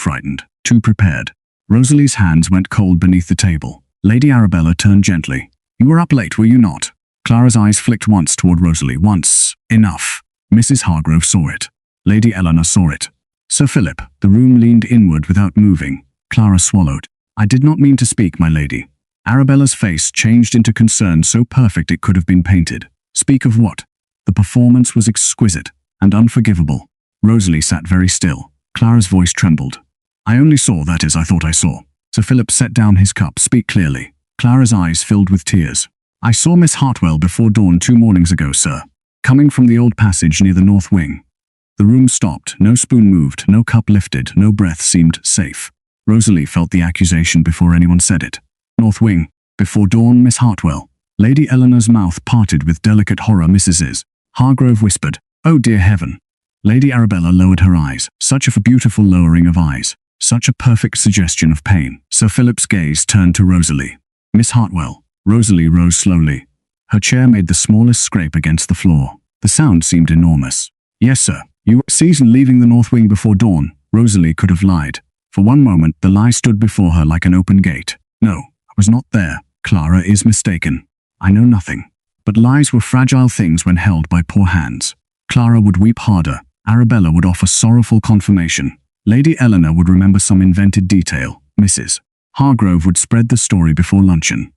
prepared. Rosalie's hands went cold beneath the table. Lady Arabella turned gently. "You were up late, were you not?" Clara's eyes flicked once toward Rosalie. "Once. Enough." Mrs. Hargrove saw it. Lady Eleanor saw it. Sir Philip. The room leaned inward without moving. Clara swallowed. "I did not mean to speak, my lady." Arabella's face changed into concern so perfect it could have been painted. "Speak of what?" The performance was exquisite and unforgivable. Rosalie sat very still. Clara's voice trembled. "I only saw that as I thought I saw." Sir Philip set down his cup. "Speak clearly." Clara's eyes filled with tears. "I saw Miss Hartwell before dawn 2 mornings ago, sir, coming from the old passage near the north wing." The room stopped. No spoon moved, no cup lifted, no breath seemed safe. Rosalie felt the accusation before anyone said it. "North wing. Before dawn, Miss Hartwell." Lady Eleanor's mouth parted with delicate horror. Mrs. Hargrove whispered, "Oh dear heaven." Lady Arabella lowered her eyes. Such a beautiful lowering of eyes. Such a perfect suggestion of pain. Sir Philip's gaze turned to Rosalie. "Miss Hartwell." Rosalie rose slowly. Her chair made the smallest scrape against the floor. The sound seemed enormous. "Yes, sir. You were seen leaving the north wing before dawn." Rosalie could have lied. For one moment, the lie stood before her like an open gate. "No, I was not there. Clara is mistaken. I know nothing." But lies were fragile things when held by poor hands. Clara would weep harder. Arabella would offer sorrowful confirmation. Lady Eleanor would remember some invented detail. Mrs. Hargrove would spread the story before luncheon.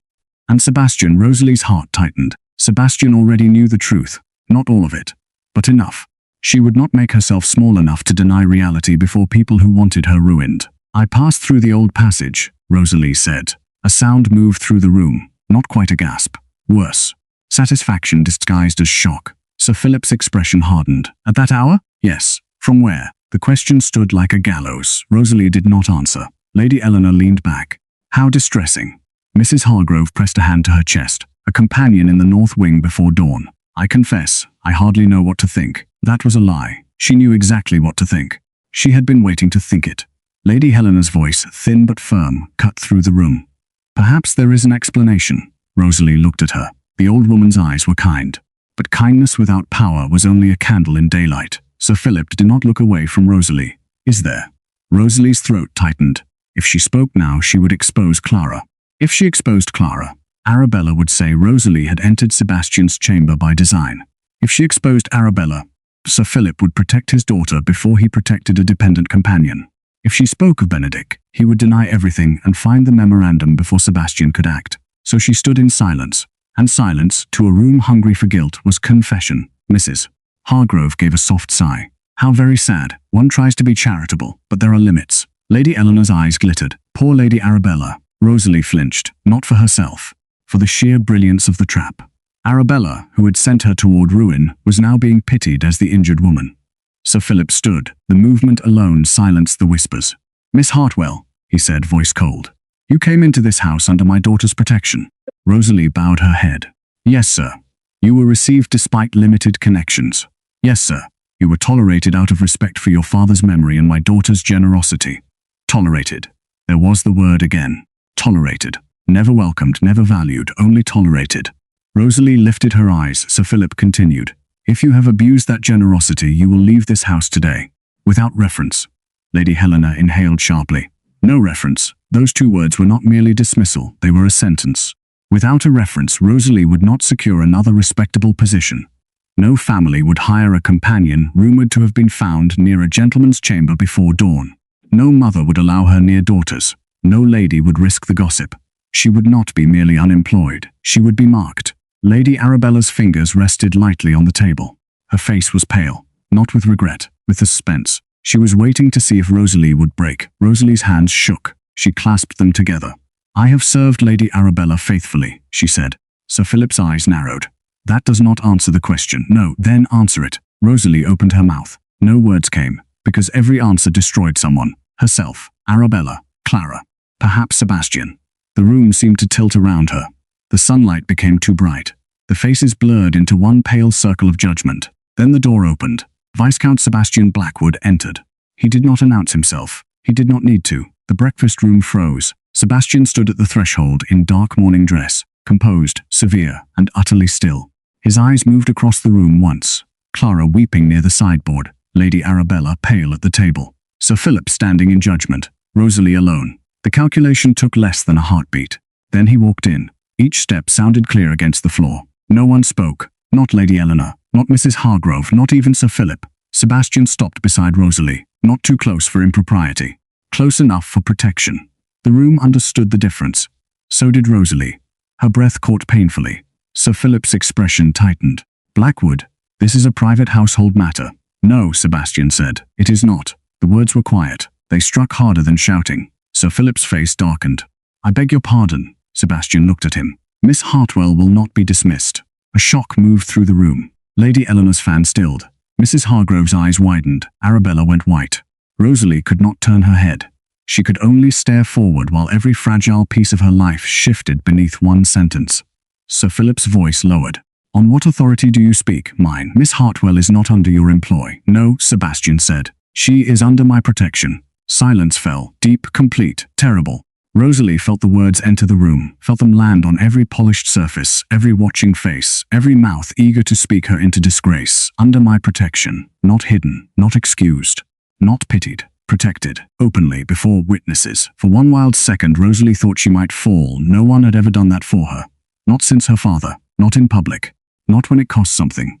And Sebastian. Rosalie's heart tightened. Sebastian already knew the truth. Not all of it, but enough. She would not make herself small enough to deny reality before people who wanted her ruined. "I passed through the old passage," Rosalie said. A sound moved through the room, not quite a gasp. Worse. Satisfaction disguised as shock. Sir Philip's expression hardened. "At that hour?" "Yes." "From where?" The question stood like a gallows. Rosalie did not answer. Lady Eleanor leaned back. "How distressing." Mrs. Hargrove pressed a hand to her chest. "A companion in the north wing before dawn. I confess, I hardly know what to think." "That was a lie," She knew exactly what to think. She had been waiting to think it. Lady Helena's voice, thin but firm, cut through the room. Perhaps there is an explanation. Rosalie looked at her. The old woman's eyes were kind. But kindness without power was only a candle in daylight. Sir Philip did not look away from Rosalie. Is there? Rosalie's throat tightened. If she spoke now, she would expose Clara. If she exposed Clara, Arabella would say Rosalie had entered Sebastian's chamber by design. If she exposed Arabella, Sir Philip would protect his daughter before he protected a dependent companion. If she spoke of Benedict, he would deny everything and find the memorandum before Sebastian could act. So she stood in silence. And silence, to a room hungry for guilt, was confession. Mrs. Hargrove gave a soft sigh. How very sad. One tries to be charitable, but there are limits. Lady Eleanor's eyes glittered. Poor Lady Arabella. Rosalie flinched, not for herself, for the sheer brilliance of the trap. Arabella, who had sent her toward ruin, was now being pitied as the injured woman. Sir Philip stood. The movement alone silenced the whispers. Miss Hartwell, he said, voice cold. You came into this house under my daughter's protection. Rosalie bowed her head. Yes, sir. You were received despite limited connections. Yes, sir. You were tolerated out of respect for your father's memory and my daughter's generosity. Tolerated. There was the word again. Tolerated. Never welcomed, never valued, only tolerated. Rosalie lifted her eyes. Sir Philip continued. If you have abused that generosity, you will leave this house today. Without reference. Lady Helena inhaled sharply. No reference. Those two words were not merely dismissal, they were a sentence. Without a reference, Rosalie would not secure another respectable position. No family would hire a companion rumored to have been found near a gentleman's chamber before dawn. No mother would allow her near daughters. No lady would risk the gossip. She would not be merely unemployed. She would be marked. Lady Arabella's fingers rested lightly on the table. Her face was pale, not with regret, with suspense. She was waiting to see if Rosalie would break. Rosalie's hands shook. She clasped them together. I have served Lady Arabella faithfully, she said. Sir Philip's eyes narrowed. That does not answer the question. No, then answer it. Rosalie opened her mouth. No words came, because every answer destroyed someone. Herself, Arabella, Clara, perhaps Sebastian. The room seemed to tilt around her. The sunlight became too bright. The faces blurred into one pale circle of judgment. Then the door opened. Viscount Sebastian Blackwood entered. He did not announce himself. He did not need to. The breakfast room froze. Sebastian stood at the threshold in dark morning dress, composed, severe, and utterly still. His eyes moved across the room once. Clara weeping near the sideboard. Lady Arabella pale at the table. Sir Philip standing in judgment. Rosalie alone. The calculation took less than a heartbeat. Then he walked in. Each step sounded clear against the floor. No one spoke. Not Lady Eleanor. Not Mrs. Hargrove. Not even Sir Philip. Sebastian stopped beside Rosalie. Not too close for impropriety. Close enough for protection. The room understood the difference. So did Rosalie. Her breath caught painfully. Sir Philip's expression tightened. Blackwood, this is a private household matter. No, Sebastian said. It is not. The words were quiet. They struck harder than shouting. Sir Philip's face darkened. I beg your pardon. Sebastian looked at him. Miss Hartwell will not be dismissed. A shock moved through the room. Lady Eleanor's fan stilled. Mrs. Hargrove's eyes widened. Arabella went white. Rosalie could not turn her head. She could only stare forward while every fragile piece of her life shifted beneath one sentence. Sir Philip's voice lowered. On what authority do you speak? Mine. Miss Hartwell is not under your employ. No, Sebastian said. She is under my protection. Silence fell, deep, complete, terrible. Rosalie felt the words enter the room, felt them land on every polished surface, every watching face, every mouth eager to speak her into disgrace. Under my protection. Not hidden, not excused, not pitied. Protected, openly, before witnesses. For one wild second, Rosalie thought she might fall. No one had ever done that for her. Not since her father. Not in public. Not when it cost something.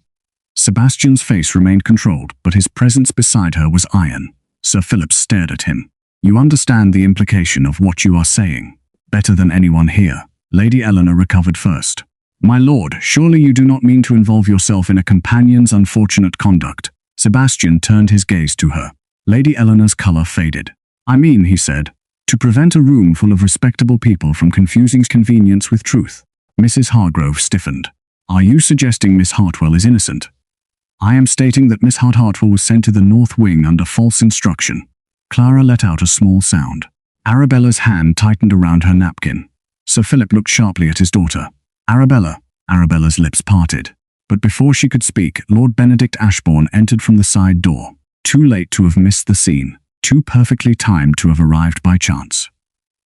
Sebastian's face remained controlled, but his presence beside her was iron. Sir Philip stared at him. You understand the implication of what you are saying. Better than anyone here. Lady Eleanor recovered first. My lord, surely you do not mean to involve yourself in a companion's unfortunate conduct. Sebastian turned his gaze to her. Lady Eleanor's color faded. I mean, he said, to prevent a room full of respectable people from confusing convenience with truth. Mrs. Hargrove stiffened. Are you suggesting Miss Hartwell is innocent? I am stating that Miss Hartwell was sent to the North Wing under false instruction. Clara let out a small sound. Arabella's hand tightened around her napkin. Sir Philip looked sharply at his daughter. Arabella. Arabella's lips parted. But before she could speak, Lord Benedict Ashbourne entered from the side door, too late to have missed the scene, too perfectly timed to have arrived by chance.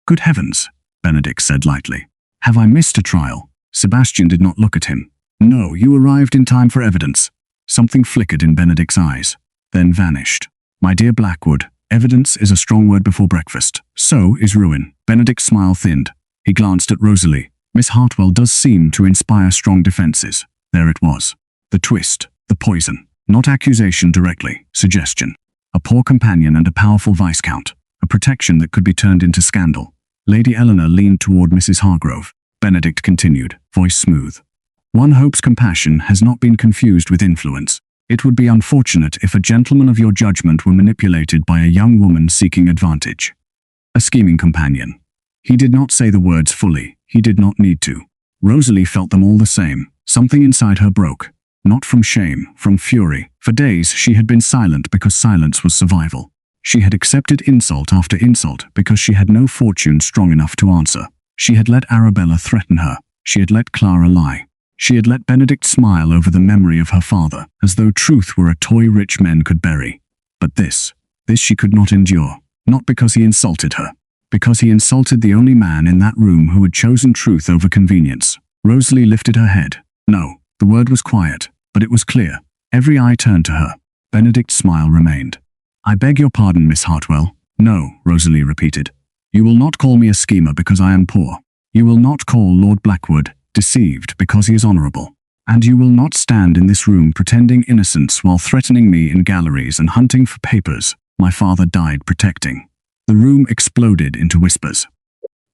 "Good heavens," Benedict said lightly. "Have I missed a trial?" Sebastian did not look at him. "No, you arrived in time for evidence." Something flickered in Benedict's eyes, then vanished. "My dear Blackwood, evidence is a strong word before breakfast. So is ruin." Benedict's smile thinned. He glanced at Rosalie. "Miss Hartwell does seem to inspire strong defenses." There it was. The twist, the poison. Not accusation directly, suggestion. A poor companion and a powerful Viscount. A protection that could be turned into scandal. Lady Eleanor leaned toward Mrs. Hargrove. Benedict continued, voice smooth. "One hopes compassion has not been confused with influence. It would be unfortunate if a gentleman of your judgment were manipulated by a young woman seeking advantage. A scheming companion." He did not say the words fully. He did not need to. Rosalie felt them all the same. Something inside her broke. Not from shame, from fury. For days she had been silent because silence was survival. She had accepted insult after insult because she had no fortune strong enough to answer. She had let Arabella threaten her. She had let Clara lie. She had let Benedict smile over the memory of her father, as though truth were a toy rich men could bury. But this she could not endure. Not because he insulted her. Because he insulted the only man in that room who had chosen truth over convenience. Rosalie lifted her head. No, the word was quiet, but it was clear. Every eye turned to her. Benedict's smile remained. "I beg your pardon, Miss Hartwell." "No," Rosalie repeated. "You will not call me a schemer because I am poor. You will not call Lord Blackwood deceived because he is honorable. And you will not stand in this room pretending innocence while threatening me in galleries and hunting for papers my father died protecting." The room exploded into whispers.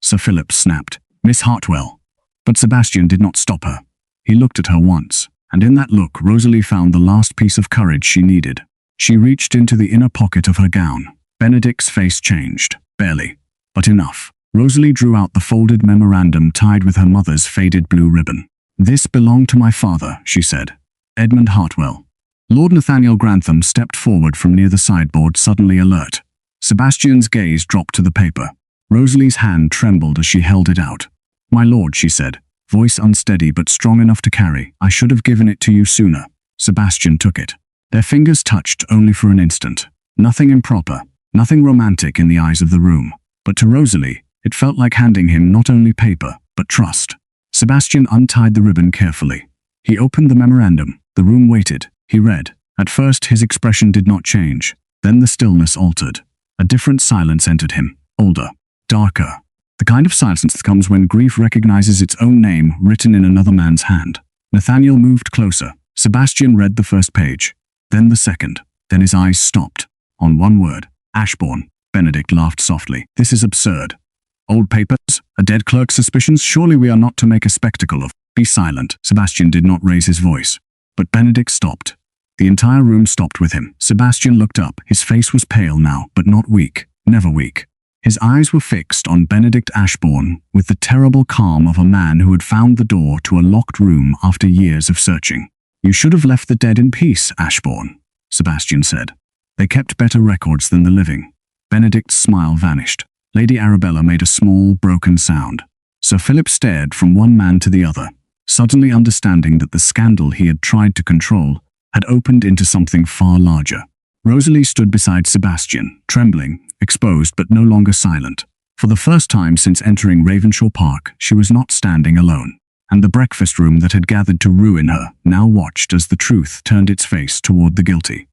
Sir Philip snapped, "Miss Hartwell." But Sebastian did not stop her. He looked at her once, and in that look Rosalie found the last piece of courage she needed. She reached into the inner pocket of her gown. Benedict's face changed, barely, but enough. Rosalie drew out the folded memorandum tied with her mother's faded blue ribbon. "This belonged to my father," she said. "Edmund Hartwell." Lord Nathaniel Grantham stepped forward from near the sideboard, suddenly alert. Sebastian's gaze dropped to the paper. Rosalie's hand trembled as she held it out. "My lord," she said, voice unsteady but strong enough to carry, "I should have given it to you sooner." Sebastian took it. Their fingers touched only for an instant. Nothing improper, nothing romantic in the eyes of the room. But to Rosalie, it felt like handing him not only paper, but trust. Sebastian untied the ribbon carefully. He opened the memorandum. The room waited. He read. At first his expression did not change. Then the stillness altered. A different silence entered him, older, darker. The kind of silence that comes when grief recognizes its own name written in another man's hand. Nathaniel moved closer. Sebastian read the first page, then the second. Then his eyes stopped. On one word, Ashbourne. Benedict laughed softly. "This is absurd. Old papers, a dead clerk's suspicions, surely we are not to make a spectacle of." "Be silent." Sebastian did not raise his voice. But Benedict stopped. The entire room stopped with him. Sebastian looked up. His face was pale now, but not weak, never weak. His eyes were fixed on Benedict Ashbourne with the terrible calm of a man who had found the door to a locked room after years of searching. "You should have left the dead in peace, Ashbourne," Sebastian said. "They kept better records than the living." Benedict's smile vanished. Lady Arabella made a small, broken sound. Sir Philip stared from one man to the other, suddenly understanding that the scandal he had tried to control had opened into something far larger. Rosalie stood beside Sebastian, trembling, exposed but no longer silent. For the first time since entering Ravenshaw Park, she was not standing alone. And the breakfast room that had gathered to ruin her now watched as the truth turned its face toward the guilty.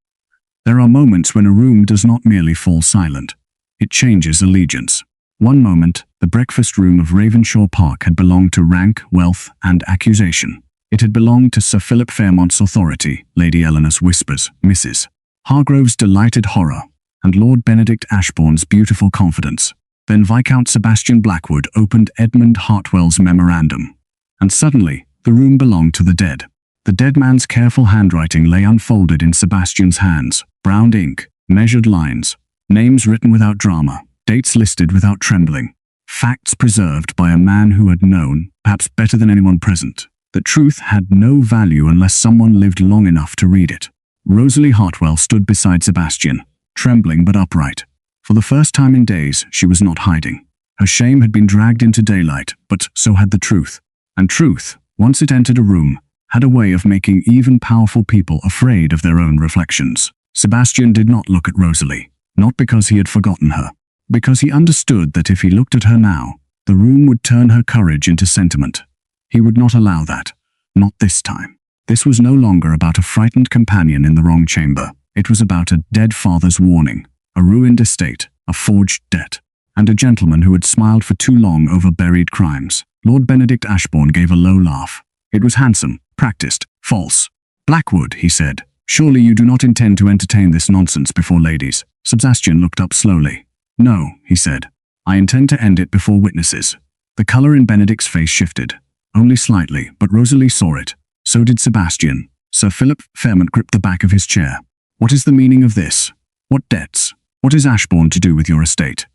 There are moments when a room does not merely fall silent. It changes allegiance. One moment, the breakfast room of Ravenshaw Park had belonged to rank, wealth, and accusation. It had belonged to Sir Philip Fairmont's authority, Lady Eleanor's whispers, Mrs. Hargrove's delighted horror, and Lord Benedict Ashbourne's beautiful confidence. Then Viscount Sebastian Blackwood opened Edmund Hartwell's memorandum. And suddenly, the room belonged to the dead. The dead man's careful handwriting lay unfolded in Sebastian's hands. Browned ink, measured lines, names written without drama, dates listed without trembling. Facts preserved by a man who had known, perhaps better than anyone present, that truth had no value unless someone lived long enough to read it. Rosalie Hartwell stood beside Sebastian, trembling but upright. For the first time in days, she was not hiding. Her shame had been dragged into daylight, but so had the truth. And truth, once it entered a room, had a way of making even powerful people afraid of their own reflections. Sebastian did not look at Rosalie, not because he had forgotten her, because he understood that if he looked at her now, the room would turn her courage into sentiment. He would not allow that. Not this time. This was no longer about a frightened companion in the wrong chamber. It was about a dead father's warning, a ruined estate, a forged debt, and a gentleman who had smiled for too long over buried crimes. Lord Benedict Ashbourne gave a low laugh. It was handsome, practiced, false. "Blackwood," he said, "surely you do not intend to entertain this nonsense before ladies?" Sebastian looked up slowly. "No," he said. "I intend to end it before witnesses." The color in Benedict's face shifted. Only slightly, but Rosalie saw it. So did Sebastian. Sir Philip Fairmont gripped the back of his chair. "What is the meaning of this? What debts? What is Ashbourne to do with your estate?"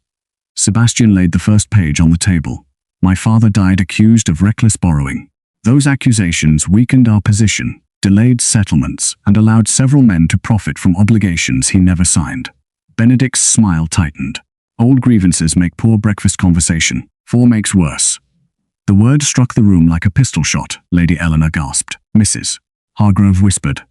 Sebastian laid the first page on the table. "My father died accused of reckless borrowing. Those accusations weakened our position, delayed settlements, and allowed several men to profit from obligations he never signed." Benedict's smile tightened. "Old grievances make poor breakfast conversation. 4 makes worse." The word struck the room like a pistol shot. Lady Eleanor gasped. "Mrs. Hargrove whispered."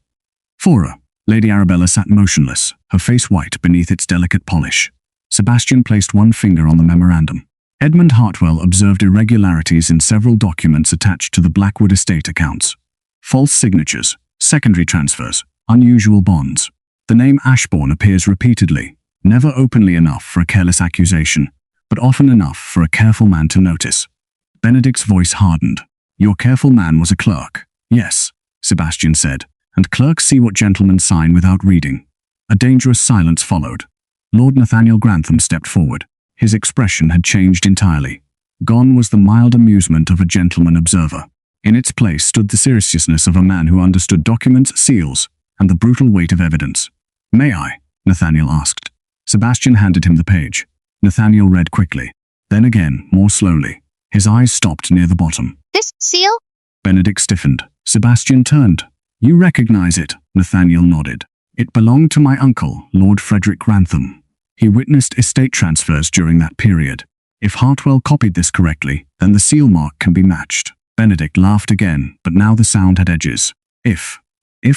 "Fora." Lady Arabella sat motionless, her face white beneath its delicate polish. Sebastian placed one finger on the memorandum. Edmund Hartwell observed irregularities in several documents attached to the Blackwood estate accounts. False signatures, secondary transfers, unusual bonds. The name Ashbourne appears repeatedly, never openly enough for a careless accusation, but often enough for a careful man to notice. Benedict's voice hardened. "Your careful man was a clerk." "Yes," Sebastian said, "and clerks see what gentlemen sign without reading." A dangerous silence followed. Lord Nathaniel Grantham stepped forward. His expression had changed entirely. Gone was the mild amusement of a gentleman observer. In its place stood the seriousness of a man who understood documents, seals, and the brutal weight of evidence. "May I?" Nathaniel asked. Sebastian handed him the page. Nathaniel read quickly. Then again, more slowly. His eyes stopped near the bottom. "This seal?" Benedict stiffened. Sebastian turned. "You recognize it?" Nathaniel nodded. "It belonged to my uncle, Lord Frederick Grantham. He witnessed estate transfers during that period. If Hartwell copied this correctly, then the seal mark can be matched." Benedict laughed again, but now the sound had edges. If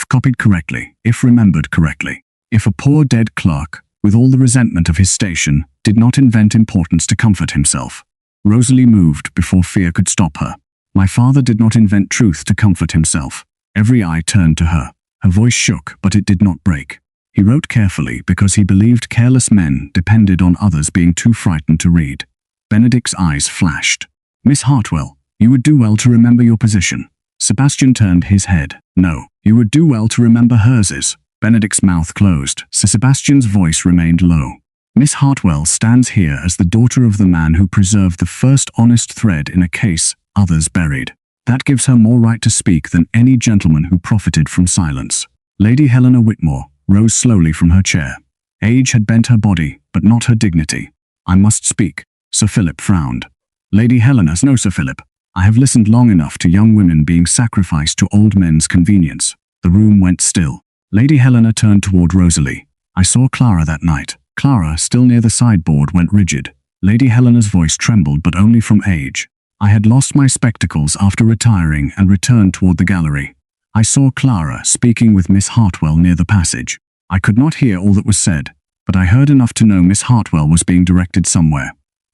copied correctly, if remembered correctly, if a poor dead clerk, with all the resentment of his station, did not invent importance to comfort himself. Rosalie moved before fear could stop her. "My father did not invent truth to comfort himself." Every eye turned to her. Her voice shook, but it did not break. He wrote carefully because he believed careless men depended on others being too frightened to read. Benedict's eyes flashed. "Miss Hartwell, you would do well to remember your position." Sebastian turned his head. "No, you would do well to remember hers." Benedict's mouth closed, so Sebastian's voice remained low. "Miss Hartwell stands here as the daughter of the man who preserved the first honest thread in a case others buried. That gives her more right to speak than any gentleman who profited from silence." Lady Helena Whitmore rose slowly from her chair. Age had bent her body, but not her dignity. "I must speak." Sir Philip frowned. "Lady Helena's no, Sir Philip. I have listened long enough to young women being sacrificed to old men's convenience." The room went still. Lady Helena turned toward Rosalie. "I saw Clara that night." Clara, still near the sideboard, went rigid. Lady Helena's voice trembled, but only from age. "I had lost my spectacles after retiring and returned toward the gallery. I saw Clara speaking with Miss Hartwell near the passage. I could not hear all that was said, but I heard enough to know Miss Hartwell was being directed somewhere.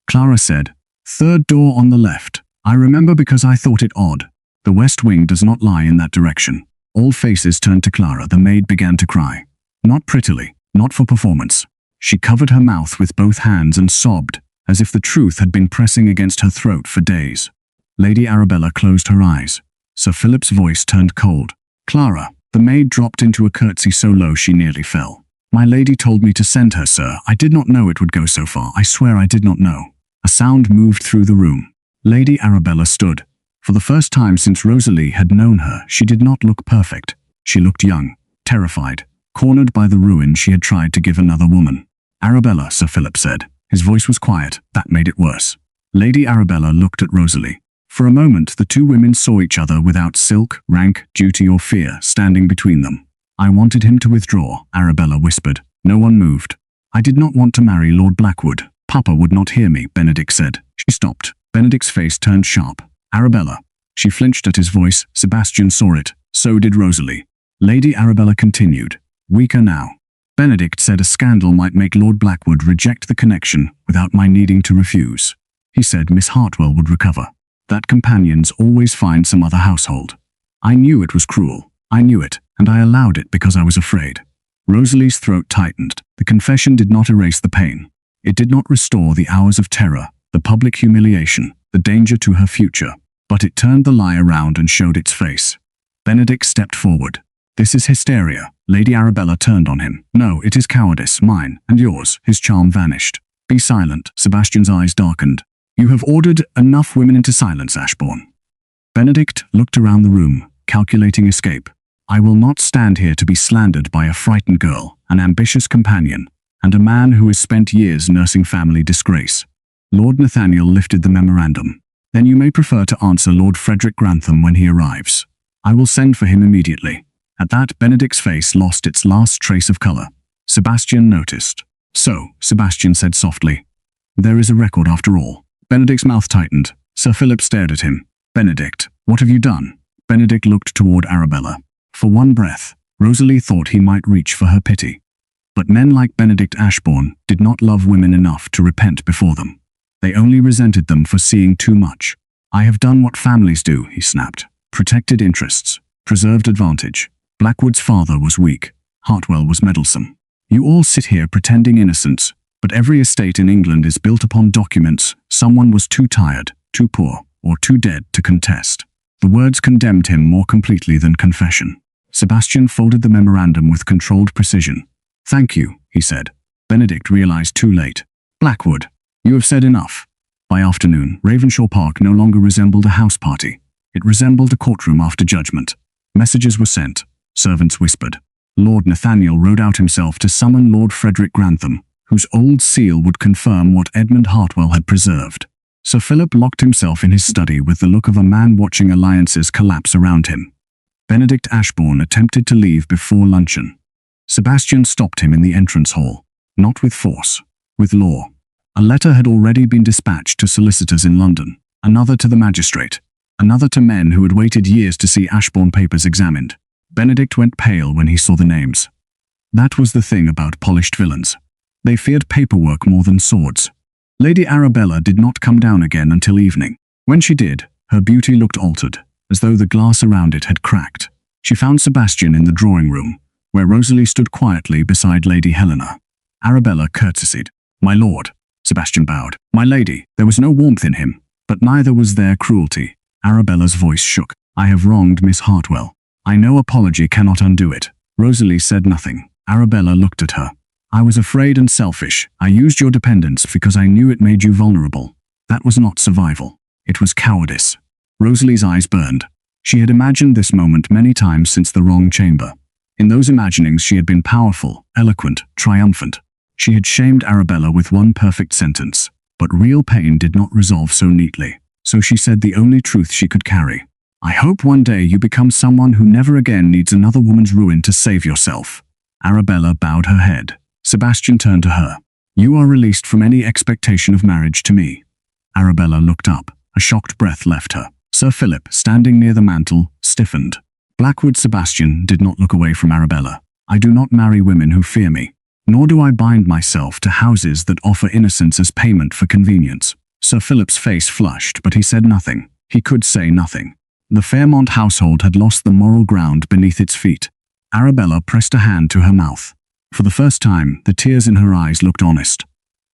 Clara said, 'Third door on the left.' I remember because I thought it odd. The west wing does not lie in that direction." All faces turned to Clara. The maid began to cry. Not prettily, not for performance. She covered her mouth with both hands and sobbed, as if the truth had been pressing against her throat for days. Lady Arabella closed her eyes. Sir Philip's voice turned cold. "Clara." The maid dropped into a curtsy so low she nearly fell. "My lady told me to send her, sir. I did not know it would go so far. I swear I did not know." A sound moved through the room. Lady Arabella stood. For the first time since Rosalie had known her, she did not look perfect. She looked young, terrified, cornered by the ruin she had tried to give another woman. "Arabella," Sir Philip said. His voice was quiet. That made it worse. Lady Arabella looked at Rosalie. For a moment, the two women saw each other without silk, rank, duty or fear standing between them. "I wanted him to withdraw," Arabella whispered. No one moved. "I did not want to marry Lord Blackwood. Papa would not hear me," Benedict said. She stopped. Benedict's face turned sharp. "Arabella." She flinched at his voice. Sebastian saw it. So did Rosalie. Lady Arabella continued, weaker now. Benedict said a scandal might make Lord Blackwood reject the connection without my needing to refuse. He said Miss Hartwell would recover, that companions always find some other household. I knew it was cruel. I knew it, and I allowed it because I was afraid. Rosalie's throat tightened. The confession did not erase the pain. It did not restore the hours of terror, the public humiliation, the danger to her future, but it turned the lie around and showed its face. Benedict stepped forward. This is hysteria. Lady Arabella turned on him. No, it is cowardice, mine and yours. His charm vanished. Be silent. Sebastian's eyes darkened. You have ordered enough women into silence, Ashbourne. Benedict looked around the room, calculating escape. I will not stand here to be slandered by a frightened girl, an ambitious companion, and a man who has spent years nursing family disgrace. Lord Nathaniel lifted the memorandum. Then you may prefer to answer Lord Frederick Grantham when he arrives. I will send for him immediately. At that, Benedict's face lost its last trace of color. Sebastian noticed. So, Sebastian said softly, there is a record after all. Benedict's mouth tightened. Sir Philip stared at him. Benedict, what have you done? Benedict looked toward Arabella. For one breath, Rosalie thought he might reach for her pity. But men like Benedict Ashbourne did not love women enough to repent before them. They only resented them for seeing too much. I have done what families do, he snapped. Protected interests. Preserved advantage. Blackwood's father was weak. Hartwell was meddlesome. You all sit here pretending innocence, but every estate in England is built upon documents someone was too tired, too poor, or too dead to contest. The words condemned him more completely than confession. Sebastian folded the memorandum with controlled precision. Thank you, he said. Benedict realized too late. Blackwood, you have said enough. By afternoon, Ravenshaw Park no longer resembled a house party. It resembled a courtroom after judgment. Messages were sent. Servants whispered. Lord Nathaniel rode out himself to summon Lord Frederick Grantham, whose old seal would confirm what Edmund Hartwell had preserved. Sir Philip locked himself in his study with the look of a man watching alliances collapse around him. Benedict Ashbourne attempted to leave before luncheon. Sebastian stopped him in the entrance hall, not with force, with law. A letter had already been dispatched to solicitors in London, another to the magistrate, another to men who had waited years to see Ashbourne papers examined. Benedict went pale when he saw the names. That was the thing about polished villains. They feared paperwork more than swords. Lady Arabella did not come down again until evening. When she did, her beauty looked altered, as though the glass around it had cracked. She found Sebastian in the drawing room, where Rosalie stood quietly beside Lady Helena. Arabella curtsied. My lord. Sebastian bowed. My lady. There was no warmth in him, but neither was there cruelty. Arabella's voice shook. I have wronged Miss Hartwell. I know apology cannot undo it. Rosalie said nothing. Arabella looked at her. I was afraid and selfish. I used your dependence because I knew it made you vulnerable. That was not survival. It was cowardice. Rosalie's eyes burned. She had imagined this moment many times since the wrong chamber. In those imaginings she had been powerful, eloquent, triumphant. She had shamed Arabella with one perfect sentence. But real pain did not resolve so neatly. So she said the only truth she could carry. I hope one day you become someone who never again needs another woman's ruin to save yourself. Arabella bowed her head. Sebastian turned to her. You are released from any expectation of marriage to me. Arabella looked up. A shocked breath left her. Sir Philip, standing near the mantel, stiffened. Blackwood Sebastian did not look away from Arabella. I do not marry women who fear me, nor do I bind myself to houses that offer innocence as payment for convenience. Sir Philip's face flushed, but he said nothing. He could say nothing. The Fairmont household had lost the moral ground beneath its feet. Arabella pressed a hand to her mouth. For the first time, the tears in her eyes looked honest.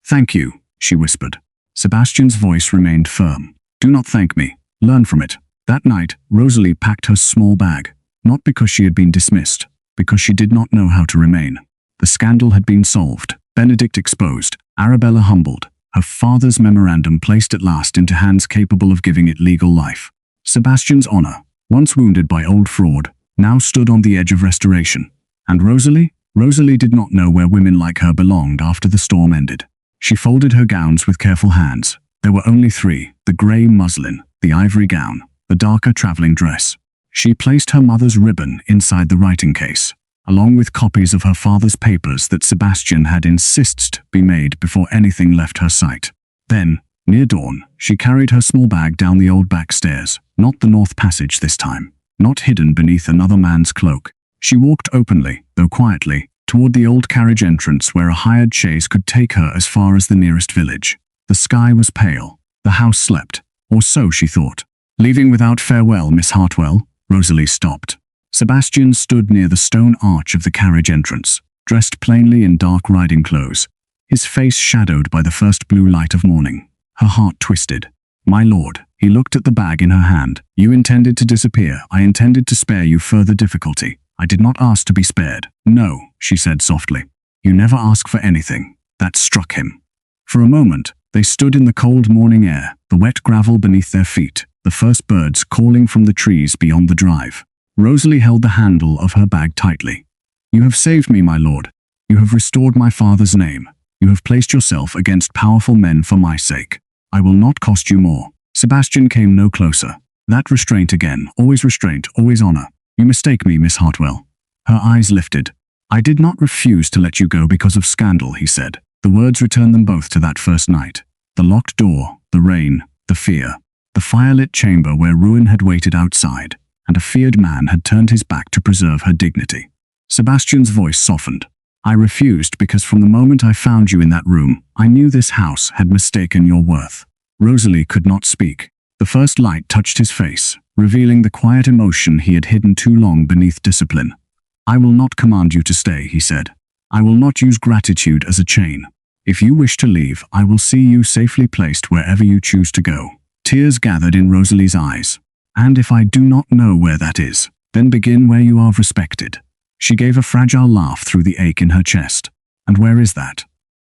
Thank you, she whispered. Sebastian's voice remained firm. Do not thank me. Learn from it. That night, Rosalie packed her small bag, not because she had been dismissed, because she did not know how to remain. The scandal had been solved, Benedict exposed, Arabella humbled, her father's memorandum placed at last into hands capable of giving it legal life. Sebastian's honor, once wounded by old fraud, now stood on the edge of restoration. And Rosalie? Rosalie did not know where women like her belonged after the storm ended. She folded her gowns with careful hands. There were only three: the grey muslin, the ivory gown, the darker traveling dress. She placed her mother's ribbon inside the writing case, along with copies of her father's papers that Sebastian had insisted be made before anything left her sight. Then, near dawn, she carried her small bag down the old back stairs, not the north passage this time, not hidden beneath another man's cloak. She walked openly, though quietly, toward the old carriage entrance where a hired chaise could take her as far as the nearest village. The sky was pale. The house slept, or so she thought. Leaving without farewell, Miss Hartwell, Rosalie stopped. Sebastian stood near the stone arch of the carriage entrance, dressed plainly in dark riding clothes, his face shadowed by the first blue light of morning. Her heart twisted. My lord, he looked at the bag in her hand. You intended to disappear. I intended to spare you further difficulty. I did not ask to be spared. No, she said softly. You never ask for anything. That struck him. For a moment, they stood in the cold morning air, the wet gravel beneath their feet, the first birds calling from the trees beyond the drive. Rosalie held the handle of her bag tightly. You have saved me, my lord. You have restored my father's name. You have placed yourself against powerful men for my sake. I will not cost you more. Sebastian came no closer. That restraint again, always restraint, always honor. You mistake me, Miss Hartwell. Her eyes lifted. I did not refuse to let you go because of scandal, he said. The words returned them both to that first night. The locked door, the rain, the fear. The firelit chamber where ruin had waited outside, and a feared man had turned his back to preserve her dignity. Sebastian's voice softened. I refused because from the moment I found you in that room, I knew this house had mistaken your worth. Rosalie could not speak. The first light touched his face, revealing the quiet emotion he had hidden too long beneath discipline. I will not command you to stay, he said. I will not use gratitude as a chain. If you wish to leave, I will see you safely placed wherever you choose to go. Tears gathered in Rosalie's eyes. And if I do not know where that is, then begin where you are respected. She gave a fragile laugh through the ache in her chest. And where is that?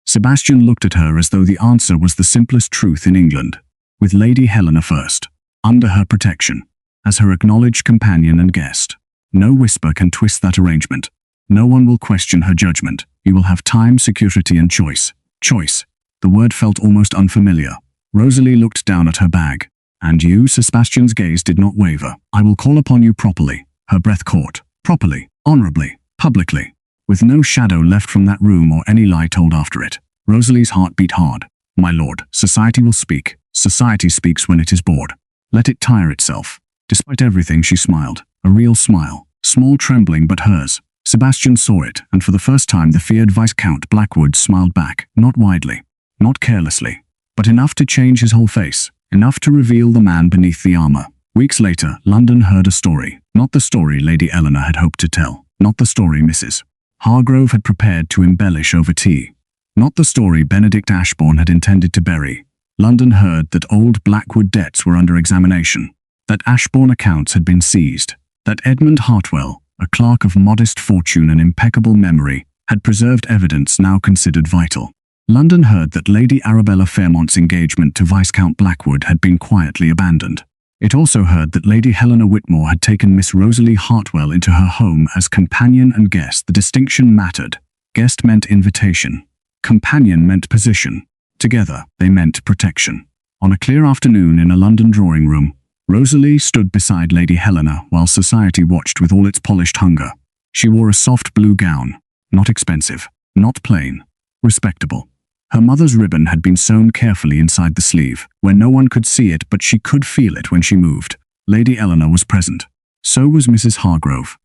Sebastian looked at her as though the answer was the simplest truth in England. With Lady Helena first, under her protection, as her acknowledged companion and guest. No whisper can twist that arrangement. No one will question her judgment. You will have time, security, and choice. Choice. The word felt almost unfamiliar. Rosalie looked down at her bag. And you, Sebastian's gaze did not waver. I will call upon you properly. Her breath caught. Properly, honorably, publicly. With no shadow left from that room or any lie told after it. Rosalie's heart beat hard. My lord, society will speak. Society speaks when it is bored. Let it tire itself. Despite everything, she smiled. A real smile. Small trembling, but hers. Sebastian saw it, and for the first time the feared Viscount Blackwood smiled back, not widely, not carelessly, but enough to change his whole face, enough to reveal the man beneath the armor. Weeks later, London heard a story. Not the story Lady Eleanor had hoped to tell. Not the story Mrs. Hargrove had prepared to embellish over tea. Not the story Benedict Ashbourne had intended to bury. London heard that old Blackwood debts were under examination, that Ashbourne accounts had been seized, that Edmund Hartwell, a clerk of modest fortune and impeccable memory, had preserved evidence now considered vital. London heard that Lady Arabella Fairmont's engagement to Viscount Blackwood had been quietly abandoned. It also heard that Lady Helena Whitmore had taken Miss Rosalie Hartwell into her home as companion and guest. The distinction mattered. Guest meant invitation. Companion meant position. Together, they meant protection. On a clear afternoon in a London drawing room, Rosalie stood beside Lady Helena while society watched with all its polished hunger. She wore a soft blue gown, not expensive, not plain, respectable. Her mother's ribbon had been sewn carefully inside the sleeve, where no one could see it but she could feel it when she moved. Lady Eleanor was present. So was Mrs. Hargrove.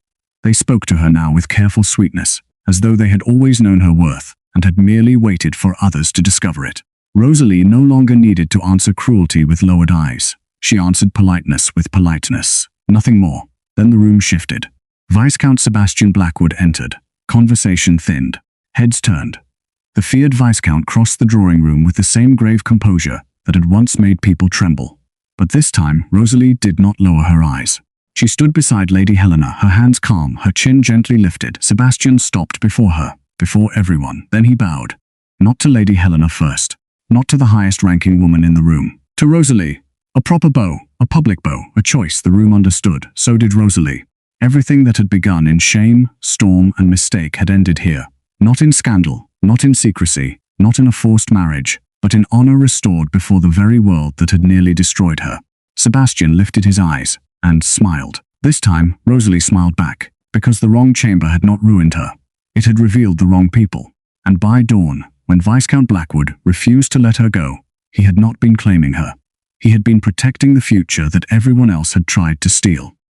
They spoke to her now with careful sweetness, as though they had always known her worth and had merely waited for others to discover it. Rosalie no longer needed to answer cruelty with lowered eyes. She answered politeness with politeness, nothing more. Then the room shifted. Viscount Sebastian Blackwood entered. Conversation thinned. Heads turned. The feared Viscount crossed the drawing room with the same grave composure that had once made people tremble. But this time, Rosalie did not lower her eyes. She stood beside Lady Helena, her hands calm, her chin gently lifted. Sebastian stopped before her, before everyone. Then he bowed. Not to Lady Helena first, not to the highest-ranking woman in the room. To Rosalie. A proper bow, a public bow, a choice the room understood. So did Rosalie. Everything that had begun in shame, storm, and mistake had ended here. Not in scandal, not in secrecy, not in a forced marriage, but in honor restored before the very world that had nearly destroyed her. Sebastian lifted his eyes and smiled. This time, Rosalie smiled back, because the wrong chamber had not ruined her. It had revealed the wrong people. And by dawn, when Viscount Blackwood refused to let her go, he had not been claiming her. He had been protecting the future that everyone else had tried to steal.